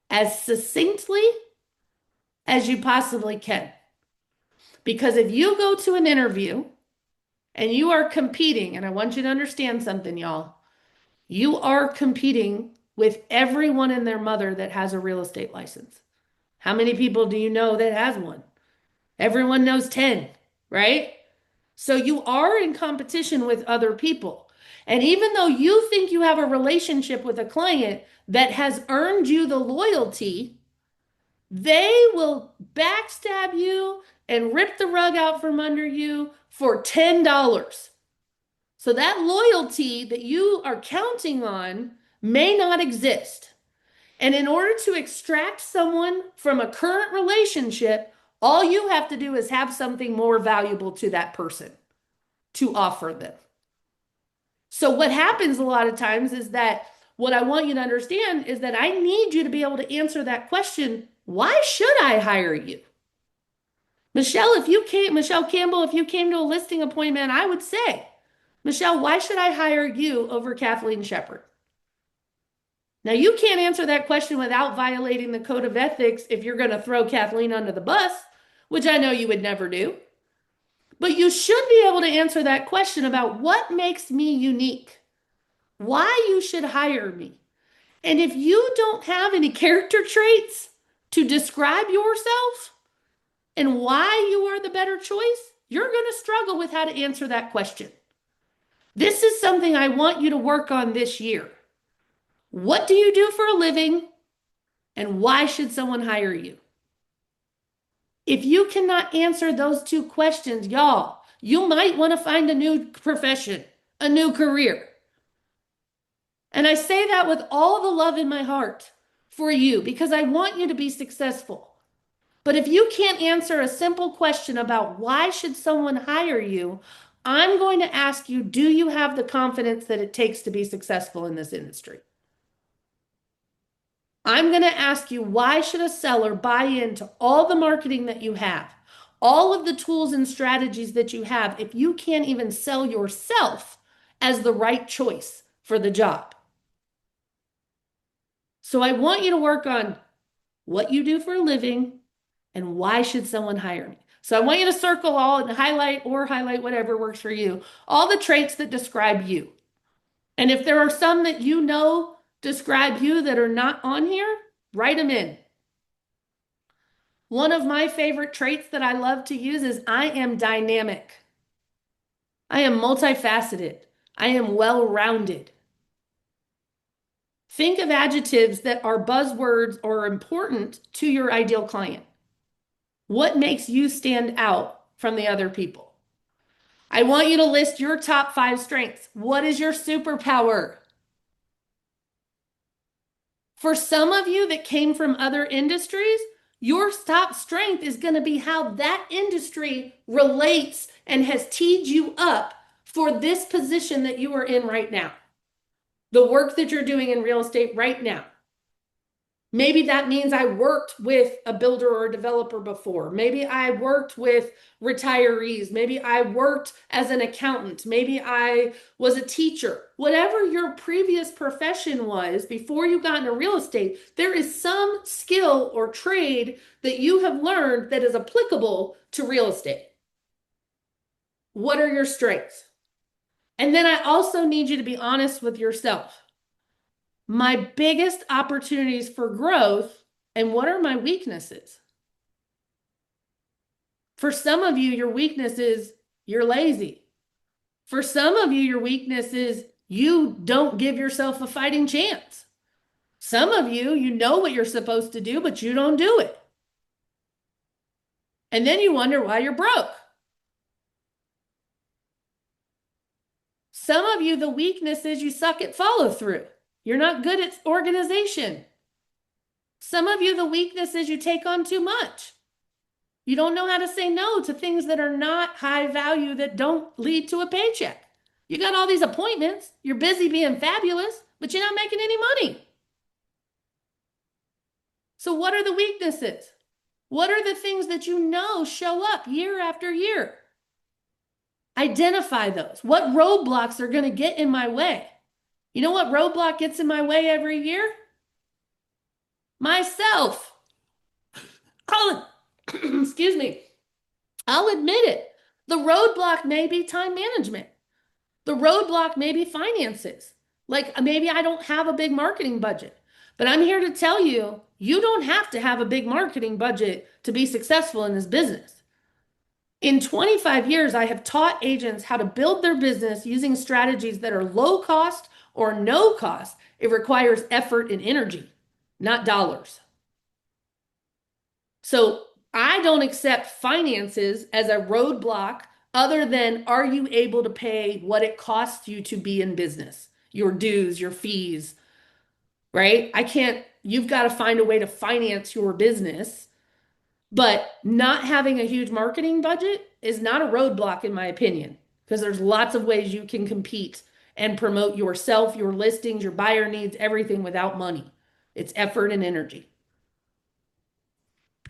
as succinctly as you possibly can. Because if you go to an interview and you are competing, and I want you to understand something, y'all, you are competing with everyone and their mother that has a real estate license. How many people do you know that has one? Everyone knows 10, right? So you are in competition with other people. And even though you think you have a relationship with a client that has earned you the loyalty, they will backstab you and rip the rug out from under you for $10. So that loyalty that you are counting on may not exist. And in order to extract someone from a current relationship, all you have to do is have something more valuable to that person to offer them. So what happens a lot of times is that what I want you to understand is that I need you to be able to answer that question, why should I hire you? Michelle Campbell, if you came to a listing appointment, I would say, Michelle, why should I hire you over Kathleen Shepard? Now, you can't answer that question without violating the code of ethics if you're going to throw Kathleen under the bus, which I know you would never do. But you should be able to answer that question about what makes me unique, why you should hire me. And if you don't have any character traits to describe yourself and why you are the better choice, you're going to struggle with how to answer that question. This is something I want you to work on this year. What do you do for a living, and why should someone hire you? If you cannot answer those two questions, y'all, you might want to find a new profession, a new career. And I say that with all the love in my heart for you because I want you to be successful. But if you can't answer a simple question about why should someone hire you, I'm going to ask you, do you have the confidence that it takes to be successful in this industry? I'm going to ask you, why should a seller buy into all the marketing that you have, all of the tools and strategies that you have, if you can't even sell yourself as the right choice for the job? So I want you to work on what you do for a living and why should someone hire me. So I want you to circle all and highlight whatever works for you, all the traits that describe you. And if there are some that you know describe you that are not on here, write them in. One of my favorite traits that I love to use is I am dynamic. I am multifaceted. I am well-rounded. Think of adjectives that are buzzwords or important to your ideal client. What makes you stand out from the other people? I want you to list your top 5 strengths. What is your superpower? For some of you that came from other industries, your top strength is going to be how that industry relates and has teed you up for this position that you are in right now. The work that you're doing in real estate right now. Maybe that means I worked with a builder or a developer before. Maybe I worked with retirees. Maybe I worked as an accountant. Maybe I was a teacher. Whatever your previous profession was before you got into real estate, there is some skill or trade that you have learned that is applicable to real estate. What are your strengths? And then I also need you to be honest with yourself. My biggest opportunities for growth, and what are my weaknesses? For some of you, your weakness is you're lazy. For some of you, your weakness is you don't give yourself a fighting chance. Some of you, you know what you're supposed to do, but you don't do it. And then you wonder why you're broke. Some of you, the weakness is you suck at follow through. You're not good at organization. Some of you, the weakness is you take on too much. You don't know how to say no to things that are not high value, that don't lead to a paycheck. You got all these appointments. You're busy being fabulous, but you're not making any money. So what are the weaknesses? What are the things that you know show up year after year? Identify those. What roadblocks are going to get in my way? You know what roadblock gets in my way every year? Myself. Excuse me. I'll admit it. The roadblock may be time management. The roadblock may be finances. Like maybe I don't have a big marketing budget, but I'm here to tell you, you don't have to have a big marketing budget to be successful in this business. In 25 years, I have taught agents how to build their business using strategies that are low cost or no cost. It requires effort and energy, not dollars. So I don't accept finances as a roadblock other than, are you able to pay what it costs you to be in business? Your dues, your fees, right? You've got to find a way to finance your business. But not having a huge marketing budget is not a roadblock, in my opinion, because there's lots of ways you can compete and promote yourself, your listings, your buyer needs, everything without money. It's effort and energy.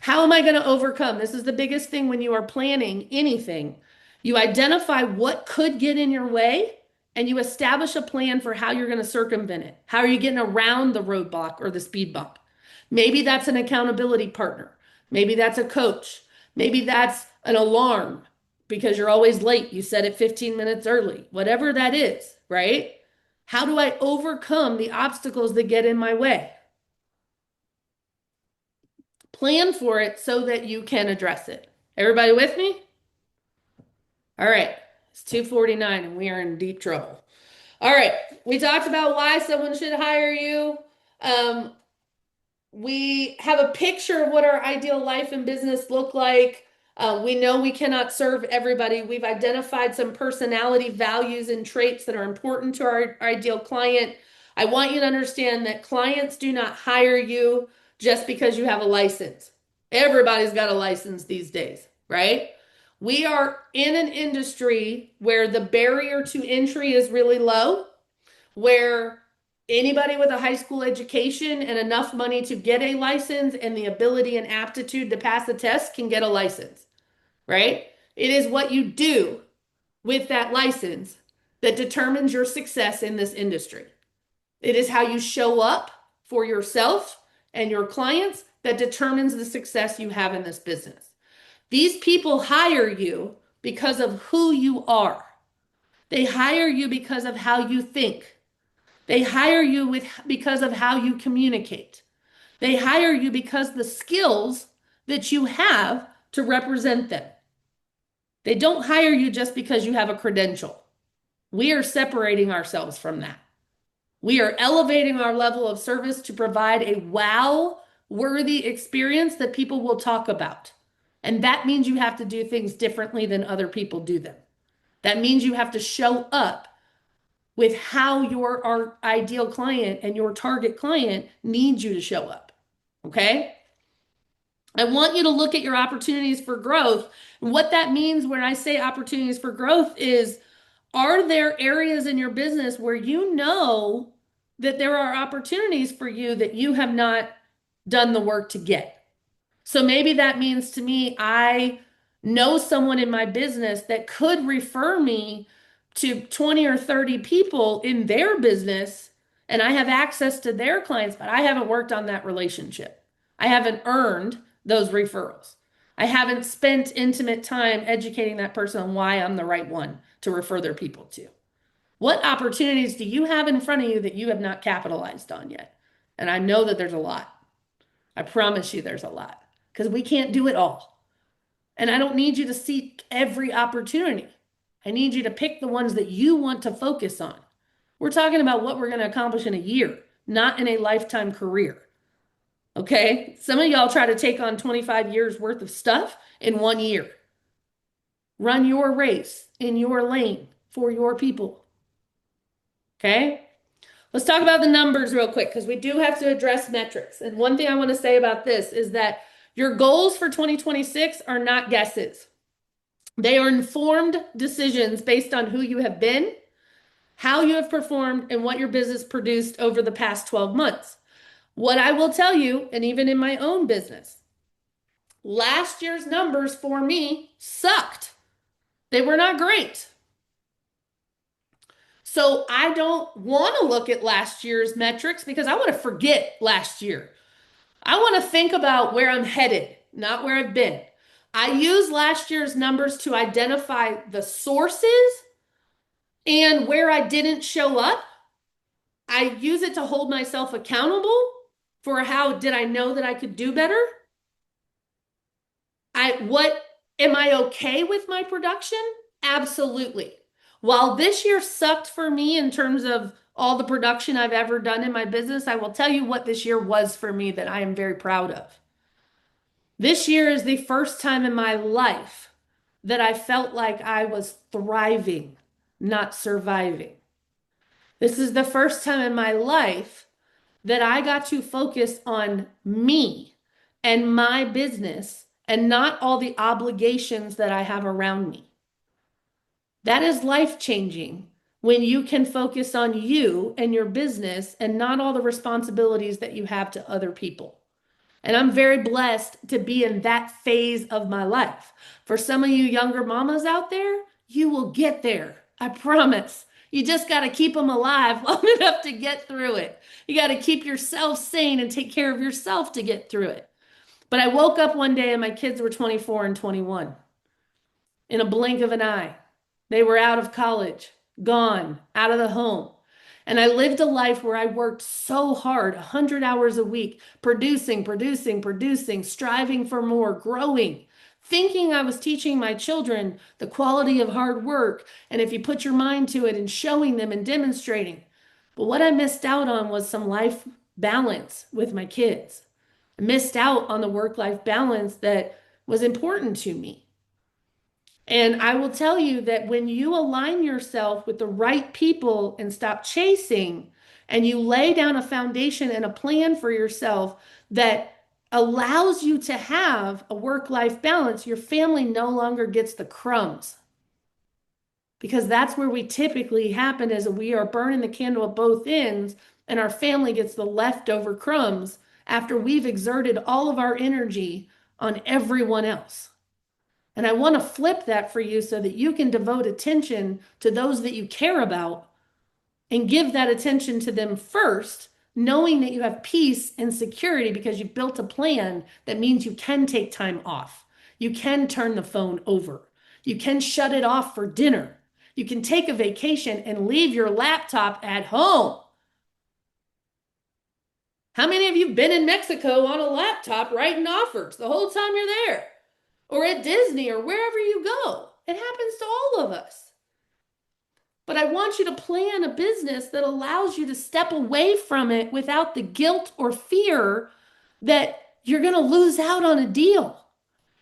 How am I going to overcome? This is the biggest thing when you are planning anything. You identify what could get in your way and you establish a plan for how you're going to circumvent it. How are you getting around the roadblock or the speed bump? Maybe that's an accountability partner. Maybe that's a coach. Maybe that's an alarm because you're always late. You set it 15 minutes early, whatever that is, right? How do I overcome the obstacles that get in my way? Plan for it so that you can address it. Everybody with me? All right. It's 2:49 and we are in deep trouble. All right. We talked about why someone should hire you. Um, we have a picture of what our ideal life and business look like. We know we cannot serve everybody. We've identified some personality values and traits that are important to our ideal client. I want you to understand that clients do not hire you just because you have a license. Everybody's got a license these days, right? We are in an industry where the barrier to entry is really low, where anybody with a high school education and enough money to get a license and the ability and aptitude to pass a test can get a license, right? It is what you do with that license that determines your success in this industry. It is how you show up for yourself and your clients that determines the success you have in this business. These people hire you because of who you are. They hire you because of how you think. They hire you because of how you communicate. They hire you because the skills that you have to represent them. They don't hire you just because you have a credential. We are separating ourselves from that. We are elevating our level of service to provide a wow worthy experience that people will talk about. And that means you have to do things differently than other people do them. That means you have to show up with how our ideal client and your target client needs you to show up. Okay? I want you to look at your opportunities for growth. And what that means when I say opportunities for growth is, are there areas in your business where you know that there are opportunities for you that you have not done the work to get? So maybe that means to me, I know someone in my business that could refer me to 20 or 30 people in their business, and I have access to their clients, but I haven't worked on that relationship. I haven't earned those referrals. I haven't spent intimate time educating that person on why I'm the right one to refer their people to. What opportunities do you have in front of you that you have not capitalized on yet? And I know that there's a lot. I promise you there's a lot because we can't do it all. And I don't need you to seek every opportunity. I need you to pick the ones that you want to focus on. We're talking about what we're going to accomplish in a year, not in a lifetime career. Okay? Some of y'all try to take on 25 years worth of stuff in 1 year. Run your race in your lane for your people. Okay? Let's talk about the numbers real quick because we do have to address metrics. And one thing I want to say about this is that your goals for 2026 are not guesses. They are informed decisions based on who you have been, how you have performed, and what your business produced over the past 12 months. What I will tell you, and even in my own business, last year's numbers for me sucked. They were not great. So I don't want to look at last year's metrics because I want to forget last year. I want to think about where I'm headed, not where I've been. I use last year's numbers to identify the sources and where I didn't show up. I use it to hold myself accountable for how did I know that I could do better? Am I okay with my production? Absolutely. While this year sucked for me in terms of all the production I've ever done in my business, I will tell you what this year was for me that I am very proud of. This year is the first time in my life that I felt like I was thriving, not surviving. This is the first time in my life that I got to focus on me and my business and not all the obligations that I have around me. That is life changing when you can focus on you and your business and not all the responsibilities that you have to other people. And I'm very blessed to be in that phase of my life. For some of you younger mamas out there, you will get there. I promise. You just got to keep them alive long enough to get through it. You got to keep yourself sane and take care of yourself to get through it. But I woke up one day and my kids were 24 and 21 in a blink of an eye. They were out of college, gone, out of the home. And I lived a life where I worked so hard, 100 hours a week, producing, striving for more, growing, thinking I was teaching my children the quality of hard work. And if you put your mind to it and showing them and demonstrating. But what I missed out on was some life balance with my kids. I missed out on the work-life balance that was important to me. And I will tell you that when you align yourself with the right people and stop chasing, and you lay down a foundation and a plan for yourself that allows you to have a work-life balance, your family no longer gets the crumbs. Because that's where we typically happen is we are burning the candle at both ends, and our family gets the leftover crumbs after we've exerted all of our energy on everyone else. And I want to flip that for you so that you can devote attention to those that you care about and give that attention to them first, knowing that you have peace and security because you've built a plan that means you can take time off. You can turn the phone over. You can shut it off for dinner. You can take a vacation and leave your laptop at home. How many of you have been in Mexico on a laptop writing offers the whole time you're there? Or at Disney or wherever you go? It happens to all of us. But I want you to plan a business that allows you to step away from it without the guilt or fear that you're going to lose out on a deal.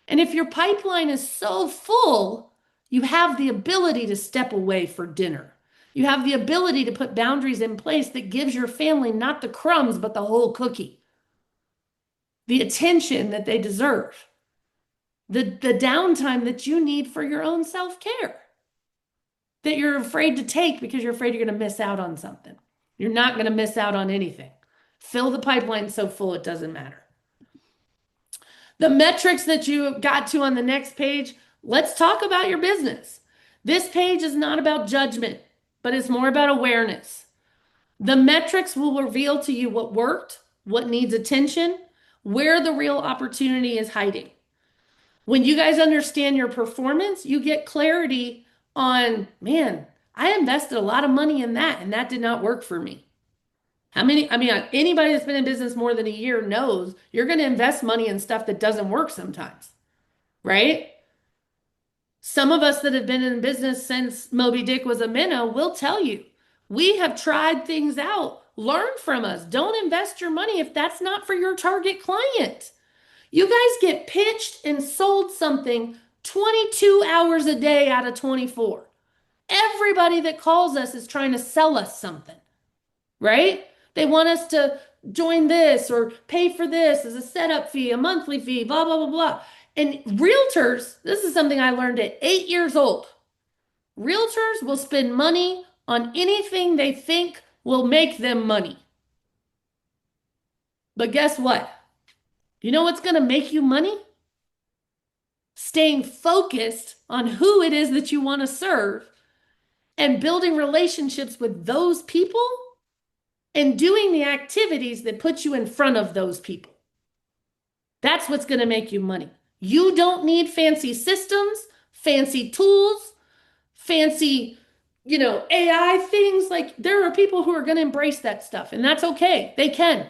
And if your pipeline is so full, you have the ability to step away for dinner. You have the ability to put boundaries in place that gives your family not the crumbs, but the whole cookie. The attention that they deserve. The downtime that you need for your own self-care. That you're afraid to take because you're afraid you're going to miss out on something. You're not going to miss out on anything. Fill the pipeline so full it doesn't matter. The metrics that you got to on the next page, let's talk about your business. This page is not about judgment, but it's more about awareness. The metrics will reveal to you what worked, what needs attention, where the real opportunity is hiding. When you guys understand your performance, you get clarity on, man, I invested a lot of money in that and that did not work for me. Anybody that's been in business more than a year knows you're going to invest money in stuff that doesn't work sometimes, right? Some of us that have been in business since Moby Dick was a minnow will tell you, we have tried things out. Learn from us. Don't invest your money if that's not for your target client. You guys get pitched and sold something 22 hours a day out of 24. Everybody that calls us is trying to sell us something, right? They want us to join this or pay for this as a setup fee, a monthly fee, blah, blah, blah, blah. And realtors, this is something I learned at 8 years old. Realtors will spend money on anything they think will make them money. But guess what? You know what's going to make you money? Staying focused on who it is that you want to serve and building relationships with those people and doing the activities that put you in front of those people. That's what's going to make you money. You don't need fancy systems, fancy tools, fancy, AI things. Like there are people who are going to embrace that stuff, and that's okay. They can.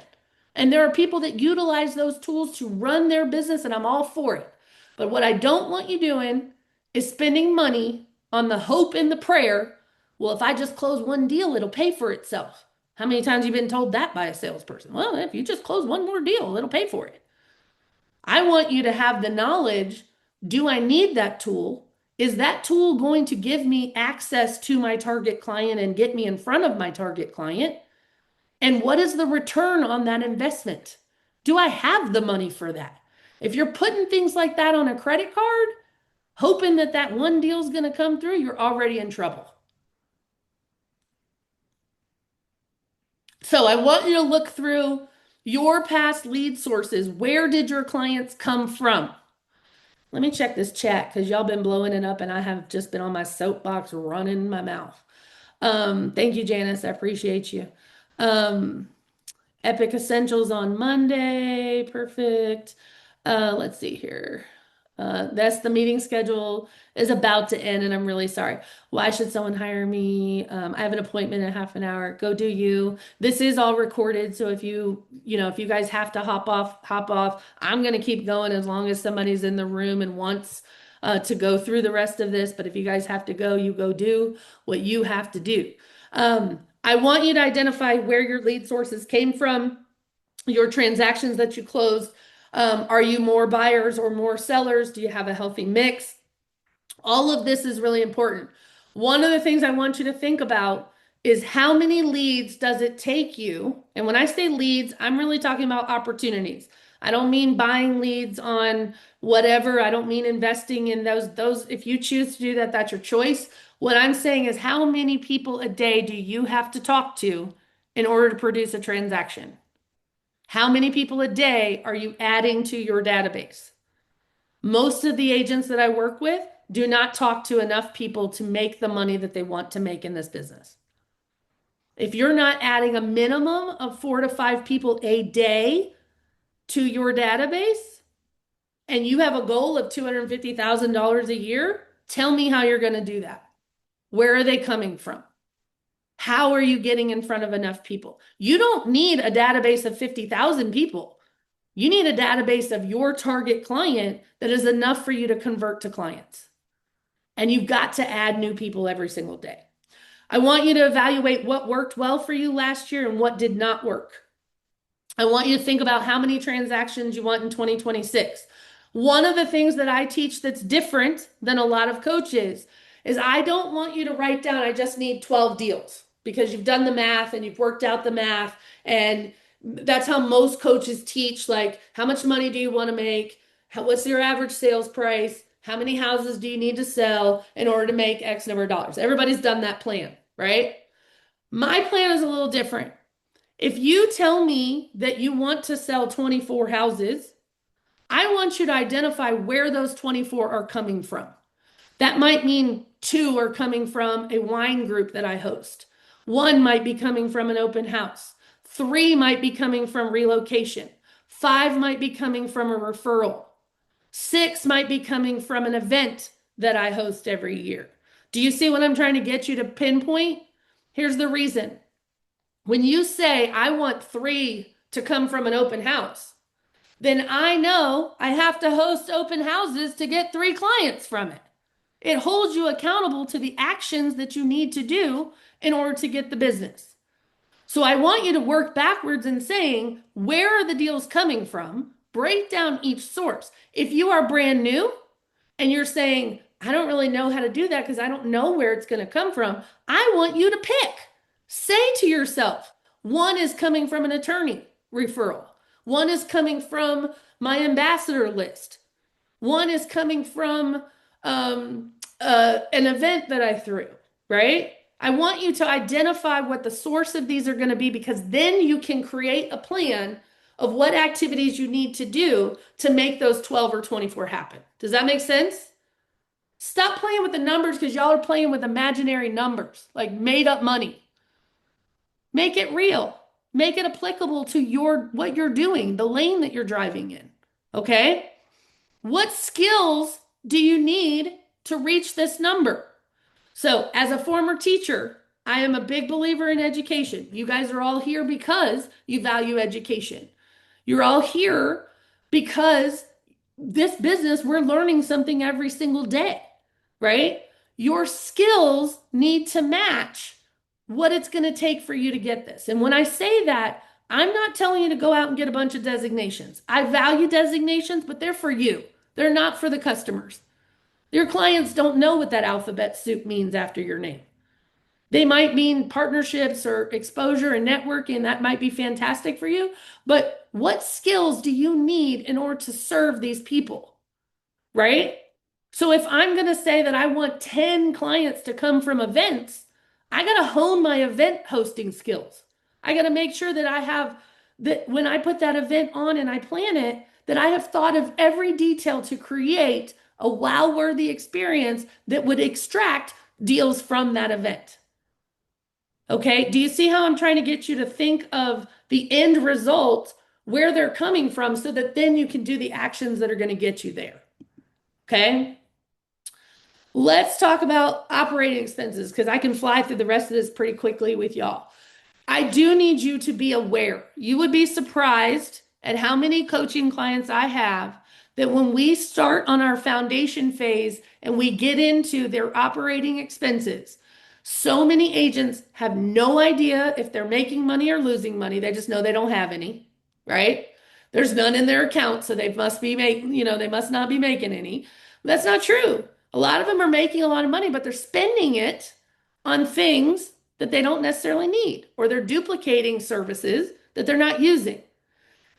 And there are people that utilize those tools to run their business, and I'm all for it. But what I don't want you doing is spending money on the hope and the prayer. Well, if I just close one deal, it'll pay for itself. How many times have you been told that by a salesperson? Well, if you just close one more deal, it'll pay for it. I want you to have the knowledge. Do I need that tool? Is that tool going to give me access to my target client and get me in front of my target client? And what is the return on that investment? Do I have the money for that? If you're putting things like that on a credit card, hoping that that one deal is going to come through, you're already in trouble. So I want you to look through your past lead sources. Where did your clients come from? Let me check this chat because y'all been blowing it up and I have just been on my soapbox running my mouth. Thank you, Janice. I appreciate you. Epic Essentials on Monday. Perfect. Let's see here. That's the meeting schedule is about to end, and I'm really sorry. Why should someone hire me? I have an appointment in half an hour. Go do you. This is all recorded, so if if you guys have to hop off, hop off. I'm gonna keep going as long as somebody's in the room and wants to go through the rest of this. But if you guys have to go, you go do what you have to do. I want you to identify where your lead sources came from, your transactions that you closed. Are you more buyers or more sellers? Do you have a healthy mix? All of this is really important. One of the things I want you to think about is how many leads does it take you? And when I say leads, I'm really talking about opportunities. I don't mean buying leads on whatever. I don't mean investing in those if you choose to do that, that's your choice. What I'm saying is how many people a day do you have to talk to in order to produce a transaction? How many people a day are you adding to your database? Most of the agents that I work with do not talk to enough people to make the money that they want to make in this business. If you're not adding a minimum of 4 to 5 people a day to your database and you have a goal of $250,000 a year, tell me how you're going to do that. Where are they coming from? How are you getting in front of enough people? You don't need a database of 50,000 people. You need a database of your target client that is enough for you to convert to clients. And you've got to add new people every single day. I want you to evaluate what worked well for you last year and what did not work. I want you to think about how many transactions you want in 2026. One of the things that I teach that's different than a lot of coaches is I don't want you to write down, I just need 12 deals, because you've done the math and you've worked out the math. And that's how most coaches teach, like, how much money do you want to make? What's your average sales price? How many houses do you need to sell in order to make X number of dollars? Everybody's done that plan, right? My plan is a little different. If you tell me that you want to sell 24 houses, I want you to identify where those 24 are coming from. That might mean 2 are coming from a wine group that I host. 1 might be coming from an open house. 3 might be coming from relocation. 5 might be coming from a referral. 6 might be coming from an event that I host every year. Do you see what I'm trying to get you to pinpoint? Here's the reason. When you say, I want 3 to come from an open house, then I know I have to host open houses to get 3 clients from it. It holds you accountable to the actions that you need to do in order to get the business. So I want you to work backwards in saying, where are the deals coming from? Break down each source. If you are brand new and you're saying, I don't really know how to do that because I don't know where it's going to come from, I want you to pick. Say to yourself, 1 is coming from an attorney referral. 1 is coming from my ambassador list. 1 is coming from an event that I threw, right? I want you to identify what the source of these are going to be, because then you can create a plan of what activities you need to do to make those 12 or 24 happen. Does that make sense? Stop playing with the numbers, because y'all are playing with imaginary numbers, like made up money. Make it real. Make it applicable to what you're doing, the lane that you're driving in. Okay? What skills do you need to reach this number? So, as a former teacher, I am a big believer in education. You guys are all here because you value education. You're all here because this business, we're learning something every single day, right? Your skills need to match what it's going to take for you to get this. And when I say that, I'm not telling you to go out and get a bunch of designations. I value designations, but they're for you. They're not for the customers. Your clients don't know what that alphabet soup means after your name. They might mean partnerships or exposure and networking. That might be fantastic for you. But what skills do you need in order to serve these people, right? So if I'm going to say that I want 10 clients to come from events, I got to hone my event hosting skills. I got to make sure that I have that when I put that event on and I plan it, that I have thought of every detail to create a wow-worthy experience that would extract deals from that event. Okay, do you see how I'm trying to get you to think of the end result, where they're coming from, so that then you can do the actions that are going to get you there? Okay. Let's talk about operating expenses because I can fly through the rest of this pretty quickly with y'all. I do need you to be aware. You would be surprised at how many coaching clients I have that when we start on our foundation phase and we get into their operating expenses, so many agents have no idea if they're making money or losing money. They just know they don't have any, right? There's none in their account, so they must be making, they must not be making any. That's not true. A lot of them are making a lot of money, but they're spending it on things that they don't necessarily need, or they're duplicating services that they're not using.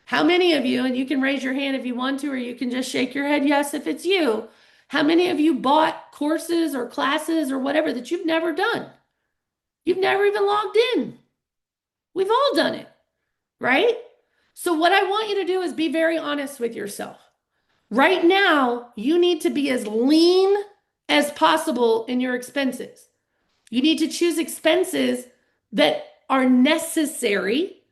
How many of you, and you can raise your hand if you want to, or you can just shake your head yes if it's you, how many of you bought courses or classes or whatever that you've never done? You've never even logged in. We've all done it, right? So, what I want you to do is be very honest with yourself. Right now, you need to be as lean as possible in your expenses. You need to choose expenses that are necessary,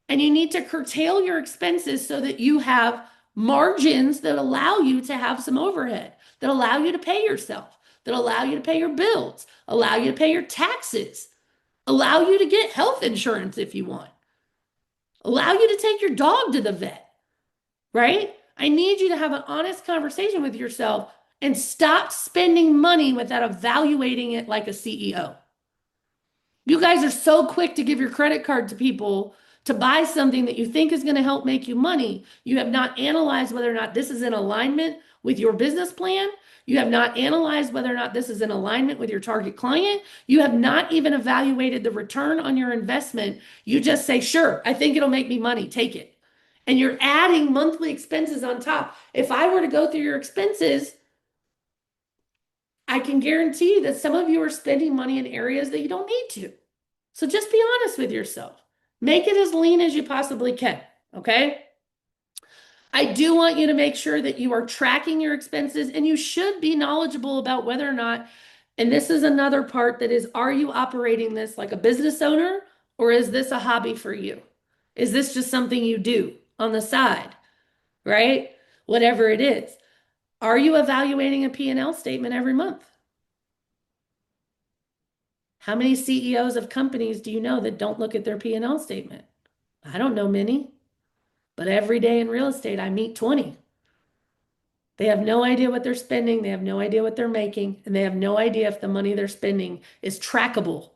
and you need to curtail your expenses so that you have margins that allow you to have some overhead, that allow you to pay yourself, that allow you to pay your bills, allow you to pay your taxes, allow you to get health insurance if you want, allow you to take your dog to the vet, right? I need you to have an honest conversation with yourself and stop spending money without evaluating it like a CEO. You guys are so quick to give your credit card to people to buy something that you think is going to help make you money. You have not analyzed whether or not this is in alignment with your business plan. You have not analyzed whether or not this is in alignment with your target client. You have not even evaluated the return on your investment. You just say, sure, I think it'll make me money. Take it. And you're adding monthly expenses on top. If I were to go through your expenses, I can guarantee that some of you are spending money in areas that you don't need to. So just be honest with yourself. Make it as lean as you possibly can, okay? I do want you to make sure that you are tracking your expenses, and you should be knowledgeable about whether or not, and this is another part that is, are you operating this like a business owner, or is this a hobby for you? Is this just something you do on the side, right? Whatever it is. Are you evaluating a P&L statement every month? How many CEOs of companies do you know that don't look at their P&L statement? I don't know many, but every day in real estate, I meet 20. They have no idea what they're spending. They have no idea what they're making, and they have no idea if the money they're spending is trackable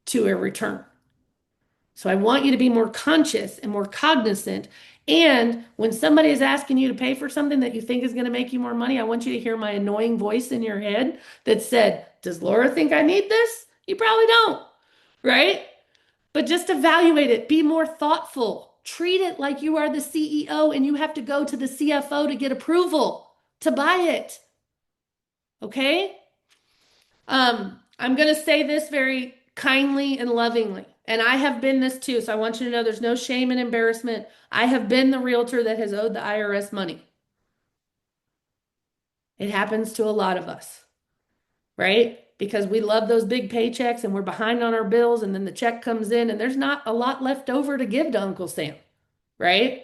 to a return. So I want you to be more conscious and more cognizant. And when somebody is asking you to pay for something that you think is going to make you more money, I want you to hear my annoying voice in your head that said, does Laura think I need this? You probably don't, right? But just evaluate it. Be more thoughtful. Treat it like you are the CEO and you have to go to the CFO to get approval to buy it. Okay? I'm going to say this very kindly and lovingly. And I have been this too. So I want you to know there's no shame and embarrassment. I have been the realtor that has owed the IRS money. It happens to a lot of us, right? Because we love those big paychecks and we're behind on our bills, and then the check comes in and there's not a lot left over to give to Uncle Sam, right?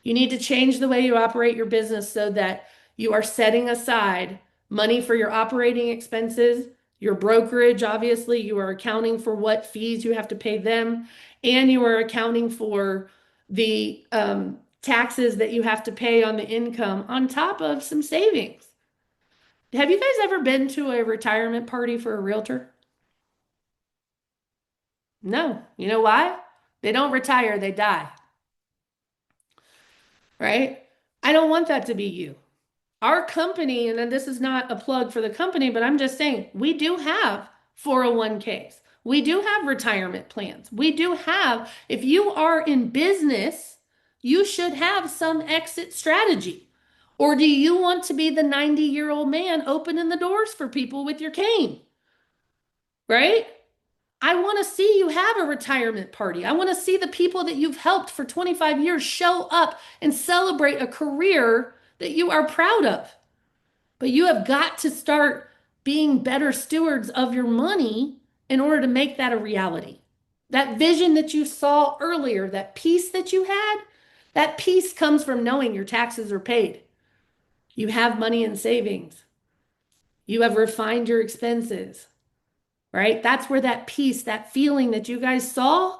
You need to change the way you operate your business so that you are setting aside money for your operating expenses, your brokerage. Obviously, you are accounting for what fees you have to pay them, and you are accounting for the taxes that you have to pay on the income on top of some savings. Have you guys ever been to a retirement party for a realtor? No. You know why? They don't retire, they die. Right? I don't want that to be you. Our company, and then this is not a plug for the company, but I'm just saying we do have 401ks. We do have retirement plans. We do have, if you are in business, you should have some exit strategy. Or do you want to be the 90-year-old man opening the doors for people with your cane? Right? I want to see you have a retirement party. I want to see the people that you've helped for 25 years show up and celebrate a career that you are proud of. But you have got to start being better stewards of your money in order to make that a reality. That vision that you saw earlier, that peace that you had, that peace comes from knowing your taxes are paid. You have money in savings. You have refined your expenses, right? That's where that peace, that feeling that you guys saw,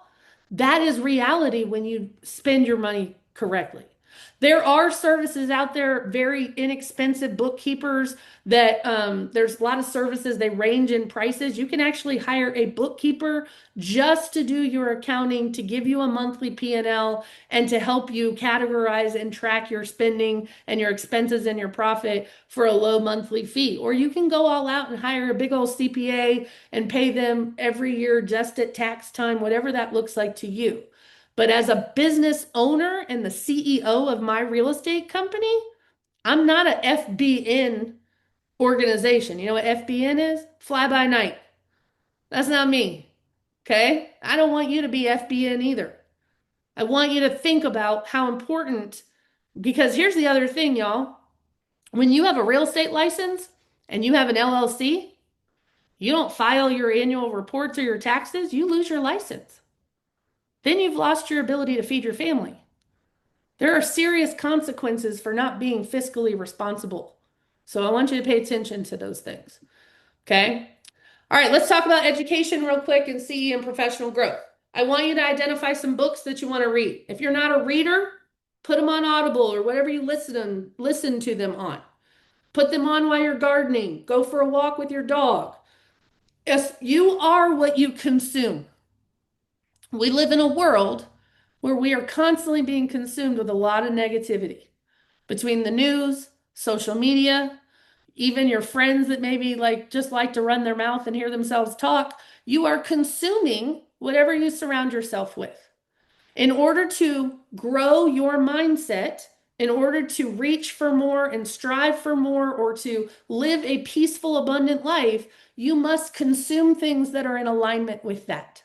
that is reality when you spend your money correctly. There are services out there, very inexpensive bookkeepers that there's a lot of services, they range in prices. You can actually hire a bookkeeper just to do your accounting, to give you a monthly P&L and to help you categorize and track your spending and your expenses and your profit for a low monthly fee. Or you can go all out and hire a big old CPA and pay them every year just at tax time, whatever that looks like to you. But as a business owner and the CEO of my real estate company, I'm not a FBN organization. You know what FBN is? Fly by night. That's not me. Okay? I don't want you to be FBN either. I want you to think about how important, because here's the other thing, y'all. When you have a real estate license and you have an LLC, you don't file your annual reports or your taxes, you lose your license. Then you've lost your ability to feed your family. There are serious consequences for not being fiscally responsible. So I want you to pay attention to those things. Okay? All right, let's talk about education real quick and CE and professional growth. I want you to identify some books that you want to read. If you're not a reader, put them on Audible or whatever you listen to them on. Put them on while you're gardening. Go for a walk with your dog. Yes, you are what you consume. We live in a world where we are constantly being consumed with a lot of negativity between the news, social media, even your friends that maybe just like to run their mouth and hear themselves talk. You are consuming whatever you surround yourself with. In order to grow your mindset, in order to reach for more and strive for more, or to live a peaceful, abundant life, you must consume things that are in alignment with that.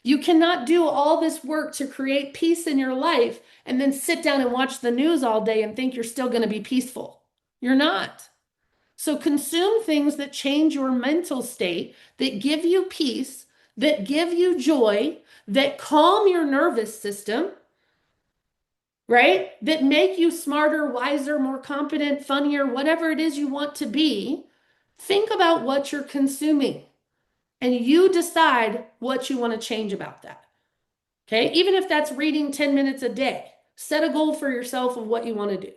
You cannot do all this work to create peace in your life and then sit down and watch the news all day and think you're still going to be peaceful. You're not. So consume things that change your mental state, that give you peace, that give you joy, that calm your nervous system, right? That make you smarter, wiser, more competent, funnier, whatever it is you want to be. Think about what you're consuming and you decide what you want to change about that. Okay? Even if that's reading 10 minutes a day, set a goal for yourself of what you want to do.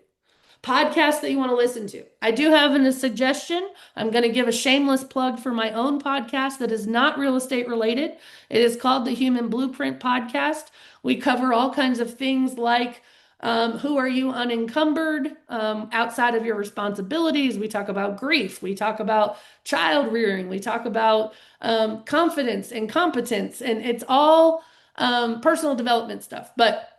Podcasts that you want to listen to. I do have a suggestion. I'm going to give a shameless plug for my own podcast that is not real estate related. It is called the Human Blueprint Podcast. We cover all kinds of things like who are you unencumbered outside of your responsibilities. We talk about grief. We talk about child rearing. We talk about confidence and competence. And it's all personal development stuff. But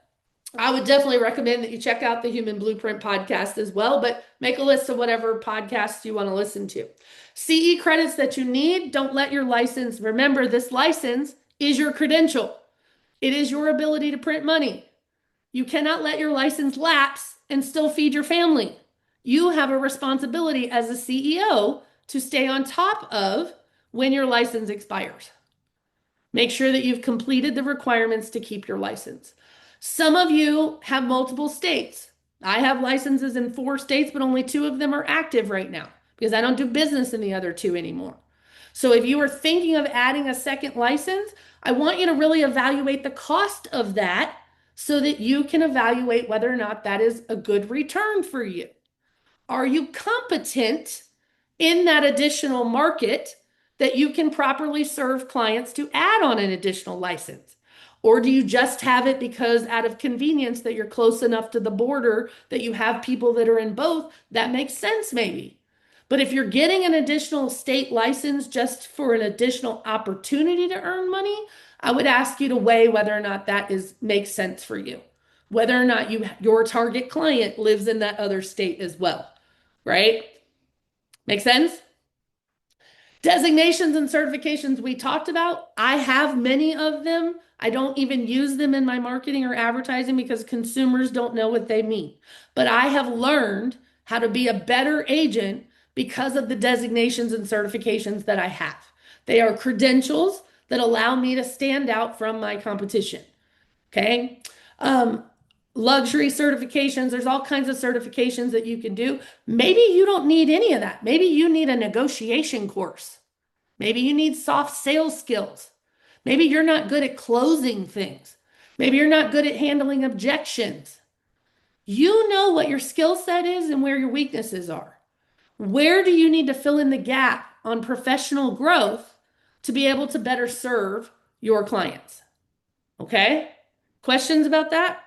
I would definitely recommend that you check out the Human Blueprint podcast as well, but make a list of whatever podcasts you want to listen to. CE credits that you need, don't let your license, remember this license is your credential. It is your ability to print money. You cannot let your license lapse and still feed your family. You have a responsibility as a CEO to stay on top of when your license expires. Make sure that you've completed the requirements to keep your license. Some of you have multiple states. I have licenses in 4 states, but only 2 of them are active right now because I don't do business in the other 2 anymore. So if you are thinking of adding a second license, I want you to really evaluate the cost of that so that you can evaluate whether or not that is a good return for you. Are you competent in that additional market that you can properly serve clients to add on an additional license? Or do you just have it because out of convenience that you're close enough to the border that you have people that are in both? That makes sense maybe. But if you're getting an additional state license just for an additional opportunity to earn money, I would ask you to weigh whether or not that makes sense for you. Whether or not your target client lives in that other state as well, right? Make sense? Designations and certifications we talked about. I have many of them. I don't even use them in my marketing or advertising because consumers don't know what they mean. But I have learned how to be a better agent because of the designations and certifications that I have. They are credentials that allow me to stand out from my competition. Okay. luxury certifications. There's all kinds of certifications that you can do. Maybe you don't need any of that. Maybe you need a negotiation course. Maybe you need soft sales skills. Maybe you're not good at closing things. Maybe you're not good at handling objections. You know what your skill set is and where your weaknesses are. Where do you need to fill in the gap on professional growth to be able to better serve your clients? Okay? Questions about that?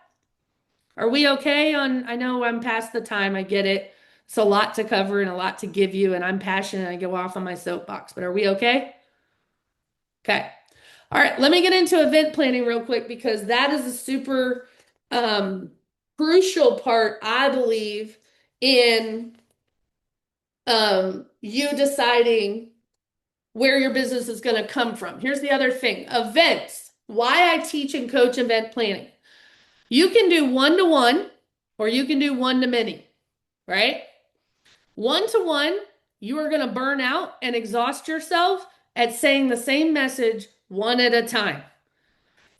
Are we okay on? I know I'm past the time. I get it. It's a lot to cover and a lot to give you, and I'm passionate. I go off on my soapbox, but are we okay? Okay. All right. Let me get into event planning real quick because that is a super crucial part, I believe, in you deciding where your business is going to come from. Here's the other thing, events. Why I teach and coach event planning. You can do one-to-one or you can do one-to-many, right? One-to-one, you are going to burn out and exhaust yourself at saying the same message one at a time.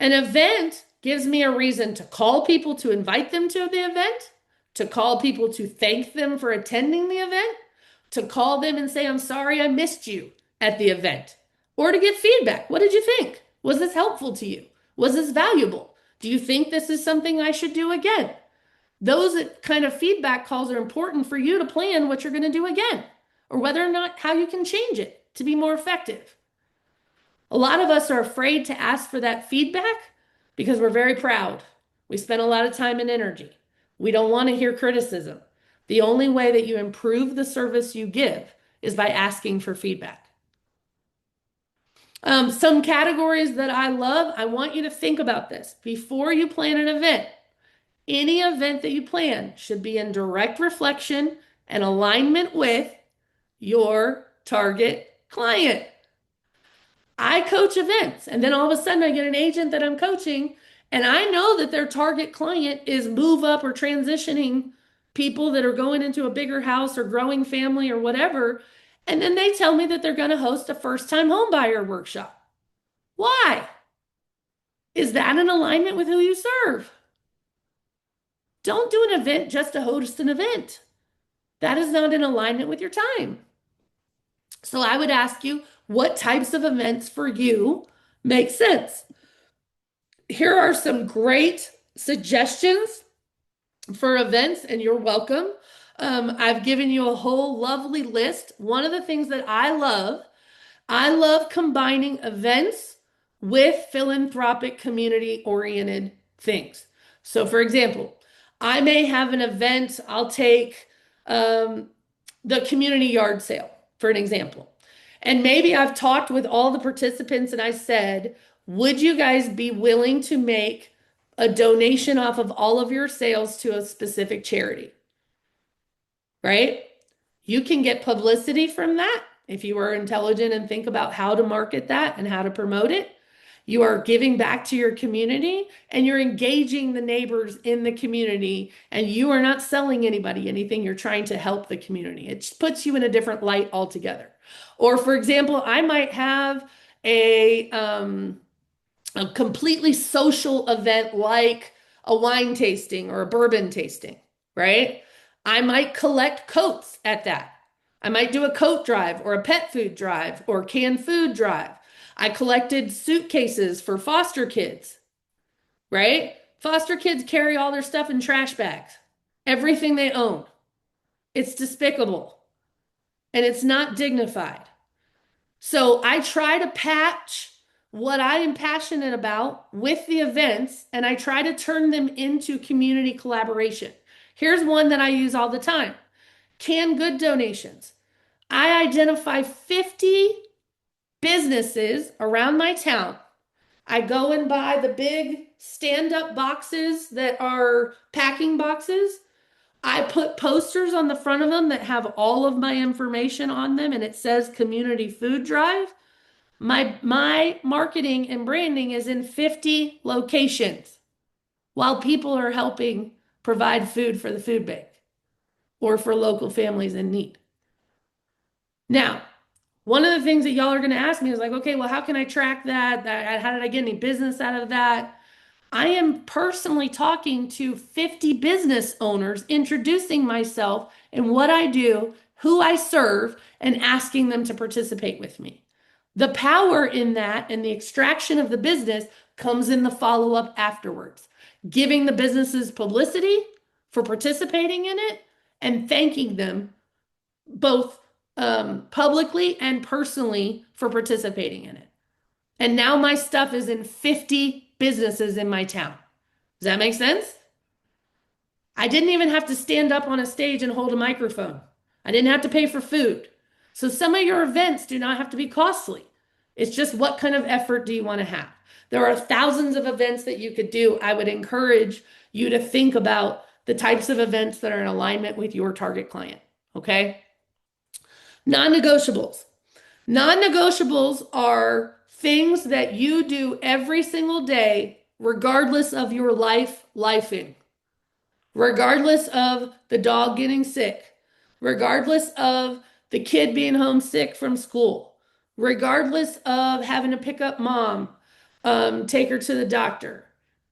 An event gives me a reason to call people to invite them to the event, to call people to thank them for attending the event, to call them and say, I'm sorry I missed you at the event, or to get feedback. What did you think? Was this helpful to you? Was this valuable? Do you think this is something I should do again? Those kind of feedback calls are important for you to plan what you're going to do again, or whether or not how you can change it to be more effective. A lot of us are afraid to ask for that feedback because we're very proud. We spend a lot of time and energy. We don't want to hear criticism. The only way that you improve the service you give is by asking for feedback. Some categories that I love, I want you to think about this before you plan an event. Any event that you plan should be in direct reflection and alignment with your target client. I coach events, and then all of a sudden I get an agent that I'm coaching, and I know that their target client is move up or transitioning people that are going into a bigger house or growing family or whatever. And then they tell me that they're going to host a first time home buyer workshop. Why? Is that in alignment with who you serve? Don't do an event just to host an event. That is not in alignment with your time. So I would ask you, what types of events for you make sense? Here are some great suggestions for events, and you're welcome. I've given you a whole lovely list. One of the things that I love combining events with philanthropic community-oriented things. So for example, I may have an event, I'll take the community yard sale for an example. And maybe I've talked with all the participants and I said, would you guys be willing to make a donation off of all of your sales to a specific charity? Right? You can get publicity from that if you are intelligent and think about how to market that and how to promote it. You are giving back to your community and you're engaging the neighbors in the community, and you are not selling anybody anything. You're trying to help the community. It just puts you in a different light altogether. Or for example, I might have a completely social event like a wine tasting or a bourbon tasting, right? I might collect coats at that. I might do a coat drive or a pet food drive or canned food drive. I collected suitcases for foster kids, right? Foster kids carry all their stuff in trash bags, everything they own. It's despicable and it's not dignified. So I try to patch what I am passionate about with the events, and I try to turn them into community collaboration. Here's one that I use all the time. Canned good donations. I identify 50 businesses around my town. I go and buy the big stand-up boxes that are packing boxes. I put posters on the front of them that have all of my information on them, and it says community food drive. My marketing and branding is in 50 locations while people are helping provide food for the food bank or for local families in need. Now, one of the things that y'all are going to ask me is like, okay, well, how can I track that? How did I get any business out of that? I am personally talking to 50 business owners, introducing myself and what I do, who I serve, and asking them to participate with me. The power in that and the extraction of the business comes in the follow up afterwards, giving the businesses publicity for participating in it and thanking them both publicly and personally for participating in it. And now my stuff is in 50 businesses in my town. Does that make sense? I didn't even have to stand up on a stage and hold a microphone. I didn't have to pay for food. So some of your events do not have to be costly. It's just what kind of effort do you want to have? There are thousands of events that you could do. I would encourage you to think about the types of events that are in alignment with your target client. Okay? Non-negotiables. Non-negotiables are things that you do every single day, regardless of your lifing, regardless of the dog getting sick, regardless of the kid being homesick from school, regardless of having to pick up mom, take her to the doctor,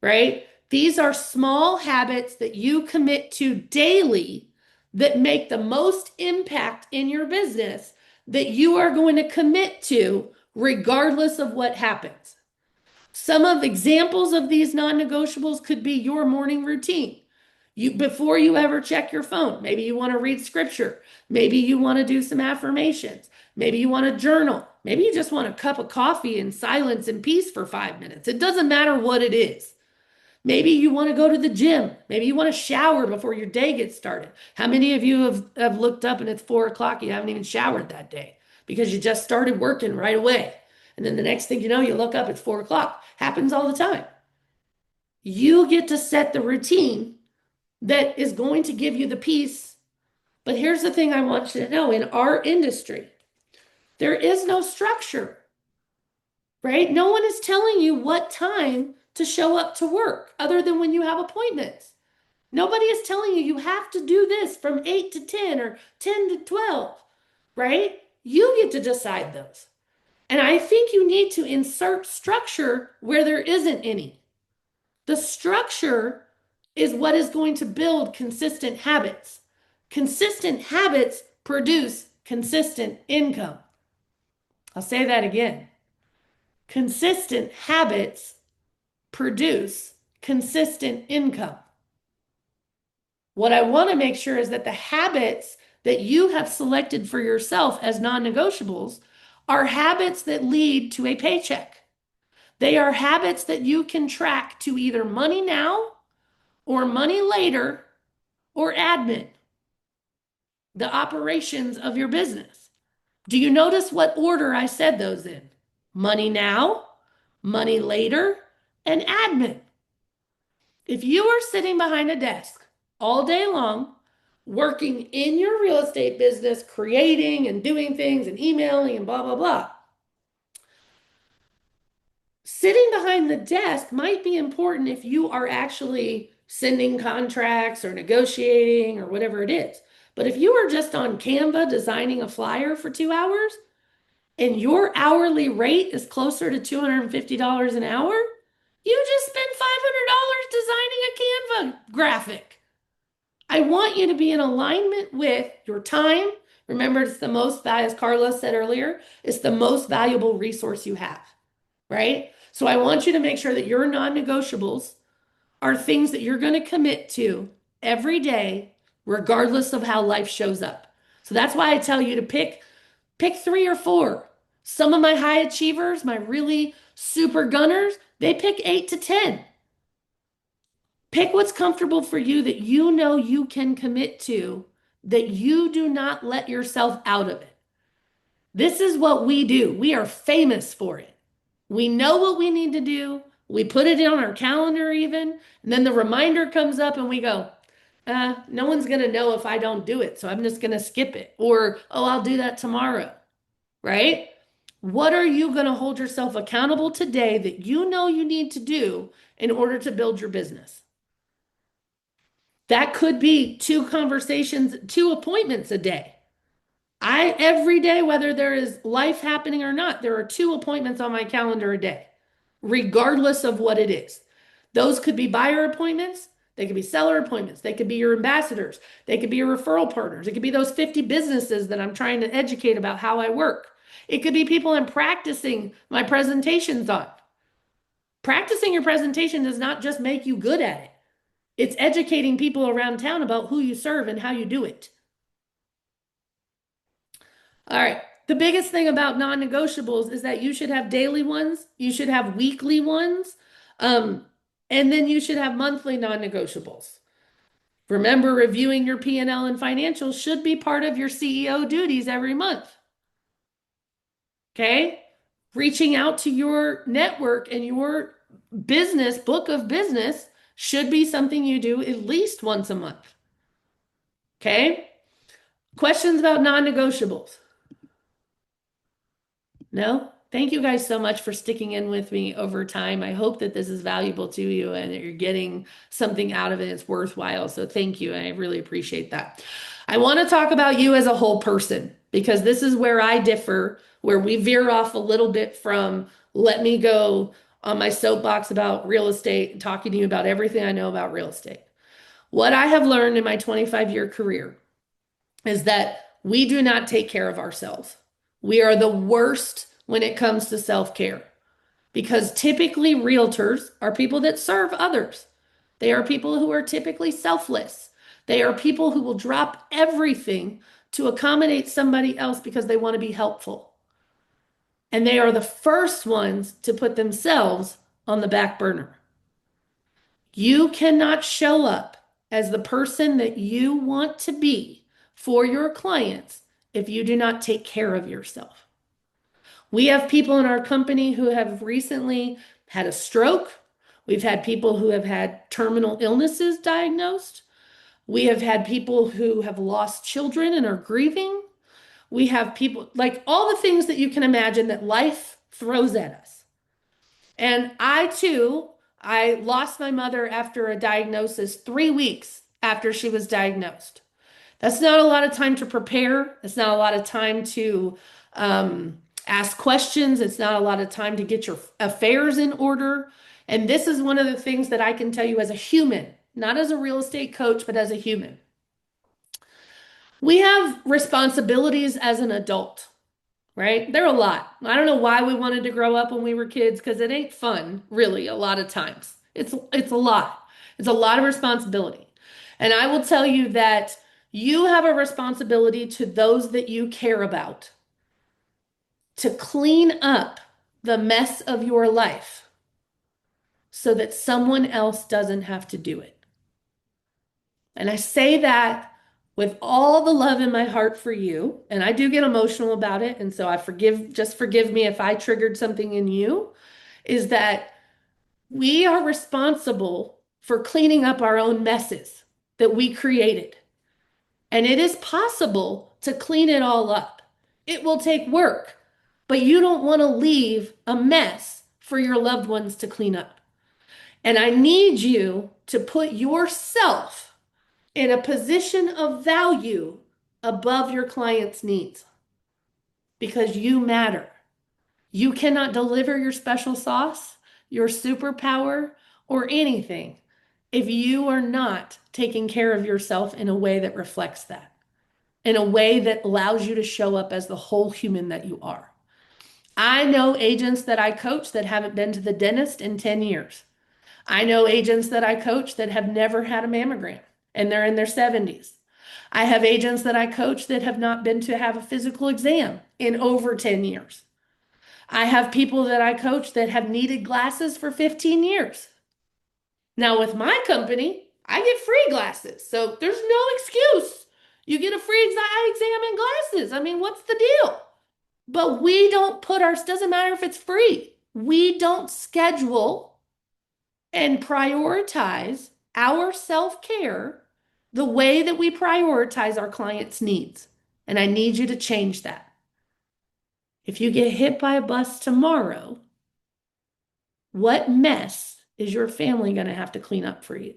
right? These are small habits that you commit to daily that make the most impact in your business that you are going to commit to regardless of what happens. Some of examples of these non-negotiables could be your morning routine. Before you ever check your phone, maybe you want to read scripture, maybe you want to do some affirmations, maybe you want to journal, maybe you just want a cup of coffee in silence and peace for 5 minutes. It doesn't matter what it is. Maybe you want to go to the gym. Maybe you want to shower before your day gets started. How many of you have looked up and it's 4 o'clock, you haven't even showered that day because you just started working right away. And then the next thing you know, you look up, it's 4 o'clock. Happens all the time. You get to set the routine that is going to give you the peace. But here's the thing I want you to know, in our industry, there is no structure, right? No one is telling you what time to show up to work other than when you have appointments. Nobody is telling you you have to do this from 8 to 10 or 10 to 12, right? You get to decide those. And I think you need to insert structure where there isn't any. The structure is what is going to build consistent habits. Consistent habits produce consistent income. I'll say that again. Consistent habits produce consistent income. What I want to make sure is that the habits that you have selected for yourself as non-negotiables are habits that lead to a paycheck. They are habits that you can track to either money now or money later or admin, the operations of your business. Do you notice what order I said those in? Money now, money later, and admin. If you are sitting behind a desk all day long, working in your real estate business, creating and doing things and emailing and blah, blah, blah, sitting behind the desk might be important if you are actually sending contracts or negotiating or whatever it is. But if you are just on Canva designing a flyer for 2 hours and your hourly rate is closer to $250 an hour, you just spent $500 designing a Canva graphic. I want you to be in alignment with your time. Remember, it's the most, as Carla said earlier, it's the most valuable resource you have, right? So I want you to make sure that your non-negotiables are things that you're going to commit to every day, regardless of how life shows up. So that's why I tell you to pick 3 or 4. Some of my high achievers, my really super gunners, they pick 8 to 10. Pick what's comfortable for you that you know you can commit to, that you do not let yourself out of it. This is what we do. We are famous for it. We know what we need to do. We put it on our calendar even, and then the reminder comes up and we go, no one's going to know if I don't do it, so I'm just going to skip it. Or, oh, I'll do that tomorrow, right? What are you going to hold yourself accountable today that you know you need to do in order to build your business? That could be 2 conversations, 2 appointments a day. Every day, whether there is life happening or not, there are 2 appointments on my calendar a day, regardless of what it is. Those could be buyer appointments. They could be seller appointments. They could be your ambassadors. They could be your referral partners. It could be those 50 businesses that I'm trying to educate about how I work. It could be people I'm practicing my presentations on. Practicing your presentation does not just make you good at it. It's educating people around town about who you serve and how you do it. All right. The biggest thing about non-negotiables is that you should have daily ones, you should have weekly ones, um, and then you should have monthly non-negotiables. Remember, reviewing your P&L and financials should be part of your CEO duties every month. Okay? Reaching out to your network and your business, book of business, should be something you do at least once a month. Okay? Questions about non-negotiables? No? Thank you guys so much for sticking in with me over time. I hope that this is valuable to you and that you're getting something out of it. It's worthwhile. So thank you. I really appreciate that. I want to talk about you as a whole person because this is where I differ, where we veer off a little bit from let me go on my soapbox about real estate and talking to you about everything I know about real estate. What I have learned in my 25-year career is that we do not take care of ourselves. We are the worst when it comes to self-care because typically realtors are people that serve others. They are people who are typically selfless. They are people who will drop everything to accommodate somebody else because they want to be helpful. And they are the first ones to put themselves on the back burner. You cannot show up as the person that you want to be for your clients if you do not take care of yourself. We have people in our company who have recently had a stroke. We've had people who have had terminal illnesses diagnosed. We have had people who have lost children and are grieving. We have people like all the things that you can imagine that life throws at us. And I too, I lost my mother after a diagnosis 3 weeks after she was diagnosed. That's not a lot of time to prepare. It's not a lot of time to ask questions. It's not a lot of time to get your affairs in order. And this is one of the things that I can tell you as a human, not as a real estate coach, but as a human. We have responsibilities as an adult, right? They're a lot. I don't know why we wanted to grow up when we were kids because it ain't fun, really, a lot of times. It's a lot. It's a lot of responsibility. And I will tell you that you have a responsibility to those that you care about to clean up the mess of your life so that someone else doesn't have to do it. And I say that with all the love in my heart for you, and I do get emotional about it, and so just forgive me if I triggered something in you, is that we are responsible for cleaning up our own messes that we created. And it is possible to clean it all up. It will take work, but you don't want to leave a mess for your loved ones to clean up. And I need you to put yourself in a position of value above your client's needs because you matter. You cannot deliver your special sauce, your superpower, or anything if you are not taking care of yourself in a way that reflects that, in a way that allows you to show up as the whole human that you are. I know agents that I coach that haven't been to the dentist in 10 years. I know agents that I coach that have never had a mammogram and they're in their 70s. I have agents that I coach that have not been to have a physical exam in over 10 years. I have people that I coach that have needed glasses for 15 years. Now, with my company, I get free glasses. So there's no excuse. You get a free eye exam and glasses. I mean, what's the deal? But we don't doesn't matter if it's free. We don't schedule and prioritize our self-care the way that we prioritize our clients' needs. And I need you to change that. If you get hit by a bus tomorrow, what mess is your family going to have to clean up for you?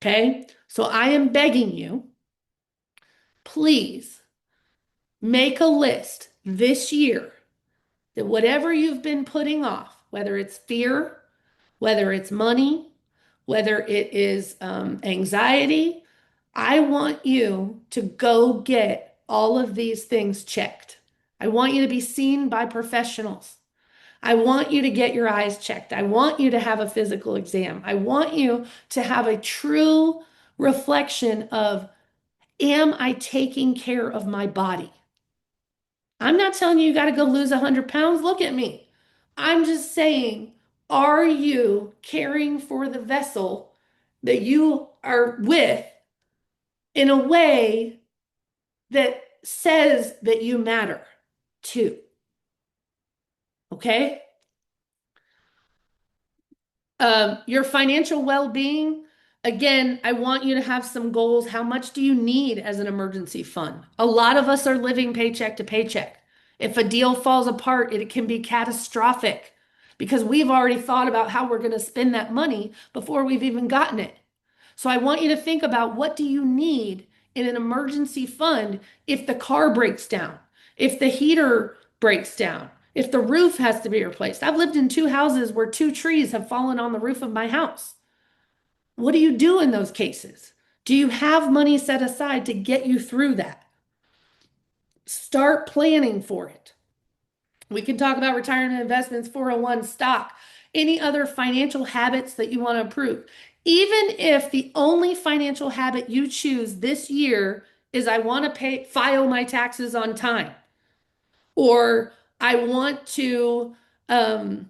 Okay? So I am begging you, please make a list this year that whatever you've been putting off, whether it's fear, whether it's money, whether it is anxiety. I want you to go get all of these things checked. I want you to be seen by professionals. I want you to get your eyes checked. I want you to have a physical exam. I want you to have a true reflection of, am I taking care of my body? I'm not telling you you got to go lose 100 pounds. Look at me. I'm just saying, are you caring for the vessel that you are with in a way that says that you matter too? Okay? Your financial well-being, again, I want you to have some goals. How much do you need as an emergency fund? A lot of us are living paycheck to paycheck. If a deal falls apart, it can be catastrophic because we've already thought about how we're going to spend that money before we've even gotten it. So I want you to think about, what do you need in an emergency fund if the car breaks down, if the heater breaks down, if the roof has to be replaced. I've lived in 2 houses where 2 trees have fallen on the roof of my house. What do you do in those cases? Do you have money set aside to get you through that? Start planning for it. We can talk about retirement investments, 401 stock, any other financial habits that you want to improve. Even if the only financial habit you choose this year is, I want to file my taxes on time, or I want to um,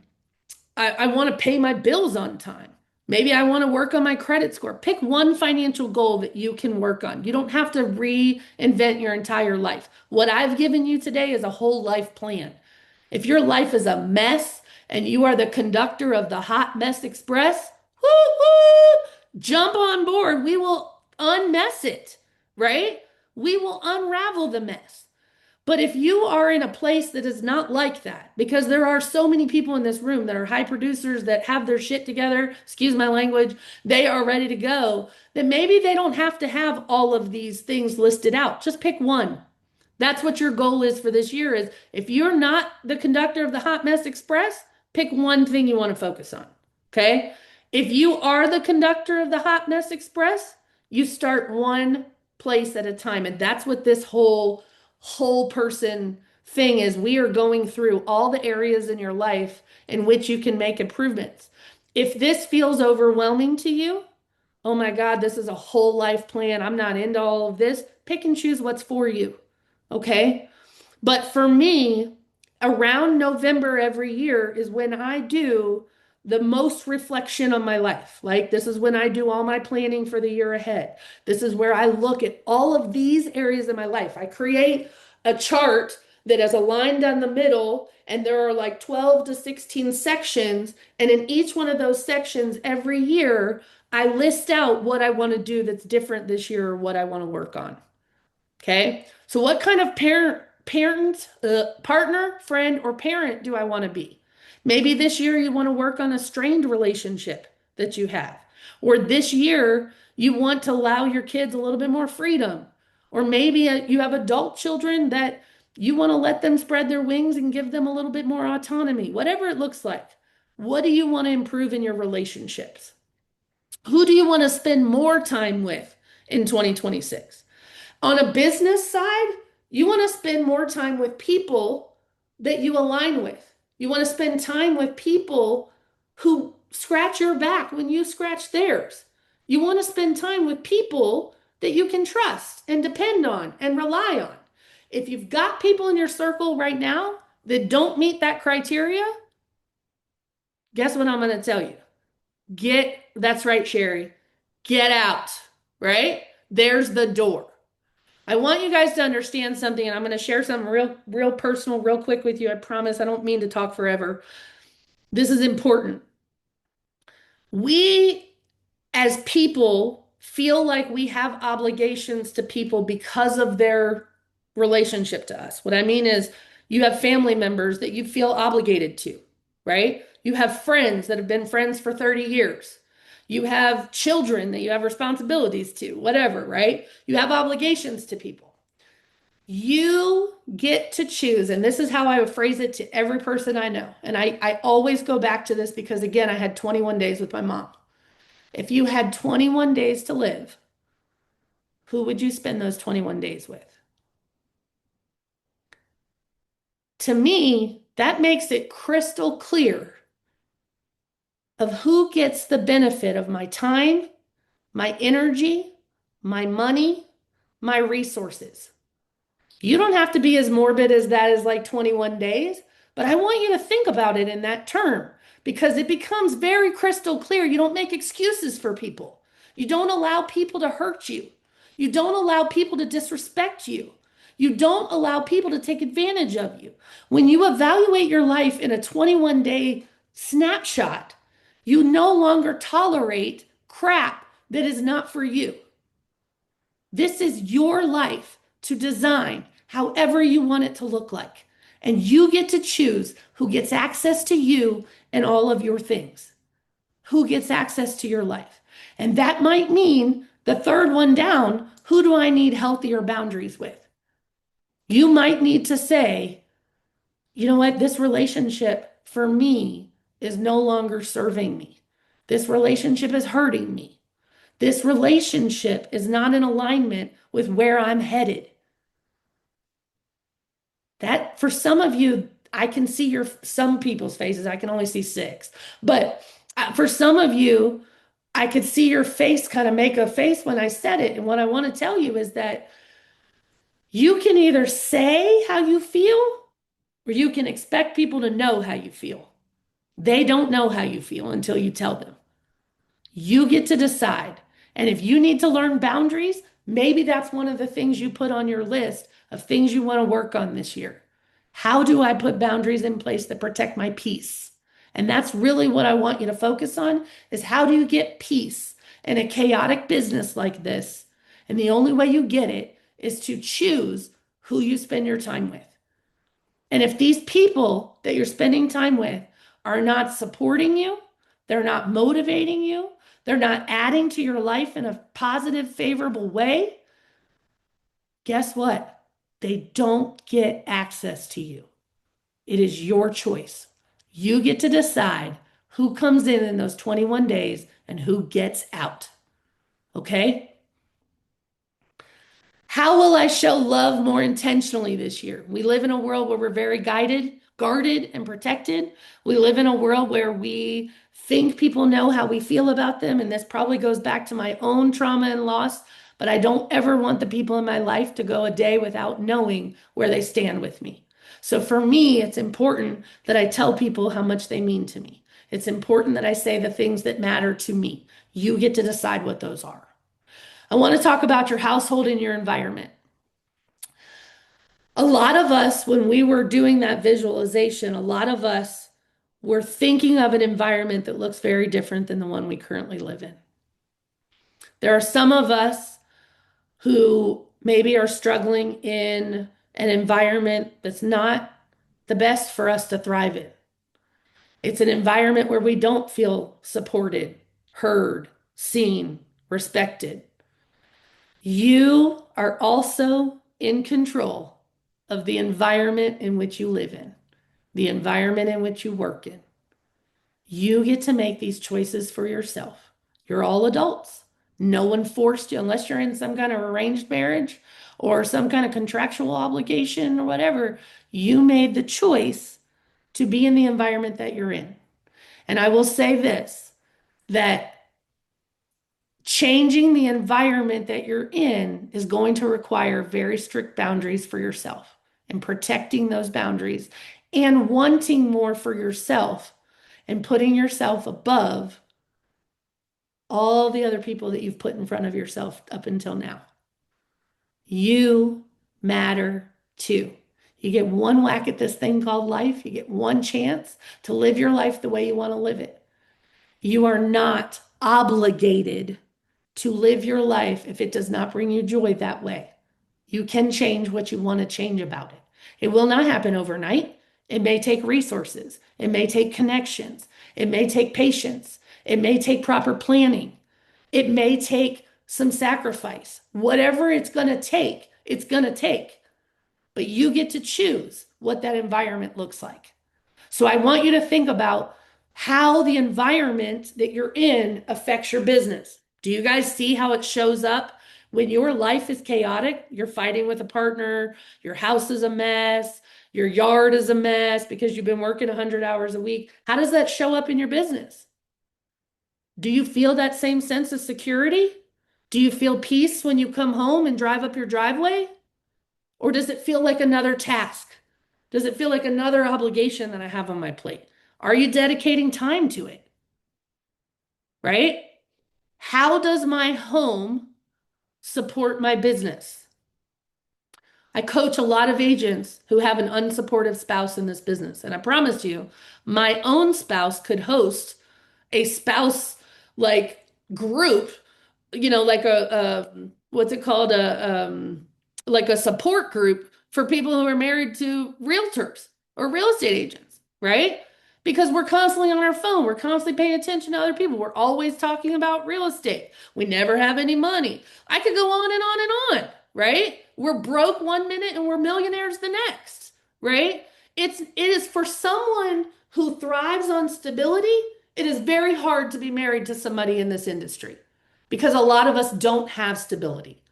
I want to pay my bills on time. Maybe I want to work on my credit score. Pick one financial goal that you can work on. You don't have to reinvent your entire life. What I've given you today is a whole life plan. If your life is a mess and you are the conductor of the Hot Mess Express, jump on board. We will unmess it, right? We will unravel the mess. But if you are in a place that is not like that, because there are so many people in this room that are high producers that have their shit together, excuse my language, they are ready to go, then maybe they don't have to have all of these things listed out. Just pick one. That's what your goal is for this year, is if you're not the conductor of the Hot Mess Express, pick one thing you want to focus on. Okay? If you are the conductor of the Hot Mess Express, you start one place at a time. And that's what this whole person thing is. We are going through all the areas in your life in which you can make improvements. If this feels overwhelming to you, oh my God, this is a whole life plan, I'm not into all of this, pick and choose what's for you. Okay. But for me, around November every year is when I do the most reflection on my life. Like, this is when I do all my planning for the year ahead. This is where I look at all of these areas in my life. I create a chart that has a line down the middle, and there are like 12 to 16 sections. And in each one of those sections every year, I list out what I want to do that's different this year, or what I want to work on. Okay. So what kind of partner, friend, or parent do I want to be? Maybe this year you want to work on a strained relationship that you have. Or this year you want to allow your kids a little bit more freedom. Or maybe you have adult children that you want to let them spread their wings and give them a little bit more autonomy. Whatever it looks like. What do you want to improve in your relationships? Who do you want to spend more time with in 2026? On a business side, you want to spend more time with people that you align with. You want to spend time with people who scratch your back when you scratch theirs. You want to spend time with people that you can trust and depend on and rely on. If you've got people in your circle right now that don't meet that criteria, guess what I'm going to tell you? That's right, Sherry, get out, right? There's the door. I want you guys to understand something, and I'm going to share something real personal, real quick with you. I promise I don't mean to talk forever. This is important. We, as people, feel like we have obligations to people because of their relationship to us. What I mean is, you have family members that you feel obligated to, right? You have friends that have been friends for 30 years. You have children that you have responsibilities to, whatever, right? You have obligations to people. You get to choose, and this is how I would phrase it to every person I know. And I always go back to this because, again, I had 21 days with my mom. If you had 21 days to live, who would you spend those 21 days with? To me, that makes it crystal clear of who gets the benefit of my time, my energy, my money, my resources. You don't have to be as morbid as that as like 21 days, but I want you to think about it in that term because it becomes very crystal clear. You don't make excuses for people. You don't allow people to hurt you. You don't allow people to disrespect you. You don't allow people to take advantage of you. When you evaluate your life in a 21-day snapshot, you no longer tolerate crap that is not for you. This is your life to design however you want it to look like. And you get to choose who gets access to you and all of your things, who gets access to your life. And that might mean the third one down, who do I need healthier boundaries with? You might need to say, you know what, this relationship for me is no longer serving me. This relationship is hurting me. This relationship is not in alignment with where I'm headed. That for some of you, I can see some people's faces. I can only see six. But for some of you, I could see your face kind of make a face when I said it. And what I want to tell you is that you can either say how you feel or you can expect people to know how you feel. They don't know how you feel until you tell them. You get to decide. And if you need to learn boundaries, maybe that's one of the things you put on your list of things you want to work on this year. How do I put boundaries in place that protect my peace? And that's really what I want you to focus on is how do you get peace in a chaotic business like this? And the only way you get it is to choose who you spend your time with. And if these people that you're spending time with are not supporting you, they're not motivating you, they're not adding to your life in a positive, favorable way, guess what? They don't get access to you. It is your choice. You get to decide who comes in those 21 days and who gets out. Okay? How will I show love more intentionally this year? We live in a world where we're very guarded, and protected. We live in a world where we think people know how we feel about them. And this probably goes back to my own trauma and loss, but I don't ever want the people in my life to go a day without knowing where they stand with me. So for me, it's important that I tell people how much they mean to me. It's important that I say the things that matter to me. You get to decide what those are. I want to talk about your household and your environment. A lot of us, when we were doing that visualization, a lot of us were thinking of an environment that looks very different than the one we currently live in. There are some of us who maybe are struggling in an environment that's not the best for us to thrive in. It's an environment where we don't feel supported, heard, seen, respected. You are also in control of the environment in which you live in, the environment in which you work in. You get to make these choices for yourself. You're all adults. No one forced you, unless you're in some kind of arranged marriage or some kind of contractual obligation or whatever. You made the choice to be in the environment that you're in. And I will say this, that changing the environment that you're in is going to require very strict boundaries for yourself and protecting those boundaries and wanting more for yourself and putting yourself above all the other people that you've put in front of yourself up until now. You matter too. You get one whack at this thing called life. You get one chance to live your life the way you want to live it. You are not obligated to live your life if it does not bring you joy that way. You can change what you want to change about it. It will not happen overnight. It may take resources. It may take connections. It may take patience. It may take proper planning. It may take some sacrifice. Whatever it's going to take, it's going to take. but you get to choose what that environment looks like. So I want you to think about how the environment that you're in affects your business. Do you guys see how it shows up when your life is chaotic? You're fighting with a partner, your house is a mess, your yard is a mess because you've been working 100 hours a week. How does that show up in your business? Do you feel that same sense of security? Do you feel peace when you come home and drive up your driveway? Or does it feel like another task? Does it feel like another obligation that I have on my plate? Are you dedicating time to it? Right? How does my home support my business? I coach a lot of agents who have an unsupportive spouse in this business. And I promise you, my own spouse could host a spouse like group, like a what's it called? Like a support group for people who are married to realtors or real estate agents, right? Because we're constantly on our phone, we're constantly paying attention to other people, we're always talking about real estate. We never have any money. I could go on and on and on, right? We're broke one minute and we're millionaires the next, right? It is for someone who thrives on stability. It is very hard to be married to somebody in this industry because a lot of us don't have stability,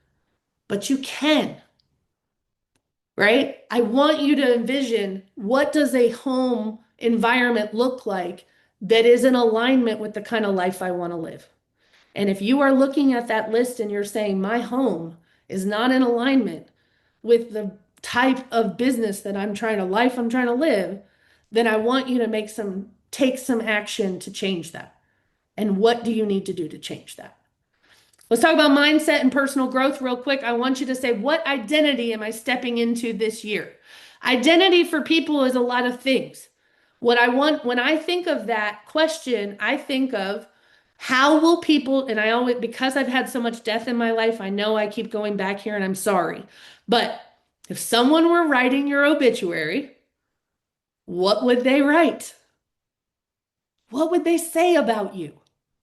but you can, right? I want you to envision, what does a home environment look like that is in alignment with the kind of life I want to live? And if you are looking at that list and you're saying my home is not in alignment with the type of business that I'm trying to live, then I want you to take some action to change that. And what do you need to do to change that? Let's talk about mindset and personal growth real quick. I want you to say, what identity am I stepping into this year? Identity for people is a lot of things. What I want, when I think of that question, I think of how will people, and I always, because I've had so much death in my life, I know I keep going back here and I'm sorry. But if someone were writing your obituary, what would they write? What would they say about you?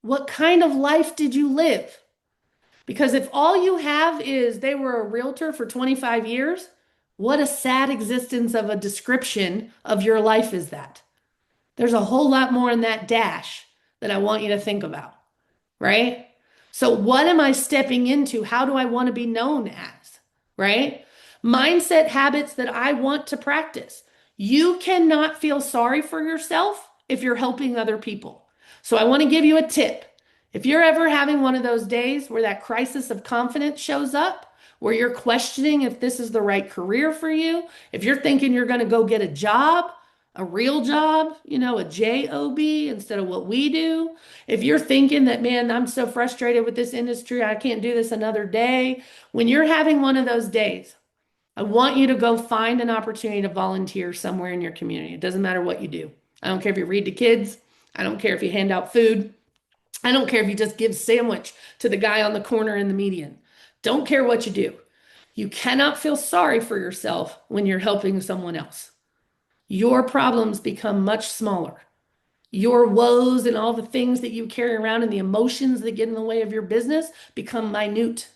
What kind of life did you live? Because if all you have is they were a realtor for 25 years, what a sad existence of a description of your life is that? There's a whole lot more in that dash that I want you to think about, right? So, what am I stepping into? How do I want to be known as, right? Mindset habits that I want to practice. You cannot feel sorry for yourself if you're helping other people. So, I want to give you a tip. If you're ever having one of those days where that crisis of confidence shows up, where you're questioning if this is the right career for you, if you're thinking you're going to go get a job, a real job, a job instead of what we do, if you're thinking that, man, I'm so frustrated with this industry, I can't do this another day, when you're having one of those days, I want you to go find an opportunity to volunteer somewhere in your community. It doesn't matter what you do. I don't care if you read to kids. I don't care if you hand out food. I don't care if you just give sandwich to the guy on the corner in the median. Don't care what you do. You cannot feel sorry for yourself when you're helping someone else. Your problems become much smaller. Your woes and all the things that you carry around and the emotions that get in the way of your business become minute.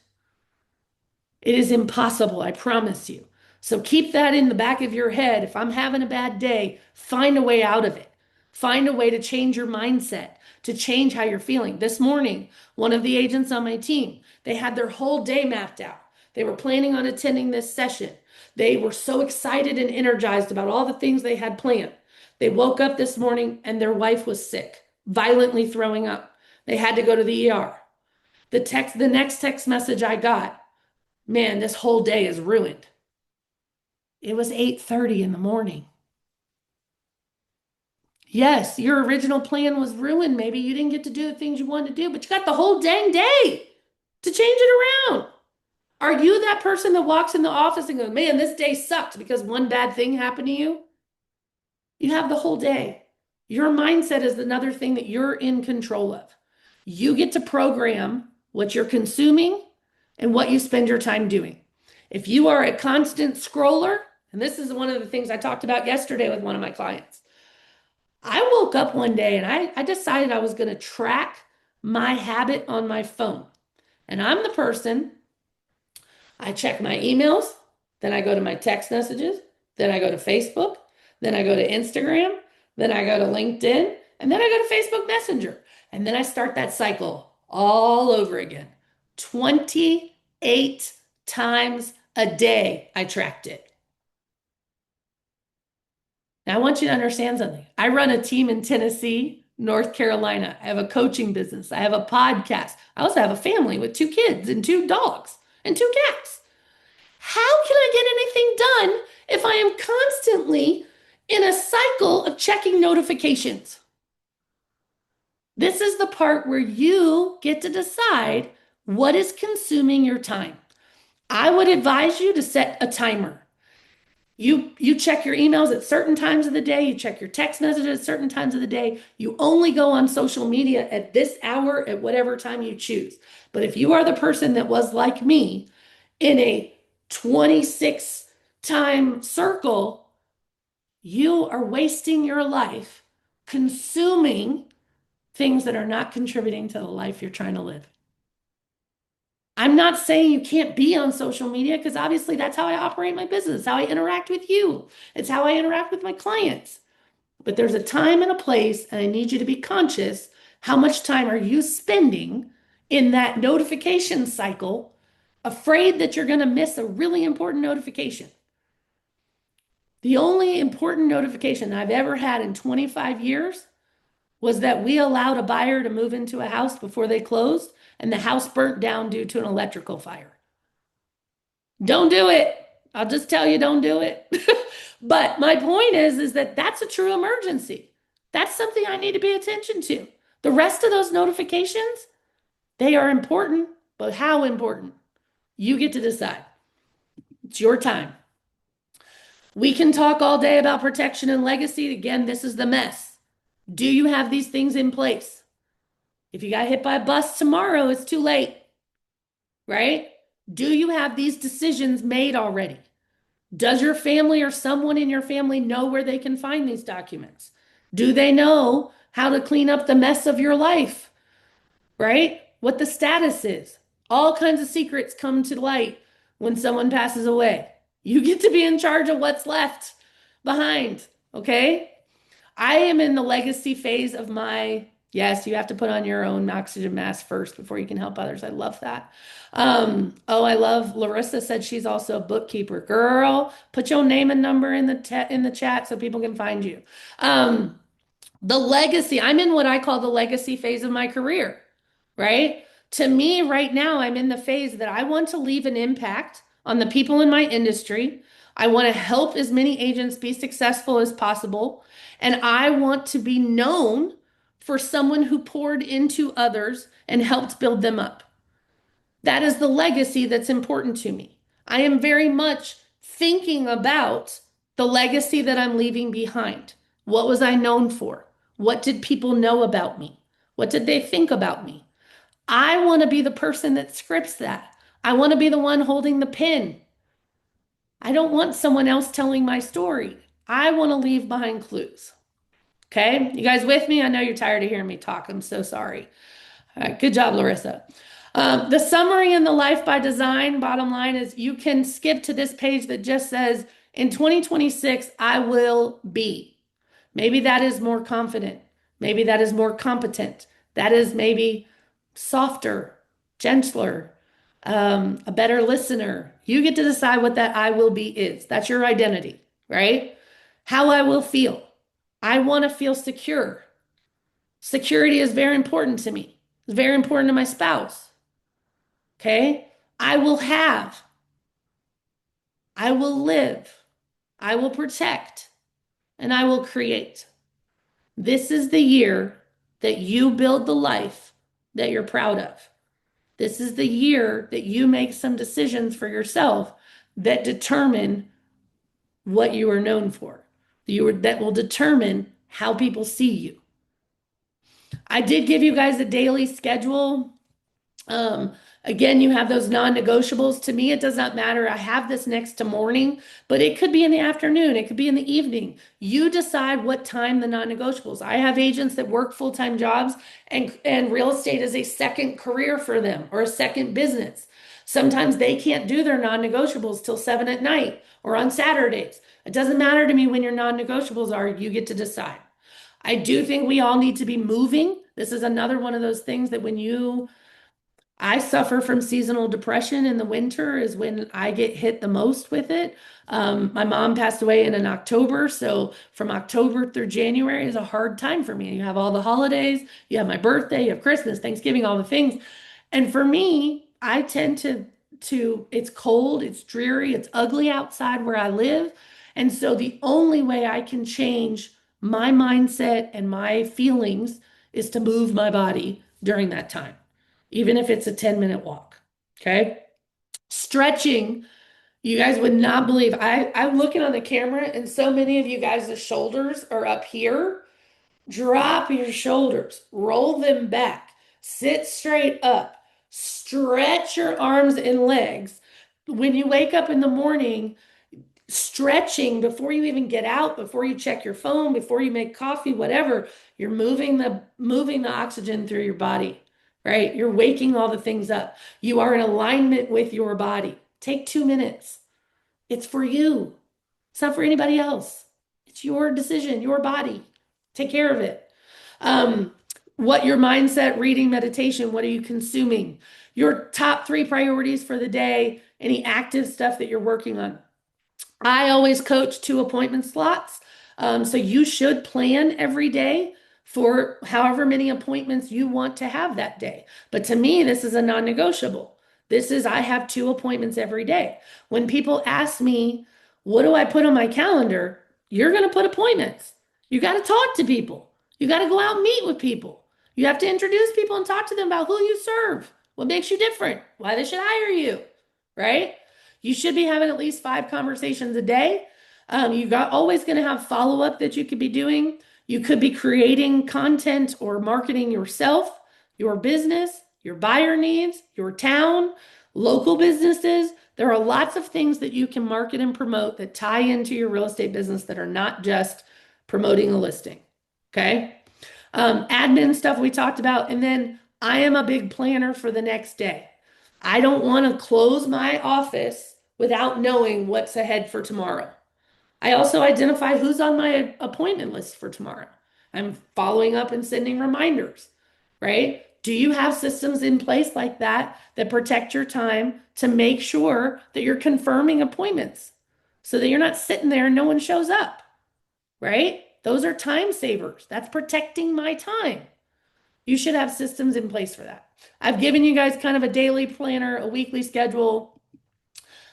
It is impossible, I promise you. So keep that in the back of your head. If I'm having a bad day, find a way out of it. Find a way to change your mindset, to change how you're feeling. This morning, one of the agents on my team, they had their whole day mapped out. They were planning on attending this session. They were so excited and energized about all the things they had planned. They woke up this morning and their wife was sick, violently throwing up. They had to go to the ER. The next text message I got, man, this whole day is ruined. It was 8:30 in the morning. Yes, your original plan was ruined. Maybe you didn't get to do the things you wanted to do, but you got the whole dang day to change it around. Are you that person that walks in the office and goes, man, this day sucked because one bad thing happened to you? You have the whole day. Your mindset is another thing that you're in control of. You get to program what you're consuming and what you spend your time doing. If you are a constant scroller, and this is one of the things I talked about yesterday with one of my clients, I woke up one day and I decided I was going to track my habit on my phone. And I'm the person, I check my emails, Then I go to my text messages. Then I go to Facebook. Then I go to Instagram. Then I go to LinkedIn. And then I go to Facebook Messenger. And then I start that cycle all over again. 28 times a day I tracked it. Now I want you to understand something. I run a team in Tennessee, North Carolina. I have a coaching business. I have a podcast. I also have a family with 2 kids and 2 dogs and 2 cats. How can I get anything done if I am constantly in a cycle of checking notifications? This is the part where you get to decide what is consuming your time. I would advise you to set a timer. You check your emails at certain times of the day, you check your text messages at certain times of the day. You only go on social media at this hour at whatever time you choose. But if you are the person that was like me in a 26 time circle, you are wasting your life consuming things that are not contributing to the life you're trying to live. I'm not saying you can't be on social media because obviously that's how I operate my business, how I interact with you. It's how I interact with my clients. But there's a time and a place, and I need you to be conscious. How much time are you spending in that notification cycle, afraid that you're going to miss a really important notification? The only important notification I've ever had in 25 years was that we allowed a buyer to move into a house before they closed, and the house burnt down due to an electrical fire. Don't do it. I'll just tell you, don't do it. But my point is that that's a true emergency. That's something I need to pay attention to. The rest of those notifications, they are important, but how important? You get to decide. It's your time. We can talk all day about protection and legacy. Again, this is the mess. Do you have these things in place? If you got hit by a bus tomorrow, it's too late, right? Do you have these decisions made already? Does your family or someone in your family know where they can find these documents? Do they know how to clean up the mess of your life, right? What the status is. All kinds of secrets come to light when someone passes away. You get to be in charge of what's left behind, okay? I am in the legacy phase of my, yes, you have to put on your own oxygen mask first before you can help others. I love that. I love Larissa said she's also a bookkeeper. Girl, put your name and number in the chat so people can find you. The legacy, I'm in what I call the legacy phase of my career, right? To me, right now, I'm in the phase that I want to leave an impact on the people in my industry. I want to help as many agents be successful as possible. And I want to be known for someone who poured into others and helped build them up. That is the legacy that's important to me. I am very much thinking about the legacy that I'm leaving behind. What was I known for? What did people know about me? What did they think about me? I want to be the person that scripts that. I want to be the one holding the pen. I don't want someone else telling my story. I want to leave behind clues. Okay, you guys with me? I know you're tired of hearing me talk. I'm so sorry. All right, good job, Larissa. The summary in the Life by Design, bottom line is you can skip to this page that just says, in 2026, I will be. Maybe that is more confident. Maybe that is more competent. That is maybe softer, gentler, a better listener. You get to decide what that I will be is. That's your identity, right? How I will feel. I want to feel secure. Security is very important to me. It's very important to my spouse. Okay? I will have. I will live. I will protect. And I will create. This is the year that you build the life that you're proud of. This is the year that you make some decisions for yourself that determine what you are known for. That will determine how people see you. I did give you guys a daily schedule. Again, you have those non-negotiables. To me, it does not matter. I have this next to morning, but it could be in the afternoon. It could be in the evening. You decide what time the non-negotiables. I have agents that work full-time jobs and real estate is a second career for them or a second business. Sometimes they can't do their non-negotiables till 7 at night or on Saturdays. It doesn't matter to me when your non-negotiables are, you get to decide. I do think we all need to be moving. This is another one of those things that I suffer from seasonal depression in the winter is when I get hit the most with it. My mom passed away in October, so from October through January is a hard time for me. You have all the holidays, you have my birthday, you have Christmas, Thanksgiving, all the things. And for me, I tend to it's cold, it's dreary, it's ugly outside where I live. And so the only way I can change my mindset and my feelings is to move my body during that time, even if it's a 10-minute walk. Okay. Stretching, you guys would not believe. I'm looking on the camera, and so many of you guys, the shoulders are up here. Drop your shoulders, roll them back, sit straight up, stretch your arms and legs. When you wake up in the morning, stretching before you even get out, before you check your phone, before you make coffee, whatever, you're moving the oxygen through your body, right? You're waking all the things up. You are in alignment with your body. Take 2 minutes. It's for you. It's not for anybody else. It's your decision, your body. Take care of it. What your mindset, reading, meditation, what are you consuming? Your top 3 priorities for the day, any active stuff that you're working on. I always coach 2 appointment slots. So you should plan every day for however many appointments you want to have that day. But to me, this is a non-negotiable. I have 2 appointments every day. When people ask me, what do I put on my calendar? You're going to put appointments. You got to talk to people. You got to go out and meet with people. You have to introduce people and talk to them about who you serve, what makes you different, why they should hire you, right? You should be having at least 5 conversations a day. Always going to have follow up that you could be doing. You could be creating content or marketing yourself, your business, your buyer needs, your town, local businesses. There are lots of things that you can market and promote that tie into your real estate business that are not just promoting a listing. Okay. Admin stuff we talked about. And then I am a big planner for the next day. I don't want to close my office without knowing what's ahead for tomorrow. I also identify who's on my appointment list for tomorrow. I'm following up and sending reminders, right? Do you have systems in place like that that protect your time to make sure that you're confirming appointments so that you're not sitting there and no one shows up, right? Those are time savers. That's protecting my time. You should have systems in place for that. I've given you guys kind of a daily planner, a weekly schedule,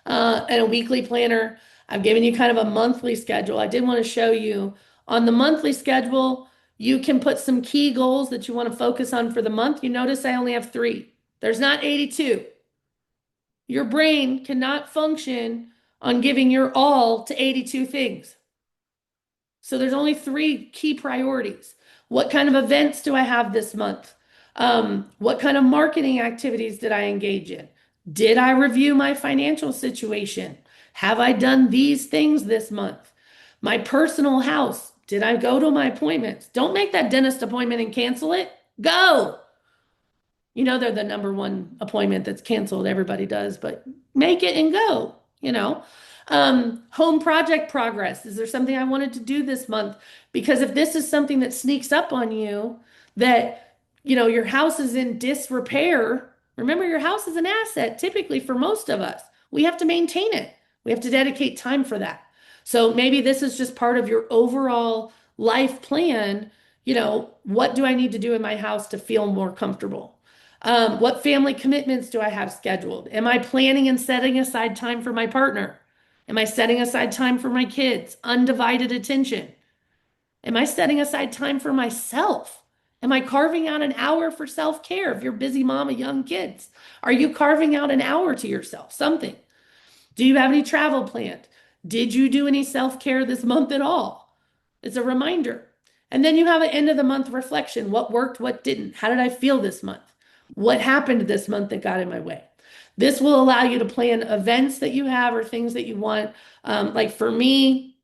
and a weekly planner. I've given you kind of a monthly schedule. I did want to show you on the monthly schedule, you can put some key goals that you want to focus on for the month. You notice I only have 3. There's not 82. Your brain cannot function on giving your all to 82 things. So there's only 3 key priorities. What kind of events do I have this month? What kind of marketing activities did I engage in? Did I review my financial situation? Have I done these things this month? My personal house, did I go to my appointments? Don't make that dentist appointment and cancel it. Go. You know, they're the number one appointment that's canceled. Everybody does, but make it and go, you know. Home project progress. Is there something I wanted to do this month? Because if this is something that sneaks up on you, that, you know, your house is in disrepair, remember your house is an asset typically for most of us. We have to maintain it. We have to dedicate time for that. So maybe this is just part of your overall life plan. You know, what do I need to do in my house to feel more comfortable? What family commitments do I have scheduled? Am I planning and setting aside time for my partner? Am I setting aside time for my kids? Undivided attention. Am I setting aside time for myself? Am I carving out an hour for self-care? If you're a busy mom of young kids, are you carving out an hour to yourself? Something. Do you have any travel planned? Did you do any self-care this month at all? It's a reminder. And then you have an end of the month reflection. What worked? What didn't? How did I feel this month? What happened this month that got in my way? This will allow you to plan events that you have or things that you want. Like for me,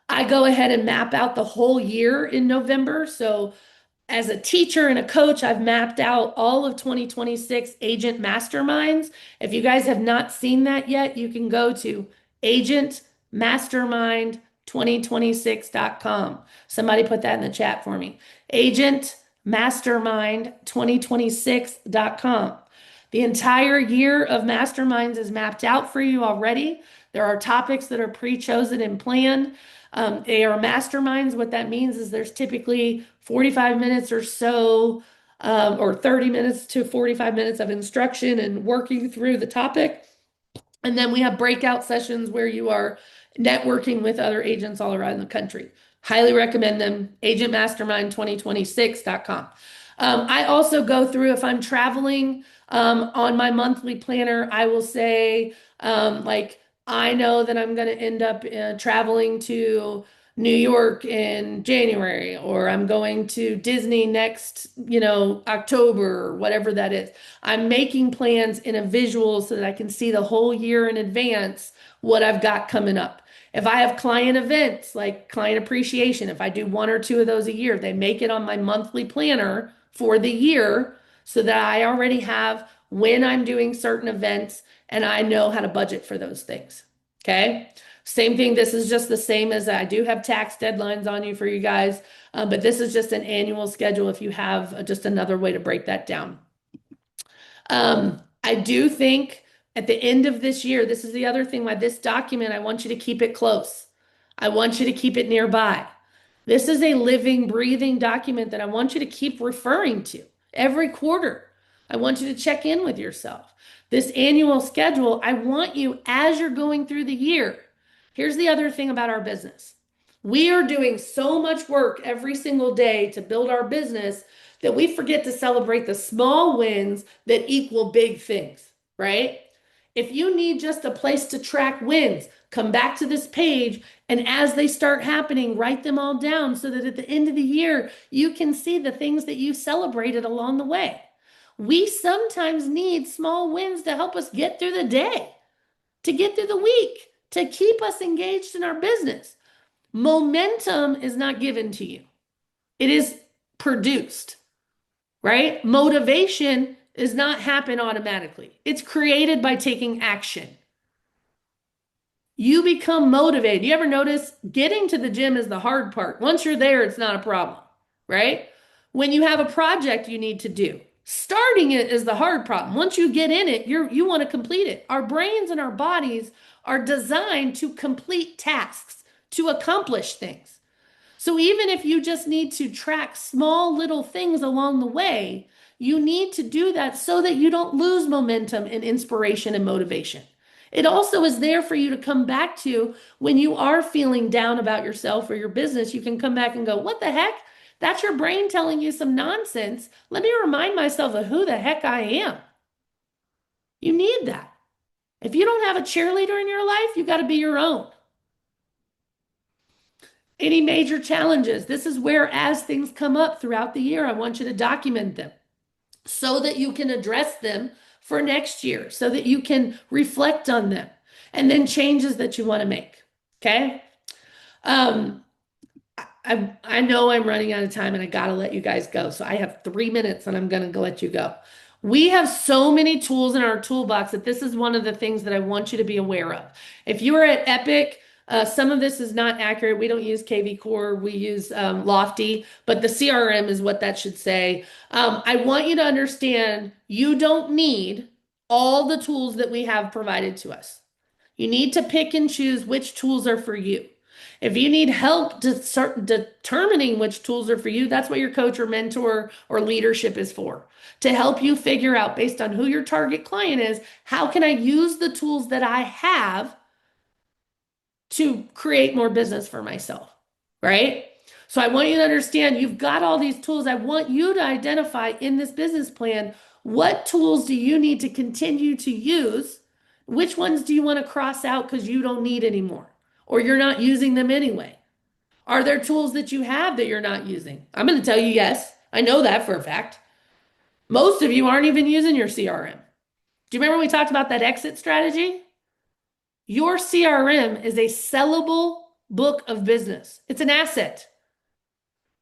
I go ahead and map out the whole year in November. So As a teacher and a coach, I've mapped out all of 2026 agent masterminds. If you guys have not seen that yet, you can go to agentmastermind2026.com. Somebody put that in the chat for me. Agentmastermind2026.com. The entire year of masterminds is mapped out for you already. There are topics that are pre-chosen and planned. They are masterminds. What that means is there's typically 45 minutes or so, or 30 minutes to 45 minutes of instruction and working through the topic. And then we have breakout sessions where you are networking with other agents all around the country. Highly recommend them. Agentmastermind2026.com. I also go through, if I'm traveling on my monthly planner, I will say, like, I know that I'm going to end up traveling to New York in January, or I'm going to Disney next, October, or whatever that is. I'm making plans in a visual so that I can see the whole year in advance what I've got coming up. If I have client events like client appreciation, if I do one or two of those a year, they make it on my monthly planner for the year so that I already have when I'm doing certain events and I know how to budget for those things. Okay. Same thing. This is just the same as I do have tax deadlines on you for you guys, but this is just an annual schedule if you have just another way to break that down. I do think at the end of this year, this is the other thing why this document, I want you to keep it close. I want you to keep it nearby. This is a living, breathing document that I want you to keep referring to every quarter. I want you to check in with yourself. This annual schedule, I want you as you're going through the year. Here's the other thing about our business. We are doing so much work every single day to build our business that we forget to celebrate the small wins that equal big things, right? If you need just a place to track wins, come back to this page, and as they start happening, write them all down so that at the end of the year, you can see the things that you celebrated along the way. We sometimes need small wins to help us get through the day, to get through the week, to keep us engaged in our business. Momentum is not given to you. It is produced, right? Motivation does not happen automatically. It's created by taking action. You become motivated. You ever notice getting to the gym is the hard part? Once you're there, it's not a problem, right? When you have a project you need to do, starting it is the hard problem. Once you get in it, you want to complete it. Our brains and our bodies are designed to complete tasks, to accomplish things. So even if you just need to track small little things along the way, you need to do that so that you don't lose momentum and inspiration and motivation. It also is there for you to come back to when you are feeling down about yourself or your business. You can come back and go, what the heck? That's your brain telling you some nonsense. Let me remind myself of who the heck I am. You need that. If you don't have a cheerleader in your life, you got to be your own. Any major challenges? This is where, as things come up throughout the year, I want you to document them so that you can address them for next year, so that you can reflect on them and then changes that you want to make. Okay. I know I'm running out of time and I got to let you guys go. So I have 3 minutes and I'm going to let you go. We have so many tools in our toolbox that this is one of the things that I want you to be aware of. If you are at Epic, some of this is not accurate. We don't use KV Core. We use Lofty, but the CRM is what that should say. I want you to understand you don't need all the tools that we have provided to us. You need to pick and choose which tools are for you. If you need help to start determining which tools are for you, that's what your coach or mentor or leadership is for. To help you figure out, based on who your target client is, how can I use the tools that I have to create more business for myself, right? So I want you to understand you've got all these tools. I want you to identify in this business plan, what tools do you need to continue to use? Which ones do you want to cross out because you don't need anymore or you're not using them anyway? Are there tools that you have that you're not using? I'm going to tell you yes. I know that for a fact. Most of you aren't even using your CRM. Do you remember we talked about that exit strategy? Your CRM is a sellable book of business. It's an asset.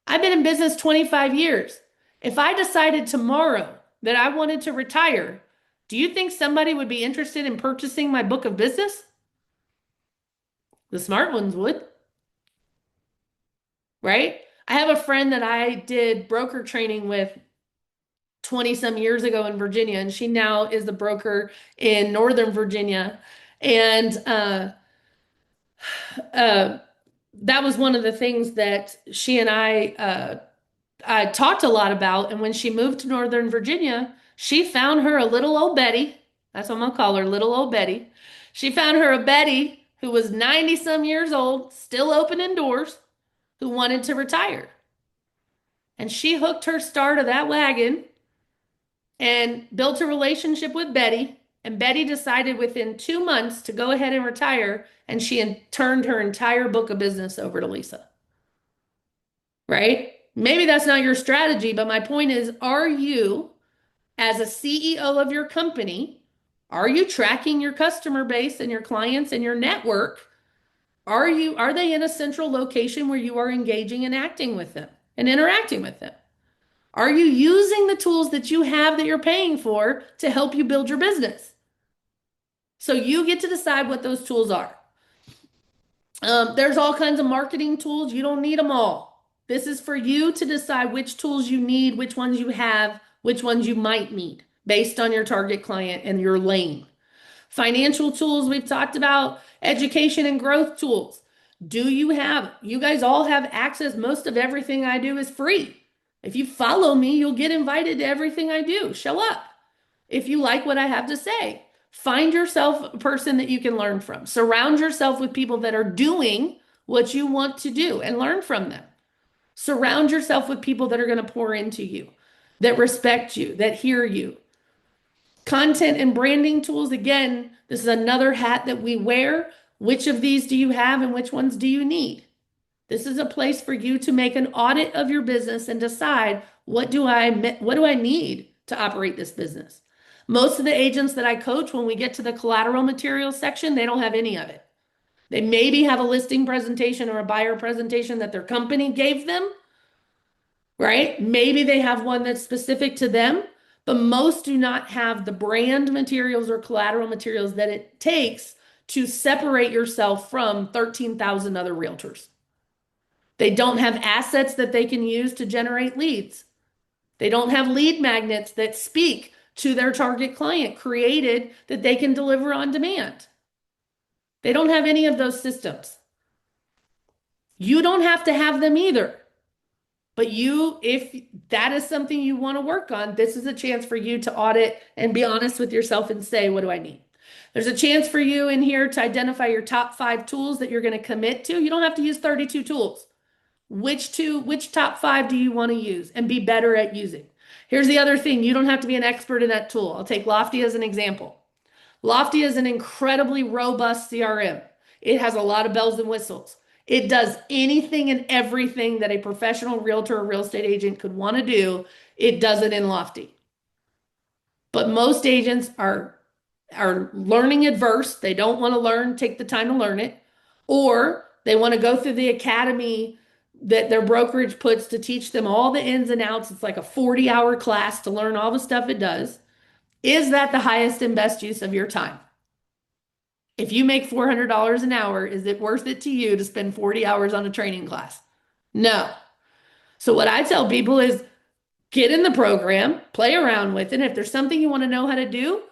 I've been in business 25 years. If I decided tomorrow that I wanted to retire, do you think somebody would be interested in purchasing my book of business? The smart ones would, right? I have a friend that I did broker training with 20 some years ago in Virginia, and she now is the broker in Northern Virginia. And uh, that was one of the things that she and I talked a lot about. And when she moved to Northern Virginia, she found her a little old Betty. That's what I'm gonna call her, little old Betty. She found her a Betty who was 90 some years old, still opening doors, who wanted to retire. And she hooked her star to that wagon and built a relationship with Betty. And Betty decided within 2 months to go ahead and retire. And she turned her entire book of business over to Lisa. Right? Maybe that's not your strategy, but my point is, are you, as a CEO of your company, are you tracking your customer base and your clients and your network? Are they in a central location where you are engaging and acting with them and interacting with them? Are you using the tools that you have that you're paying for to help you build your business? So you get to decide what those tools are. There's all kinds of marketing tools. You don't need them all. This is for you to decide which tools you need, which ones you have, which ones you might need based on your target client and your lane. Financial tools we've talked about, education and growth tools. You guys all have access. Most of everything I do is free. If you follow me, you'll get invited to everything I do. Show up. If you like what I have to say, find yourself a person that you can learn from. Surround yourself with people that are doing what you want to do and learn from them. Surround yourself with people that are going to pour into you, that respect you, that hear you. Content and branding tools, again, this is another hat that we wear. Which of these do you have and which ones do you need? This is a place for you to make an audit of your business and decide what do I need to operate this business. Most of the agents that I coach, when we get to the collateral materials section, they don't have any of it. They maybe have a listing presentation or a buyer presentation that their company gave them, right? Maybe they have one that's specific to them, but most do not have the brand materials or collateral materials that it takes to separate yourself from 13,000 other realtors. They don't have assets that they can use to generate leads. They don't have lead magnets that speak to their target client created that they can deliver on demand. They don't have any of those systems. You don't have to have them either. But if that is something you want to work on, this is a chance for you to audit and be honest with yourself and say, what do I need? There's a chance for you in here to identify your top 5 tools that you're going to commit to. You don't have to use 32 tools. Which top 5 do you want to use and be better at using? Here's the other thing. You don't have to be an expert in that tool. I'll take Lofty as an example. Lofty is an incredibly robust CRM. It has a lot of bells and whistles. It does anything and everything that a professional realtor or real estate agent could want to do. It does it in Lofty. But most agents are learning adverse. They don't want to take the time to learn it, or they want to go through the academy that their brokerage puts to teach them all the ins and outs. It's like a 40-hour class to learn all the stuff it does. Is that the highest and best use of your time? If you make $400 an hour, is it worth it to you to spend 40 hours on a training class? No. So what I tell people is get in the program, play around with it. And if there's something you want to know how to do,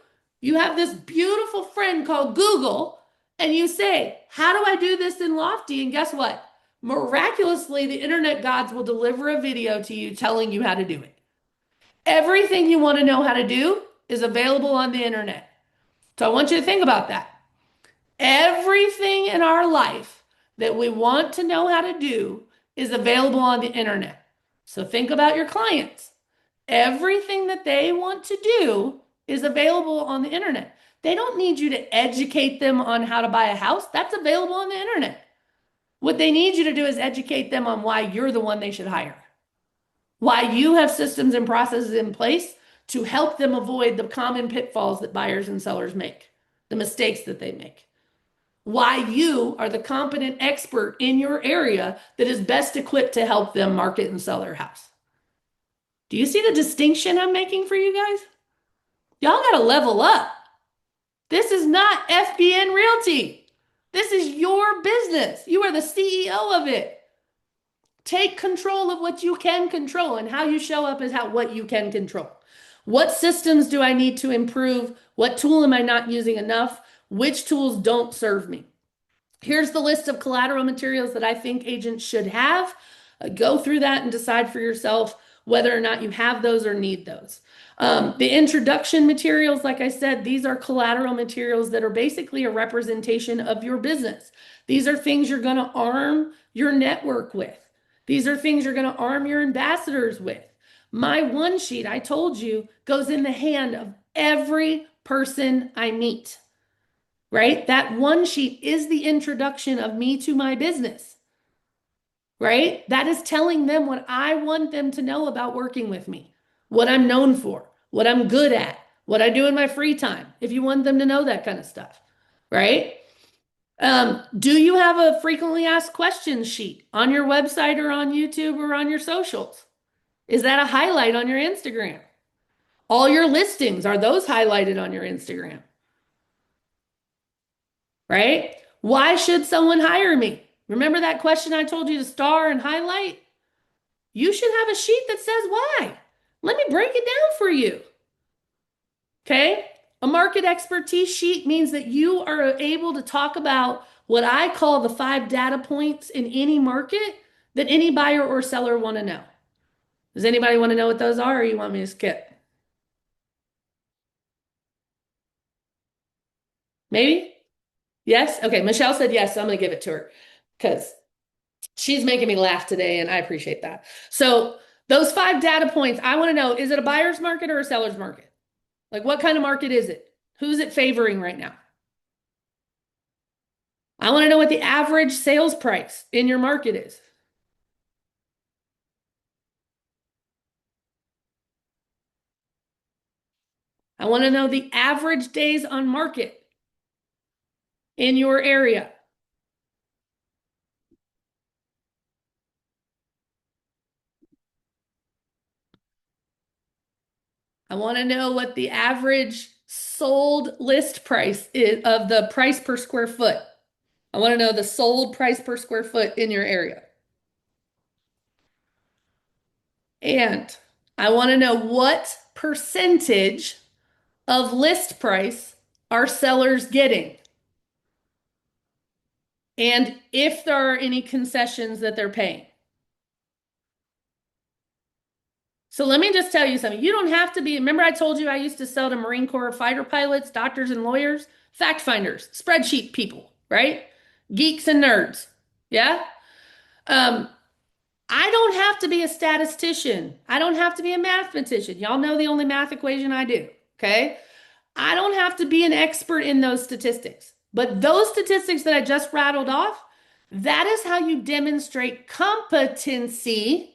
you have this beautiful friend called Google, and you say, how do I do this in Lofty? And guess what? Miraculously, the internet gods will deliver a video to you telling you how to do it. Everything you want to know how to do is available on the internet. So I want you to think about that. Everything in our life that we want to know how to do is available on the internet. So think about your clients. Everything that they want to do is available on the internet. They don't need you to educate them on how to buy a house. That's available on the internet. What they need you to do is educate them on why you're the one they should hire. Why you have systems and processes in place to help them avoid the common pitfalls that buyers and sellers make, the mistakes that they make. why you are the competent expert in your area that is best equipped to help them market and sell their house. Do you see the distinction I'm making for you guys? Y'all got to level up. This is not FBN Realty. This is your business. You are the CEO of it. Take control of what you can control, and how you show up is what you can control. What systems do I need to improve? What tool am I not using enough? Which tools don't serve me? Here's the list of collateral materials that I think agents should have. Go through that and decide for yourself whether or not you have those or need those. The introduction materials, like I said, these are collateral materials that are basically a representation of your business. These are things you're going to arm your network with. These are things you're going to arm your ambassadors with. My one sheet, I told you, goes in the hand of every person I meet, right? That one sheet is the introduction of me to my business, right? That is telling them what I want them to know about working with me, what I'm known for, what I'm good at, what I do in my free time, if you want them to know that kind of stuff, right? Do you have a frequently asked questions sheet on your website or on YouTube or on your socials? Is that a highlight on your Instagram? All your listings, are those highlighted on your Instagram? Right? Why should someone hire me? Remember that question I told you to star and highlight? You should have a sheet that says why. Let me break it down for you. Okay? A market expertise sheet means that you are able to talk about what I call the 5 data points in any market that any buyer or seller want to know. Does anybody want to know what those are, or you want me to skip? Maybe? Yes? Okay, Michelle said yes, so I'm going to give it to her because she's making me laugh today, and I appreciate that. So those 5 data points, I want to know, is it a buyer's market or a seller's market? Like, what kind of market is it? Who's it favoring right now? I want to know what the average sales price in your market is. I want to know the average days on market in your area. I want to know what the average sold list price is of the price per square foot. I want to know the sold price per square foot in your area. And I want to know what percentage of list price are sellers getting, and if there are any concessions that they're paying. So let me just tell you something. You don't have to be, remember I told you I used to sell to Marine Corps fighter pilots, doctors and lawyers, fact finders, spreadsheet people, right? Geeks and nerds. Yeah? I don't have to be a statistician. I don't have to be a mathematician. Y'all know the only math equation I do, okay? I don't have to be an expert in those statistics. But those statistics that I just rattled off, that is how you demonstrate competency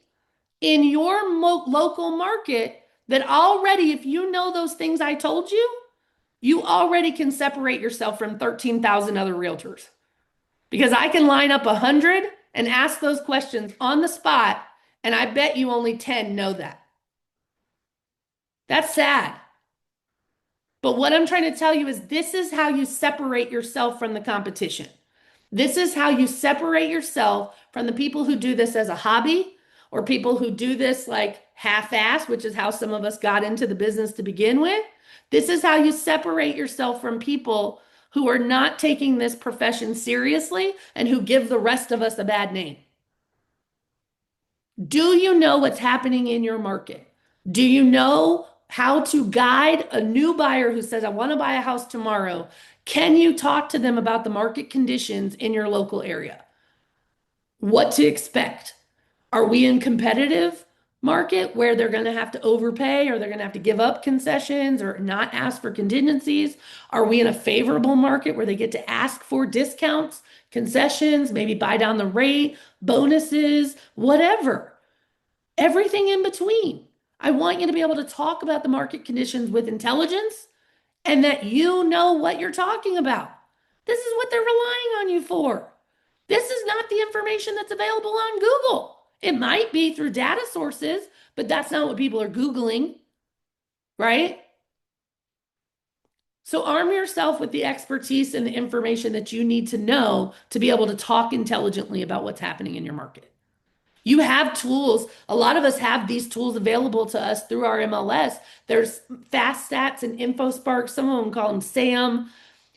in your local market, that already, if you know those things I told you, you already can separate yourself from 13,000 other realtors. Because I can line up 100 and ask those questions on the spot, and I bet you only 10 know that. That's sad. But what I'm trying to tell you is this is how you separate yourself from the competition. This is how you separate yourself from the people who do this as a hobby, or people who do this like half-ass, which is how some of us got into the business to begin with. This is how you separate yourself from people who are not taking this profession seriously and who give the rest of us a bad name. Do you know what's happening in your market? Do you know how to guide a new buyer who says, I want to buy a house tomorrow? Can you talk to them about the market conditions in your local area? What to expect? Are we in competitive market where they're going to have to overpay, or they're going to have to give up concessions or not ask for contingencies? Are we in a favorable market where they get to ask for discounts, concessions, maybe buy down the rate, bonuses, whatever? Everything in between. I want you to be able to talk about the market conditions with intelligence, and that you know what you're talking about. This is what they're relying on you for. This is not the information that's available on Google. It might be through data sources, but that's not what people are Googling, right? So arm yourself with the expertise and the information that you need to know to be able to talk intelligently about what's happening in your market. You have tools. A lot of us have these tools available to us through our MLS. There's Fast Stats and InfoSpark. Some of them call them SAM.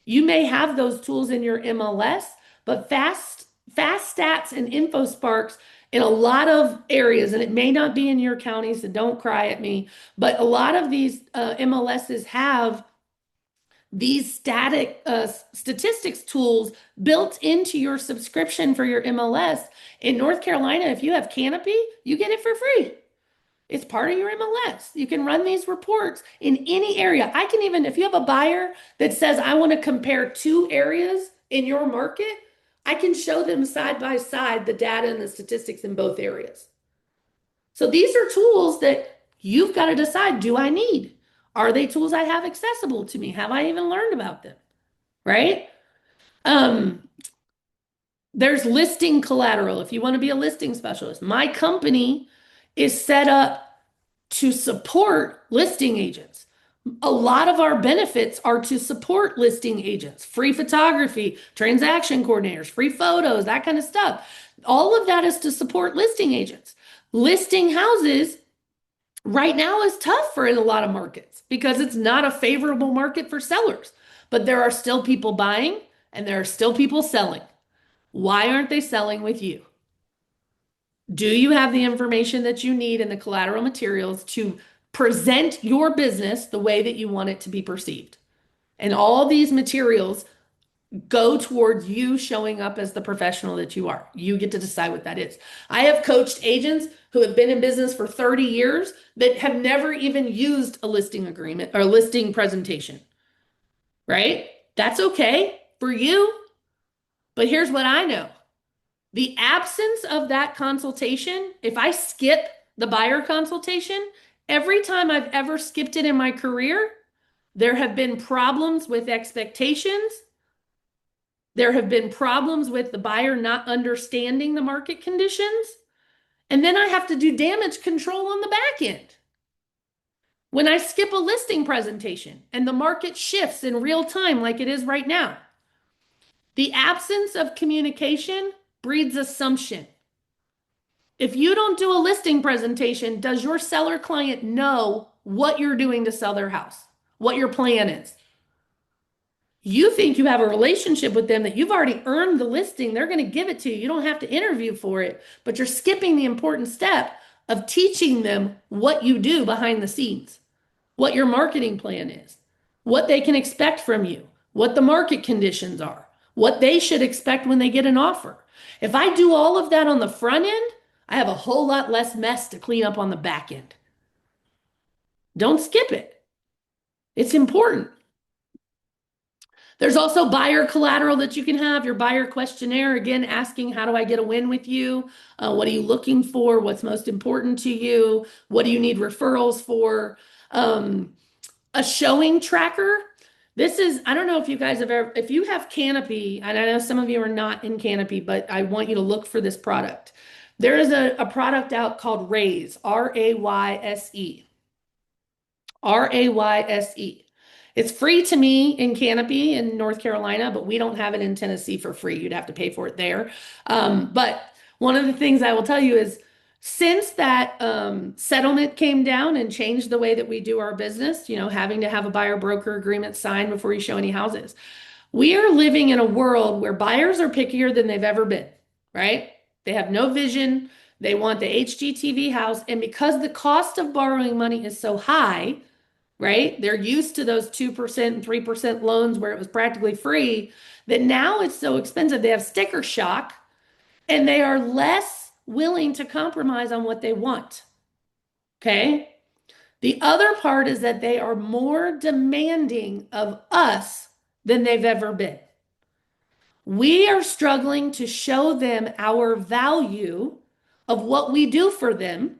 You may have those tools in your MLS, but Fast Stats and InfoSparks in a lot of areas, and it may not be in your county, so don't cry at me, but a lot of these MLSs have these static statistics tools built into your subscription for your MLS. In North Carolina, if you have Canopy, you get it for free. It's part of your MLS. You can run these reports in any area. I can even, if you have a buyer that says, I want to compare two areas in your market, I can show them side by side the data and the statistics in both areas. So these are tools that you've got to decide, do I need? Are they tools I have accessible to me? Have I even learned about them? Right? There's listing collateral if you want to be a listing specialist. My company is set up to support listing agents. A lot of our benefits are to support listing agents, free photography, transaction coordinators, free photos, that kind of stuff. All of that is to support listing agents. Listing houses right now is tough for in a lot of markets because it's not a favorable market for sellers, but there are still people buying and there are still people selling. Why aren't they selling with you? Do you have the information that you need and the collateral materials to present your business the way that you want it to be perceived? And all these materials go towards you showing up as the professional that you are. You get to decide what that is. I have coached agents who have been in business for 30 years that have never even used a listing agreement or a listing presentation, right? That's okay for you. But here's what I know. The absence of that consultation, if I skip the buyer consultation, every time I've ever skipped it in my career, there have been problems with expectations. There have been problems with the buyer not understanding the market conditions. And then I have to do damage control on the back end. When I skip a listing presentation and the market shifts in real time like it is right now, the absence of communication breeds assumption. If you don't do a listing presentation, does your seller client know what you're doing to sell their house? What your plan is? You think you have a relationship with them that you've already earned the listing. They're going to give it to you. You don't have to interview for it, but you're skipping the important step of teaching them what you do behind the scenes, what your marketing plan is, what they can expect from you, what the market conditions are, what they should expect when they get an offer. If I do all of that on the front end, I have a whole lot less mess to clean up on the back end. Don't skip it. It's important. There's also buyer collateral that you can have, your buyer questionnaire, again, asking, how do I get a win with you? What are you looking for? What's most important to you? What do you need referrals for? A showing tracker. This is, I don't know if you guys have ever, if you have Canopy, and I know some of you are not in Canopy, but I want you to look for this product. There is a product out called Raise, R-A-Y-S-E. R-A-Y-S-E. It's free to me in Canopy in North Carolina, but we don't have it in Tennessee for free. You'd have to pay for it there. But one of the things I will tell you is since that settlement came down and changed the way that we do our business, you know, having to have a buyer broker agreement signed before you show any houses, we are living in a world where buyers are pickier than they've ever been, right? They have no vision. They want the HGTV house. And because the cost of borrowing money is so high, right? They're used to those 2% and 3% loans where it was practically free, that now it's so expensive. They have sticker shock and they are less willing to compromise on what they want. Okay? The other part is that they are more demanding of us than they've ever been. We are struggling to show them our value of what we do for them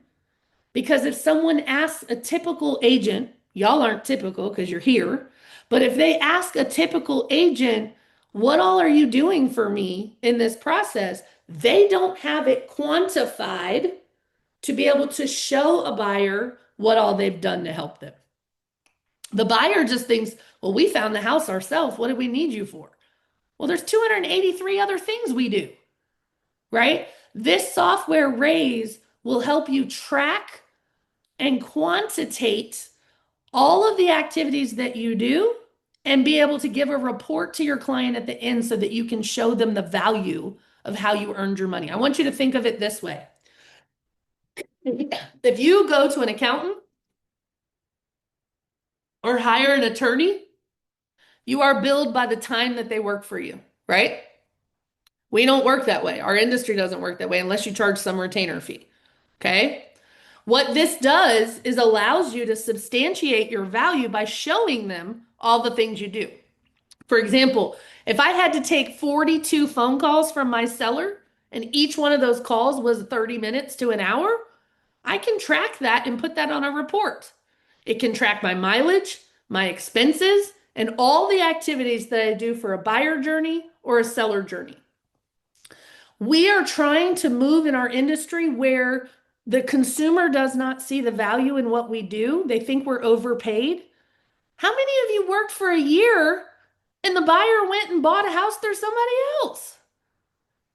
because if someone asks a typical agent, y'all aren't typical because you're here, but if they ask a typical agent, What all are you doing for me in this process? They don't have it quantified to be able to show a buyer what all they've done to help them. The buyer just thinks, well, we found the house ourselves. What do we need you for? Well, there's 283 other things we do, right? This software Raise will help you track and quantitate all of the activities that you do and be able to give a report to your client at the end so that you can show them the value of how you earned your money. I want you to think of it this way. If you go to an accountant or hire an attorney, you are billed by the time that they work for you, right? We don't work that way. Our industry doesn't work that way unless you charge some retainer fee. Okay? What this does is allows you to substantiate your value by showing them all the things you do. For example, if I had to take 42 phone calls from my seller and each one of those calls was 30 minutes to an hour, I can track that and put that on a report. It can track my mileage, my expenses, and all the activities that I do for a buyer journey or a seller journey. We are trying to move in our industry where the consumer does not see the value in what we do. They think we're overpaid. How many of you worked for a year and the buyer went and bought a house through somebody else?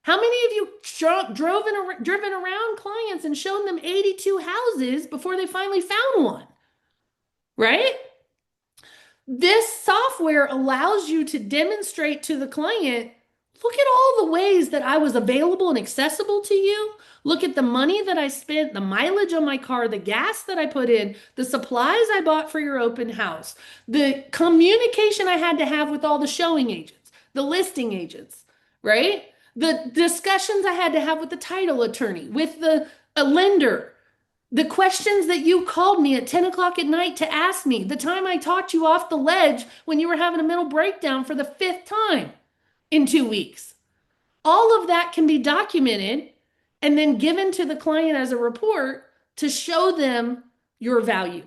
How many of you driven around clients and shown them 82 houses before they finally found one? Right? This software allows you to demonstrate to the client, look at all the ways that I was available and accessible to you. Look at the money that I spent, the mileage on my car, the gas that I put in, the supplies I bought for your open house, the communication I had to have with all the showing agents, the listing agents, right? The discussions I had to have with the title attorney, with a lender, the questions that you called me at 10 o'clock at night to ask me, the time I talked you off the ledge when you were having a mental breakdown for the 5th time in 2 weeks. All of that can be documented and then given to the client as a report to show them your value.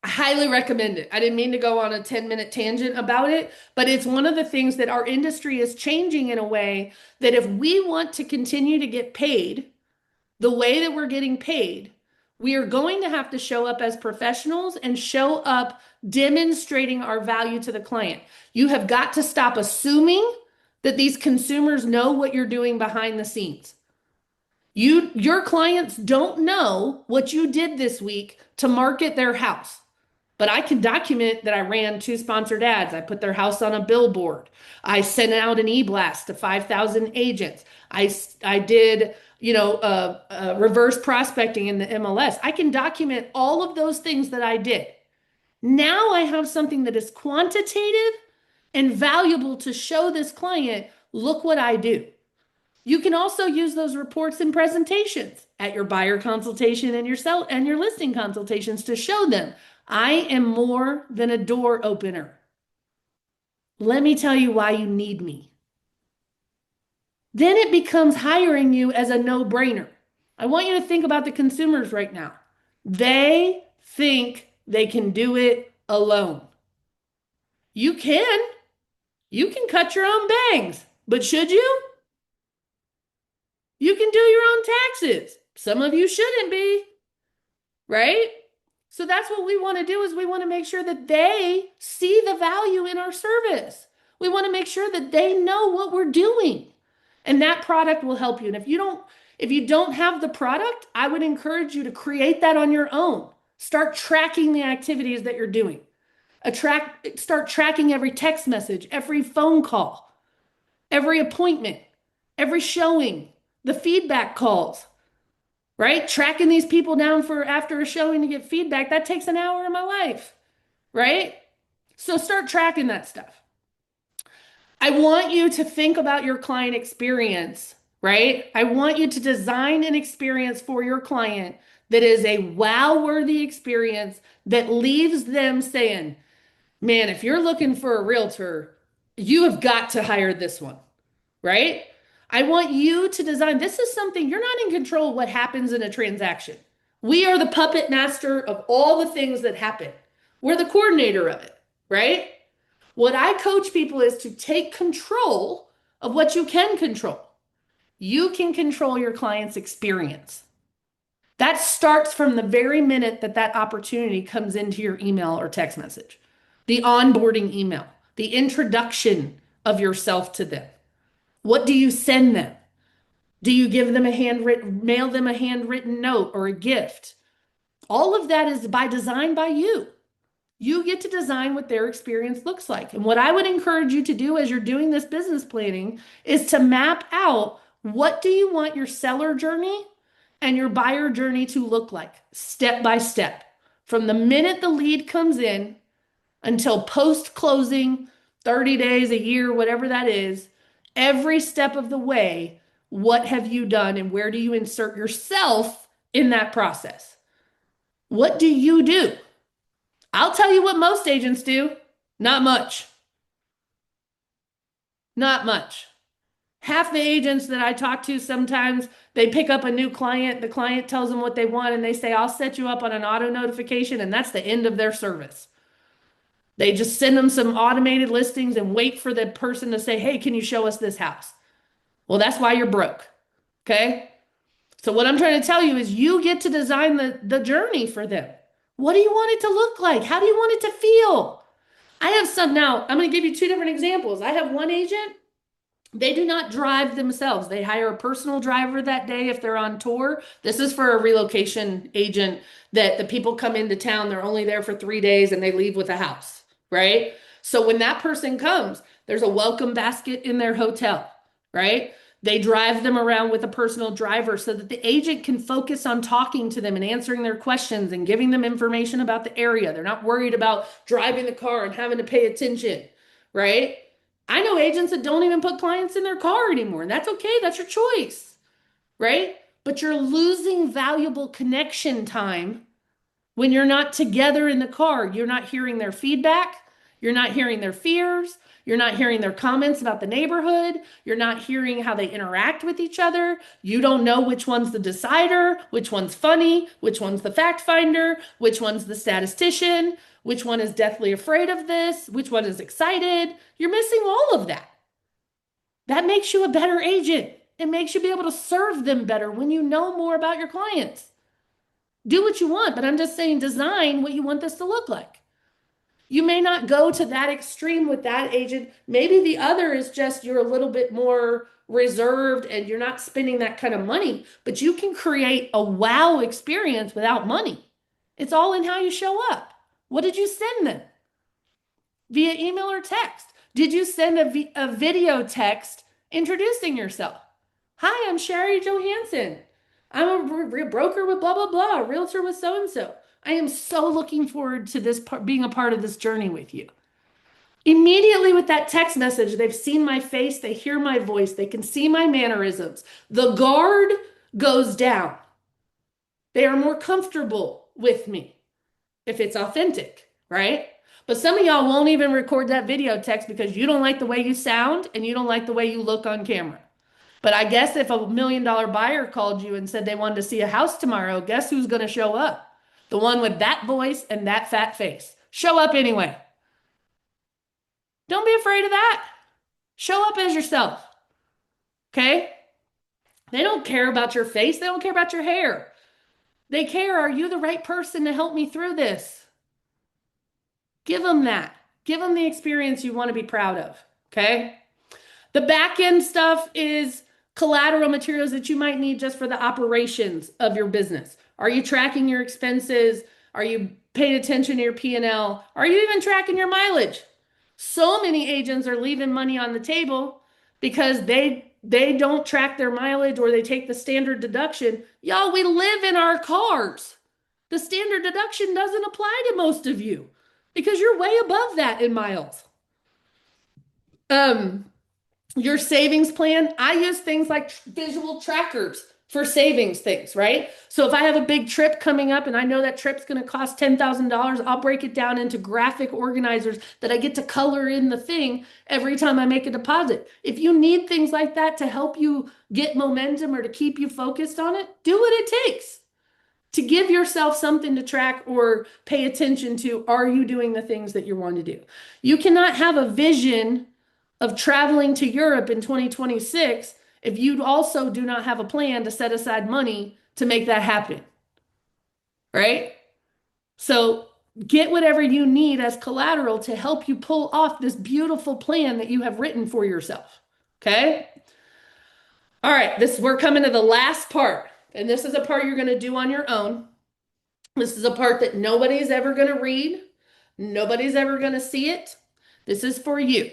I highly recommend it. I didn't mean to go on a 10-minute tangent about it, but it's one of the things that our industry is changing in a way that if we want to continue to get paid the way that we're getting paid, we are going to have to show up as professionals and show up demonstrating our value to the client. You have got to stop assuming that these consumers know what you're doing behind the scenes. Your clients don't know what you did this week to market their house. But I can document that I ran 2 sponsored ads. I put their house on a billboard. I sent out an e-blast to 5,000 agents. I did, reverse prospecting in the MLS. I can document all of those things that I did. Now I have something that is quantitative and valuable to show this client, look what I do. You can also use those reports in presentations at your buyer consultation and your listing consultations to show them, I am more than a door opener. Let me tell you why you need me. Then it becomes hiring you as a no-brainer. I want you to think about the consumers right now. They think they can do it alone. You can. You can cut your own bangs, but should you? You can do your own taxes. Some of you shouldn't be, right? So that's what we want to do is we want to make sure that they see the value in our service. We want to make sure that they know what we're doing. And that product will help you. And if you don't have the product, I would encourage you to create that on your own. Start tracking the activities that you're doing. Start tracking every text message, every phone call, every appointment, every showing, the feedback calls, right? Tracking these people down for after a showing to get feedback, that takes an hour of my life, right? So start tracking that stuff. I want you to think about your client experience, right? I want you to design an experience for your client that is a wow-worthy experience that leaves them saying, man, if you're looking for a realtor, you have got to hire this one, right? I want you to design, this is something, you're not in control of what happens in a transaction. We are the puppet master of all the things that happen. We're the coordinator of it, right? What I coach people is to take control of what you can control. You can control your client's experience. That starts from the very minute that that opportunity comes into your email or text message. The onboarding email, the introduction of yourself to them. What do you send them? Do you give them mail them a handwritten note or a gift? All of that is by design by you. You get to design what their experience looks like. And what I would encourage you to do as you're doing this business planning is to map out what do you want your seller journey and your buyer journey to look like step by step. From the minute the lead comes in until post closing, 30 days, a year, whatever that is, every step of the way, what have you done and where do you insert yourself in that process? What do you do? I'll tell you what most agents do. Not much. Not much. Half the agents that I talk to, sometimes they pick up a new client, the client tells them what they want, and they say, I'll set you up on an auto notification, and that's the end of their service. They just send them some automated listings and wait for the person to say, hey, can you show us this house? Well, that's why you're broke. Okay? So what I'm trying to tell you is you get to design the journey for them. What do you want it to look like? How do you want it to feel? I have some now, I'm going to give you two different examples. I have one agent, they do not drive themselves. They hire a personal driver that day if they're on tour. This is for a relocation agent that the people come into town, they're only there for 3 days and they leave with a house, right? So when that person comes, there's a welcome basket in their hotel, right? They drive them around with a personal driver so that the agent can focus on talking to them and answering their questions and giving them information about the area. They're not worried about driving the car and having to pay attention, right? I know agents that don't even put clients in their car anymore, and that's okay. That's your choice, right? But you're losing valuable connection time when you're not together in the car. You're not hearing their feedback. You're not hearing their fears. You're not hearing their comments about the neighborhood. You're not hearing how they interact with each other. You don't know which one's the decider, which one's funny, which one's the fact finder, which one's the statistician, which one is deathly afraid of this, which one is excited. You're missing all of that. That makes you a better agent. It makes you be able to serve them better when you know more about your clients. Do what you want, but I'm just saying design what you want this to look like. You may not go to that extreme with that agent. Maybe the other is just you're a little bit more reserved and you're not spending that kind of money, but you can create a wow experience without money. It's all in how you show up. What did you send them? Via email or text? Did you send a video text introducing yourself? Hi, I'm Sherry Johansson. I'm a broker with blah, blah, blah, a realtor with so-and-so. I am so looking forward to this being a part of this journey with you. Immediately with that text message, they've seen my face, they hear my voice, they can see my mannerisms. The guard goes down. They are more comfortable with me if it's authentic, right? But some of y'all won't even record that video text because you don't like the way you sound and you don't like the way you look on camera. But I guess if $1 million buyer called you and said they wanted to see a house tomorrow, guess who's going to show up? The one with that voice and that fat face. Show up anyway. Don't be afraid of that. Show up as yourself. Okay? They don't care about your face. They don't care about your hair. They care, are you the right person to help me through this? Give them that. Give them the experience you want to be proud of. Okay? The back end stuff is collateral materials that you might need just for the operations of your business. Are you tracking your expenses? Are you paying attention to your P&L? Are you even tracking your mileage? So many agents are leaving money on the table because they don't track their mileage or they take the standard deduction. Y'all, we live in our cars. The standard deduction doesn't apply to most of you because you're way above that in miles. Your savings plan, I use things like visual trackers for savings things, right? So if I have a big trip coming up and I know that trip's going to cost $10,000, I'll break it down into graphic organizers that I get to color in the thing every time I make a deposit. If you need things like that to help you get momentum or to keep you focused on it, do what it takes. to give yourself something to track or pay attention to. Are you doing the things that you want to do? You cannot have a vision of traveling to Europe in 2026 if you also do not have a plan to set aside money to make that happen, right? So get whatever you need as collateral to help you pull off this beautiful plan that you have written for yourself. Okay? All right, we're coming to the last part. And this is a part you're going to do on your own. This is a part that nobody's ever going to read. Nobody's ever going to see it. This is for you.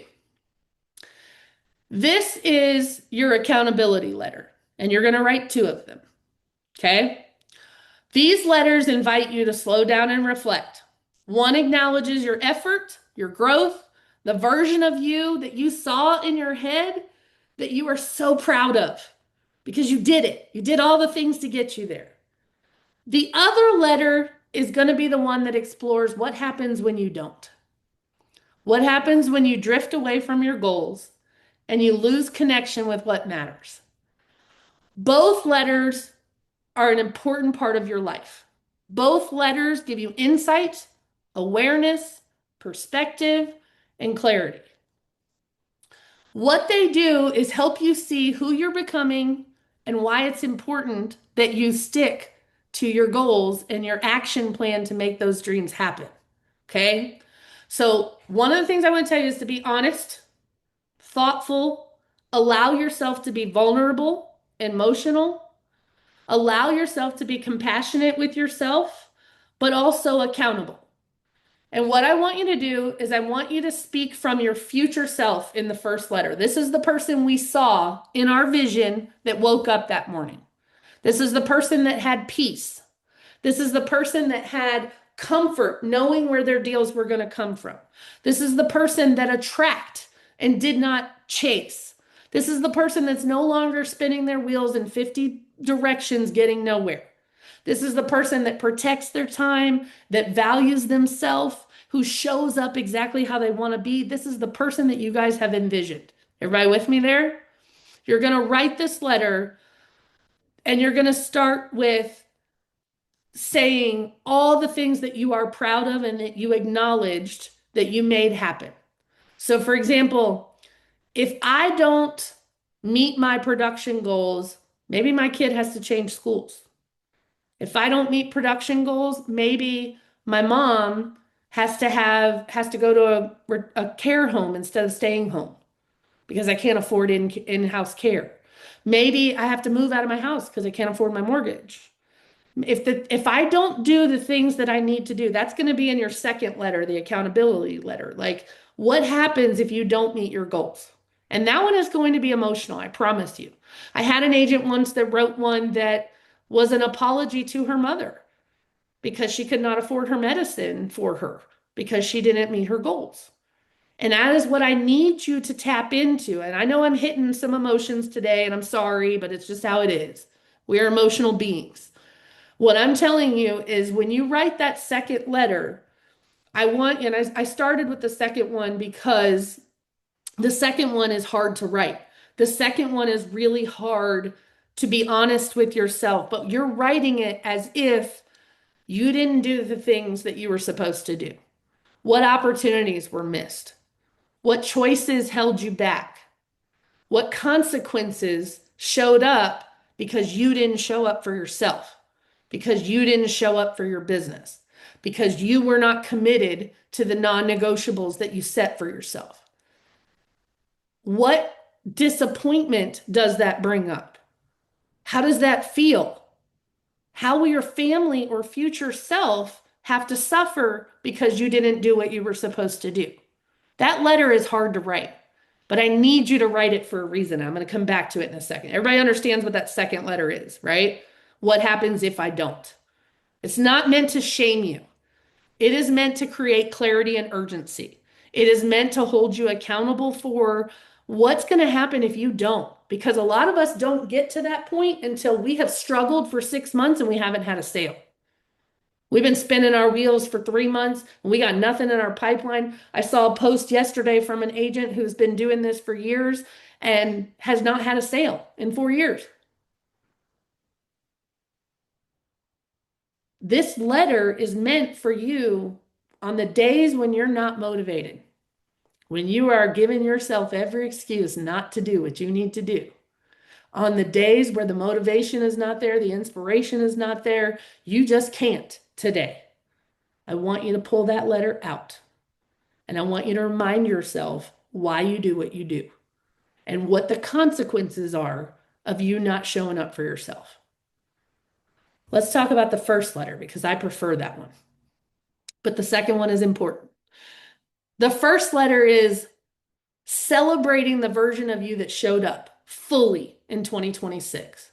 This is your accountability letter, and you're going to write 2 of them. Okay? These letters invite you to slow down and reflect. One acknowledges your effort, your growth, the version of you that you saw in your head that you are so proud of because you did it. You did all the things to get you there. The other letter is going to be the one that explores what happens when you don't. What happens when you drift away from your goals and you lose connection with what matters. Both letters are an important part of your life. Both letters give you insight, awareness, perspective, and clarity. What they do is help you see who you're becoming and why it's important that you stick to your goals and your action plan to make those dreams happen. Okay? So, one of the things I want to tell you is to be honest, thoughtful, allow yourself to be vulnerable, emotional, allow yourself to be compassionate with yourself, but also accountable. And what I want you to do is I want you to speak from your future self in the first letter. This is the person we saw in our vision that woke up that morning. This is the person that had peace. This is the person that had comfort knowing where their deals were going to come from. This is the person that attract and did not chase. This is the person that's no longer spinning their wheels in 50 directions getting nowhere. This is the person that protects their time, that values themselves, who shows up exactly how they want to be. This is the person that you guys have envisioned. Everybody with me there? You're going to write this letter and you're going to start with saying all the things that you are proud of and that you acknowledged that you made happen. So, for example, if I don't meet my production goals, maybe my kid has to change schools. If I don't meet production goals, maybe my mom has to go to a care home instead of staying home because I can't afford in-house care. Maybe I have to move out of my house because I can't afford my mortgage. If I don't do the things that I need to do, that's going to be in your second letter, the accountability letter. Like, what happens if you don't meet your goals? And that one is going to be emotional, I promise you. I had an agent once that wrote one that was an apology to her mother because she could not afford her medicine for her because she didn't meet her goals. And that is what I need you to tap into. And I know I'm hitting some emotions today, and I'm sorry, but it's just how it is. We are emotional beings. What I'm telling you is when you write that second letter, I started with the second one because the second one is hard to write. The second one is really hard to be honest with yourself, but you're writing it as if you didn't do the things that you were supposed to do. What opportunities were missed? What choices held you back? What consequences showed up because you didn't show up for yourself? Because you didn't show up for your business? Because you were not committed to the non-negotiables that you set for yourself? What disappointment does that bring up? How does that feel? How will your family or future self have to suffer because you didn't do what you were supposed to do? That letter is hard to write, but I need you to write it for a reason. I'm going to come back to it in a second. Everybody understands what that second letter is, right? What happens if I don't? It's not meant to shame you. It is meant to create clarity and urgency. It is meant to hold you accountable for what's going to happen if you don't. Because a lot of us don't get to that point until we have struggled for 6 months and we haven't had a sale. We've been spinning our wheels for 3 months and we got nothing in our pipeline. I saw a post yesterday from an agent who's been doing this for years and has not had a sale in 4 years. This letter is meant for you on the days when you're not motivated, when you are giving yourself every excuse not to do what you need to do. On the days where the motivation is not there, the inspiration is not there, you just can't today. I want you to pull that letter out. And I want you to remind yourself why you do what you do and what the consequences are of you not showing up for yourself. Let's talk about the first letter because I prefer that one. But the second one is important. The first letter is celebrating the version of you that showed up fully in 2026.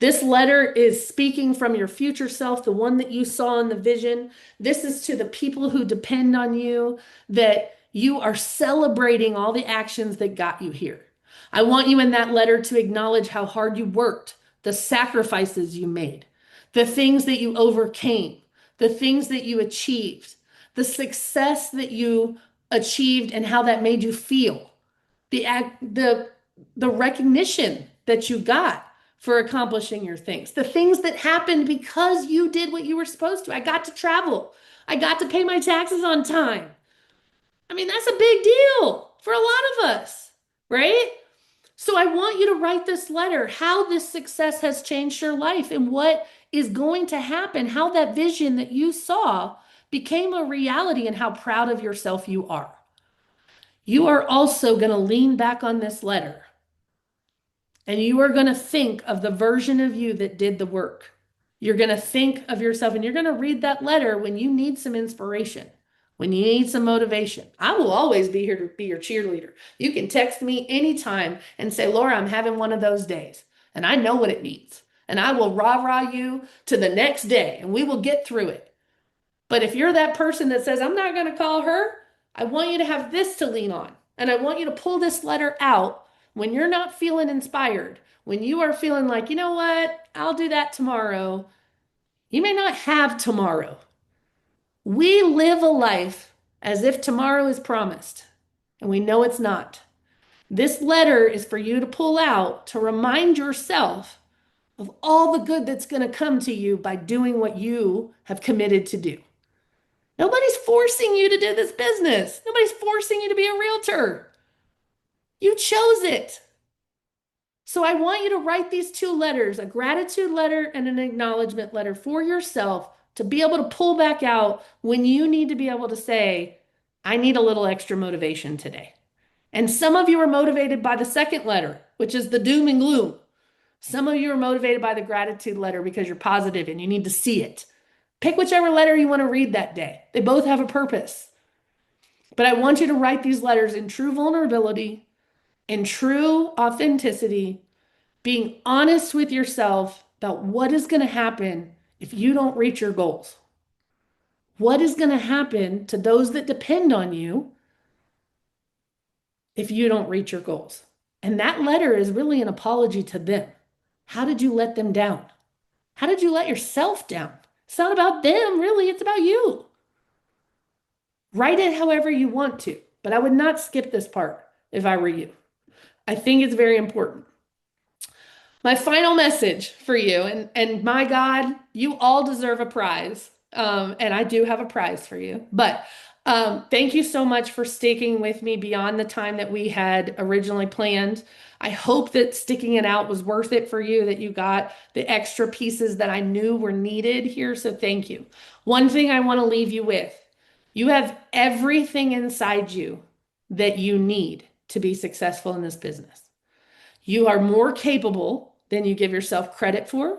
This letter is speaking from your future self, the one that you saw in the vision. This is to the people who depend on you, that you are celebrating all the actions that got you here. I want you in that letter to acknowledge how hard you worked, the sacrifices you made, the things that you overcame, the things that you achieved, the success that you achieved and how that made you feel, the recognition that you got for accomplishing your things, the things that happened because you did what you were supposed to. I got to travel. I got to pay my taxes on time. I mean, that's a big deal for a lot of us, right? So I want you to write this letter, how this success has changed your life and what is going to happen, how that vision that you saw became a reality and how proud of yourself you are. You are also going to lean back on this letter and you are going to think of the version of you that did the work. You're going to think of yourself and you're going to read that letter when you need some inspiration, when you need some motivation. I will always be here to be your cheerleader. You can text me anytime and say, Laura, I'm having one of those days. And I know what it means. And I will rah-rah you to the next day and we will get through it. But if you're that person that says, I'm not going to call her, I want you to have this to lean on. And I want you to pull this letter out when you're not feeling inspired, when you are feeling like, you know what, I'll do that tomorrow. You may not have tomorrow. We live a life as if tomorrow is promised, and we know it's not. This letter is for you to pull out to remind yourself of all the good that's going to come to you by doing what you have committed to do. Nobody's forcing you to do this business. Nobody's forcing you to be a realtor. You chose it. So I want you to write these two letters, a gratitude letter and an acknowledgement letter for yourself to be able to pull back out when you need to be able to say, I need a little extra motivation today. And some of you are motivated by the second letter, which is the doom and gloom. Some of you are motivated by the gratitude letter because you're positive and you need to see it. Pick whichever letter you want to read that day. They both have a purpose. But I want you to write these letters in true vulnerability, in true authenticity, being honest with yourself about what is going to happen if you don't reach your goals. What is going to happen to those that depend on you if you don't reach your goals? And that letter is really an apology to them. How did you let them down? How did you let yourself down? It's not about them, really. It's about you. Write it however you want to, but I would not skip this part if I were you. I think it's very important. My final message for you, and my God, you all deserve a prize. And I do have a prize for you. But thank you so much for sticking with me beyond the time that we had originally planned. I hope that sticking it out was worth it for you, that you got the extra pieces that I knew were needed here. So thank you. One thing I want to leave you with, you have everything inside you that you need to be successful in this business. You are more capable than you give yourself credit for.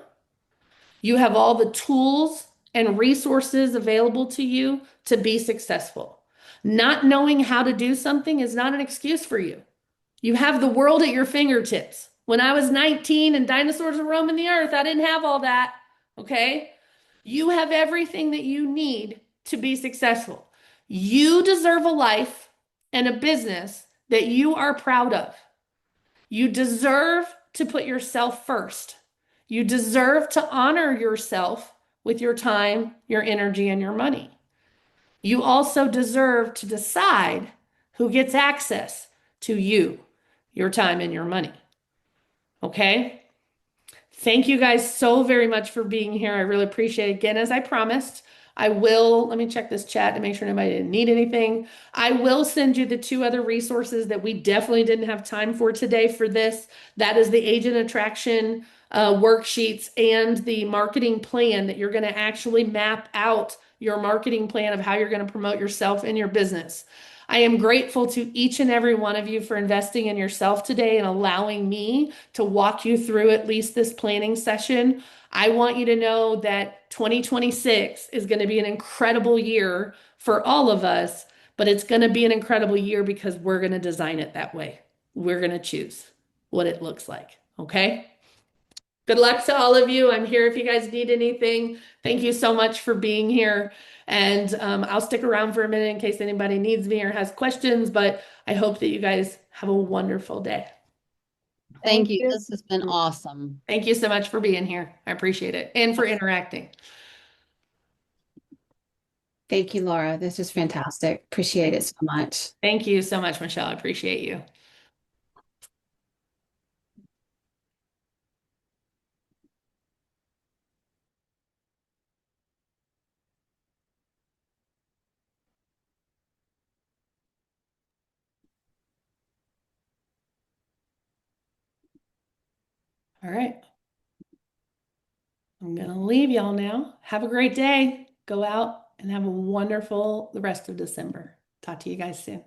You have all the tools and resources available to you to be successful. Not knowing how to do something is not an excuse for you. You have the world at your fingertips. When I was 19 and dinosaurs were roaming the earth, I didn't have all that, okay? You have everything that you need to be successful. You deserve a life and a business that you are proud of. You deserve to put yourself first. You deserve to honor yourself with your time, your energy, and your money. You also deserve to decide who gets access to you, your time, and your money. Okay? Thank you guys so very much for being here. I really appreciate it. Again, as I promised, I will, let me check this chat to make sure nobody didn't need anything. I will send you the two other resources that we definitely didn't have time for today for this. That is the agent attraction worksheets and the marketing plan that you're going to actually map out your marketing plan of how you're going to promote yourself and your business. I am grateful to each and every one of you for investing in yourself today and allowing me to walk you through at least this planning session. I want you to know that 2026 is going to be an incredible year for all of us, but it's going to be an incredible year because we're going to design it that way. We're going to choose what it looks like. Okay? Good luck to all of you. I'm here if you guys need anything. Thank you so much for being here. And I'll stick around for a minute in case anybody needs me or has questions, but I hope that you guys have a wonderful day. Thank you. This has been awesome. Thank you so much for being here. I appreciate it and for interacting. Thank you, Laura. This is fantastic. Appreciate it so much. Thank you so much, Michelle. I appreciate you. All right. I'm going to leave y'all now. Have a great day. Go out and have a wonderful the rest of December. Talk to you guys soon.